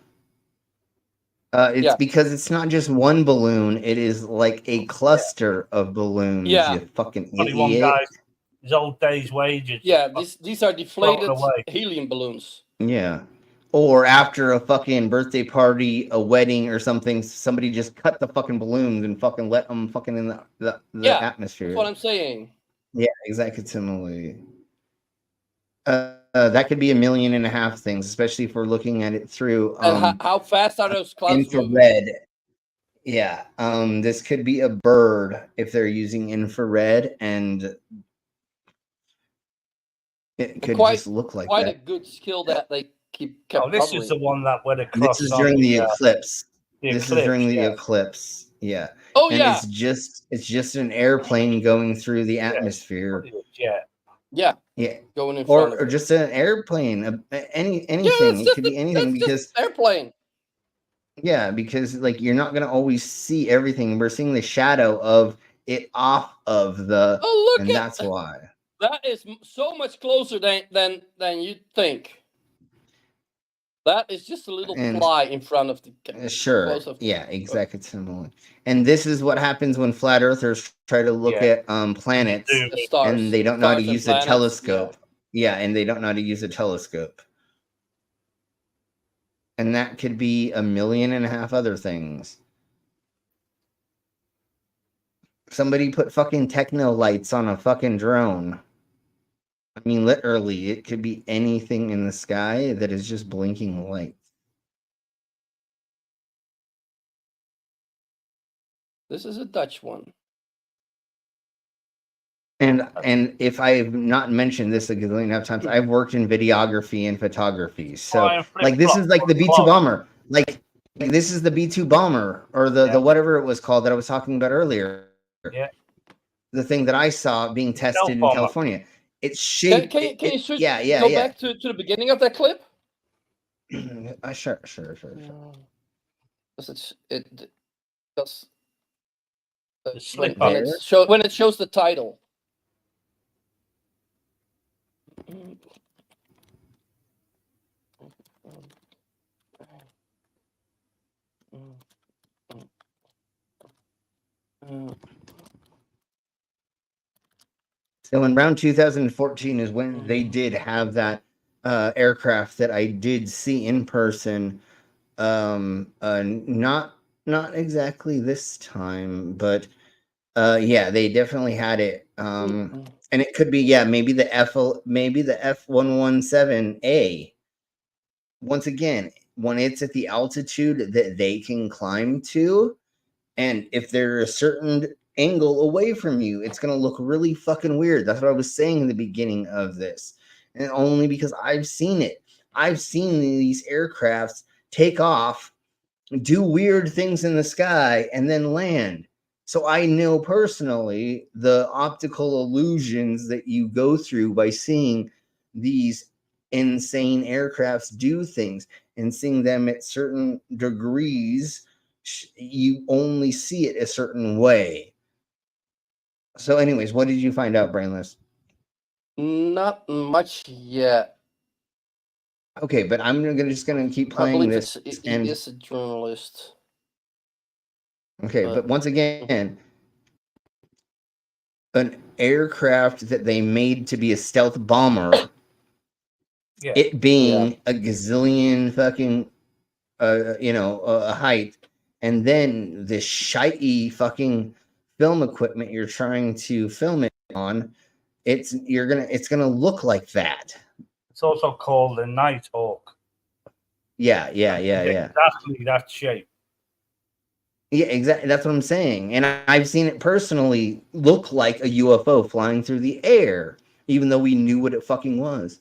It's because it's not just one balloon; it is like a cluster of balloons. Yeah, you fucking idiot. One guy, his old day's wages. Yeah, these are deflated helium balloons. Yeah, or after a fucking birthday party, a wedding, or something, somebody just cut the fucking balloons and fucking let them fucking in the atmosphere. That's what I'm saying. Yeah, exactly. Similarly. That could be 1.5 million things, especially if we're looking at it through. And how fast are those clouds infrared? Yeah. This could be a bird if they're using infrared, and it could just look like quite that. a good skill that they kept. This is the one that went across. This is during the eclipse. This is during the eclipse. Yeah. Oh and yeah. It's just an airplane going through the atmosphere. Yeah. Going in front of or just an airplane. Anything. It could be anything because airplane. Yeah, because like you're not gonna always see everything. We're seeing the shadow of it off of the. Oh, look! That's why. That is so much closer than you think. That is just a little fly in front of the. Sure. Yeah, exactly. Similar. And this is what happens when flat earthers try to look at planets and they don't know how to use a telescope. Yeah, and they don't know how to use a telescope. And that could be 1.5 million other things. Somebody put fucking techno lights on a fucking drone. I mean, literally, it could be anything in the sky that is just blinking lights. This is a Dutch one. And if I've not mentioned this a gazillion of times, I've worked in videography and photography. So Flying like this is flip-flop like the on B2 clock. bomber. Like this is the B2 bomber or the Yeah. whatever it was called that I was talking about earlier. Yeah. The thing that I saw being tested Stealth in bomber. California. It's Can, shaped. can, can you switch, Yeah. go back to the beginning of that clip? Sure. Because it does The slip when up. when it shows the title. So in around 2014 is when they did have that aircraft that I did see in person. Not exactly this time, but yeah, they definitely had it. And it could be maybe the F117A. Once again, when it's at the altitude that they can climb to, and if they're a certain angle away from you, it's going to look really fucking weird. That's what I was saying in the beginning of this. And only because I've seen it. I've seen these aircrafts take off, do weird things in the sky, and then land. So I know personally the optical illusions that you go through by seeing these insane aircrafts do things and seeing them at certain degrees. You only see it a certain way. So, anyways, what did you find out, Brainless? Not much yet. Okay, but I'm just gonna keep I playing believe this. he And is a journalist. okay, but once again, an aircraft that they made to be a stealth bomber, it being a gazillion fucking height, and then this shitey fucking film equipment you're trying to film it on, it's gonna look like that. It's also called a Nighthawk. Yeah. Exactly that shape. Yeah, exactly. That's what I'm saying. And I've seen it personally look like a UFO flying through the air, even though we knew what it fucking was.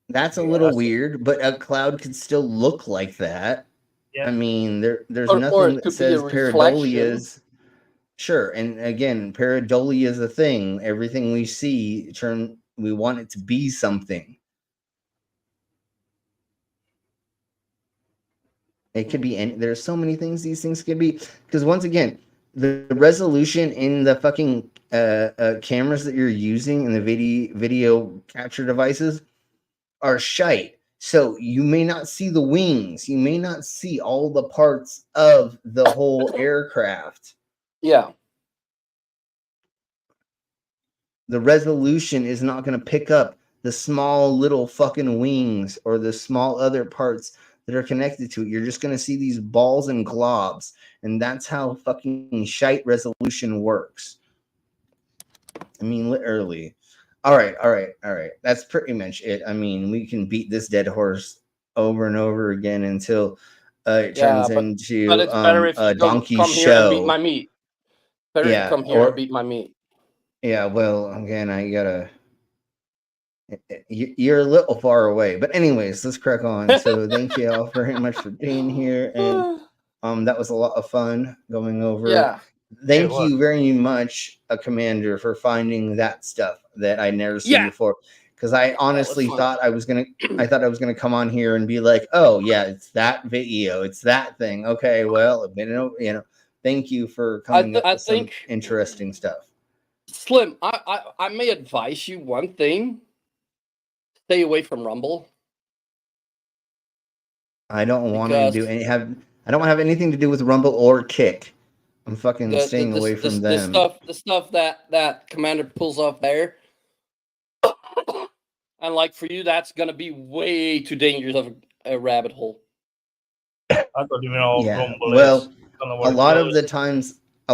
That's a little weird, but a cloud could still look like that. Yeah. I mean, there's Or nothing it that could be a says reflection. pareidolia. Sure, and again, pareidolia is a thing. Everything we see, we want it to be something. It could be any. There's so many things these things could be. Because once again, the resolution in the fucking cameras that you're using in the video capture devices are shite. So you may not see the wings. You may not see all the parts of the whole aircraft. Yeah. The resolution is not going to pick up the small little fucking wings or the small other parts that are connected to it. You're just going to see these balls and globs. And that's how fucking shite resolution works. I mean, literally. All right. That's pretty much it. I mean, we can beat this dead horse over and over again until it turns into but it's better if a you donkey come show. here and beat my meat. Better if you come here and beat my meat. Yeah, well, again, I gotta. You're a little far away, but anyways, let's crack on. So, thank you all very much for being here, and that was a lot of fun going over. Yeah. Thank you very much, Commander, for finding that stuff that I never seen before. Because I honestly thought I was gonna come on here and be like, oh yeah, it's that video, it's that thing. Okay, well, thank you for coming up with some interesting stuff. Slim, I may advise you one thing. Stay away from Rumble. I don't want to do any I don't have anything to do with Rumble or Kick. I'm fucking staying away from them. The stuff that Commander pulls off there. And like for you, that's gonna be way too dangerous of a rabbit hole. I don't even know what Rumble is. Well, a lot of times I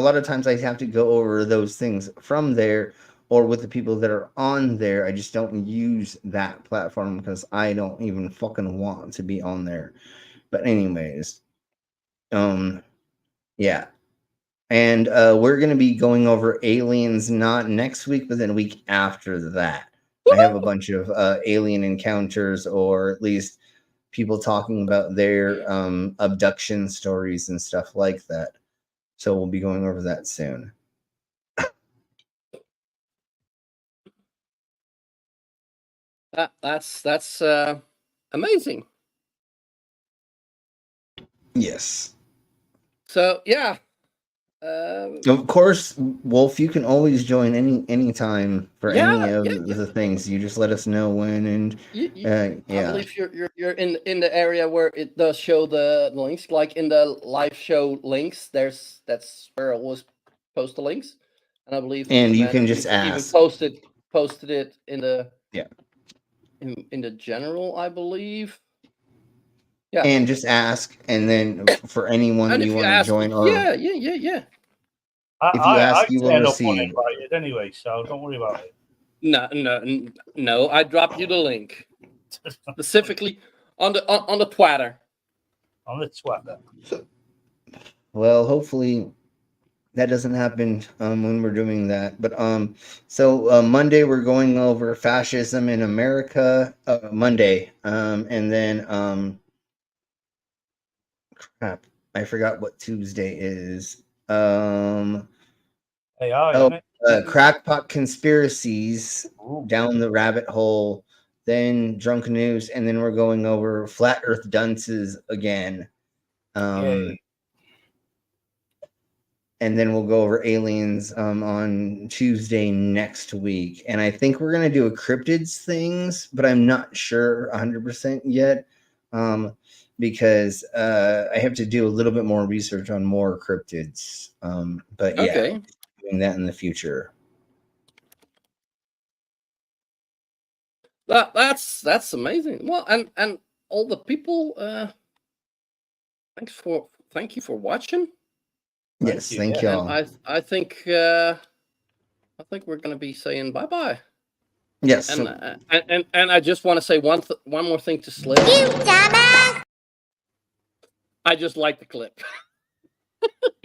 have to go over those things from there or with the people that are on there. I just don't use that platform because I don't even fucking want to be on there. But anyways, Yeah. And we're going to be going over aliens not next week, but then a week after that. I have a bunch of alien encounters, or at least people talking about their abduction stories and stuff like that. So we'll be going over that soon. That's amazing. Yes. So yeah. Of course, Wolf, you can always join anytime for any of yeah. the things. You just let us know when, and I yeah. believe you're in the area where it does show the links, like in the live show links. That's where I always post the links, and I believe And you Commander can just even ask. posted it in the Yeah. in the general, I believe. Yeah. And just ask, and then for anyone And you if you want to ask, join, or yeah. if you ask, you will turn up receive. uninvited anyway, so don't worry about it. No. I dropped you the link specifically on the Twitter. On the Twitter. Well, hopefully that doesn't happen when we're doing that. But so Monday we're going over fascism in America. Monday, and then crap, I forgot what Tuesday is. AI, isn't it? Crackpot conspiracies, Ooh. down the rabbit hole. Then drunken news, and then we're going over flat Earth dunces again. Yay. And then we'll go over aliens on Tuesday next week. And I think we're going to do a cryptids things, but I'm not sure 100% yet because I have to do a little bit more research on more cryptids. But yeah, Okay. doing that in the future. That's amazing. Well, and all the people, thank you for watching. Yes, thank yeah. y'all. And I think we're gonna be saying bye bye. Yes. And I just want to say one more thing to Slim. You dumbass! I just like the clip.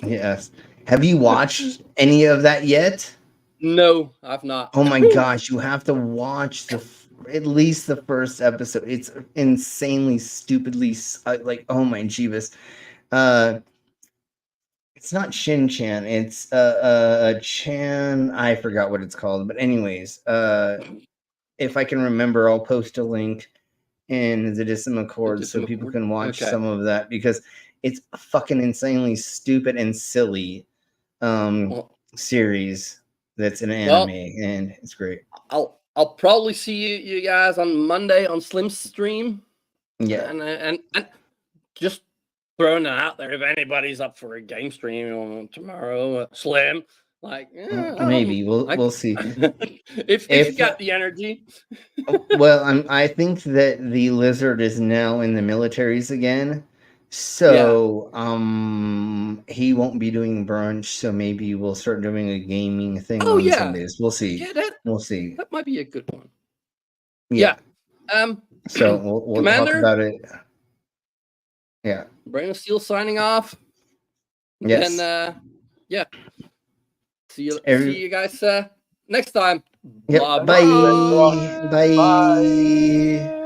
Yes. Have you watched any of that yet? No, I've not. Oh my gosh, you have to watch at least the first episode. It's insanely, stupidly like, oh my jeebus. It's not Shin Chan. It's Chan. I forgot what it's called. But anyways, if I can remember, I'll post a link in the Discord so people can watch some of that, because it's a fucking insanely stupid and silly series that's an anime, and it's great. I'll probably see you guys on Monday on Slim's stream. Yeah. And just throwing it out there, if anybody's up for a game stream tomorrow, Slim, like maybe we'll see. if you got the energy. Well, I think that the lizard is now in the militaries again, so he won't be doing brunch. So maybe we'll start doing a gaming thing on Sundays. We'll see. Yeah, we'll see. That might be a good one. Yeah. So we'll Commander, talk about it. Yeah. Brain of Steel signing off. Yes. And yeah. See you guys next time. Yep. Bye. Bye.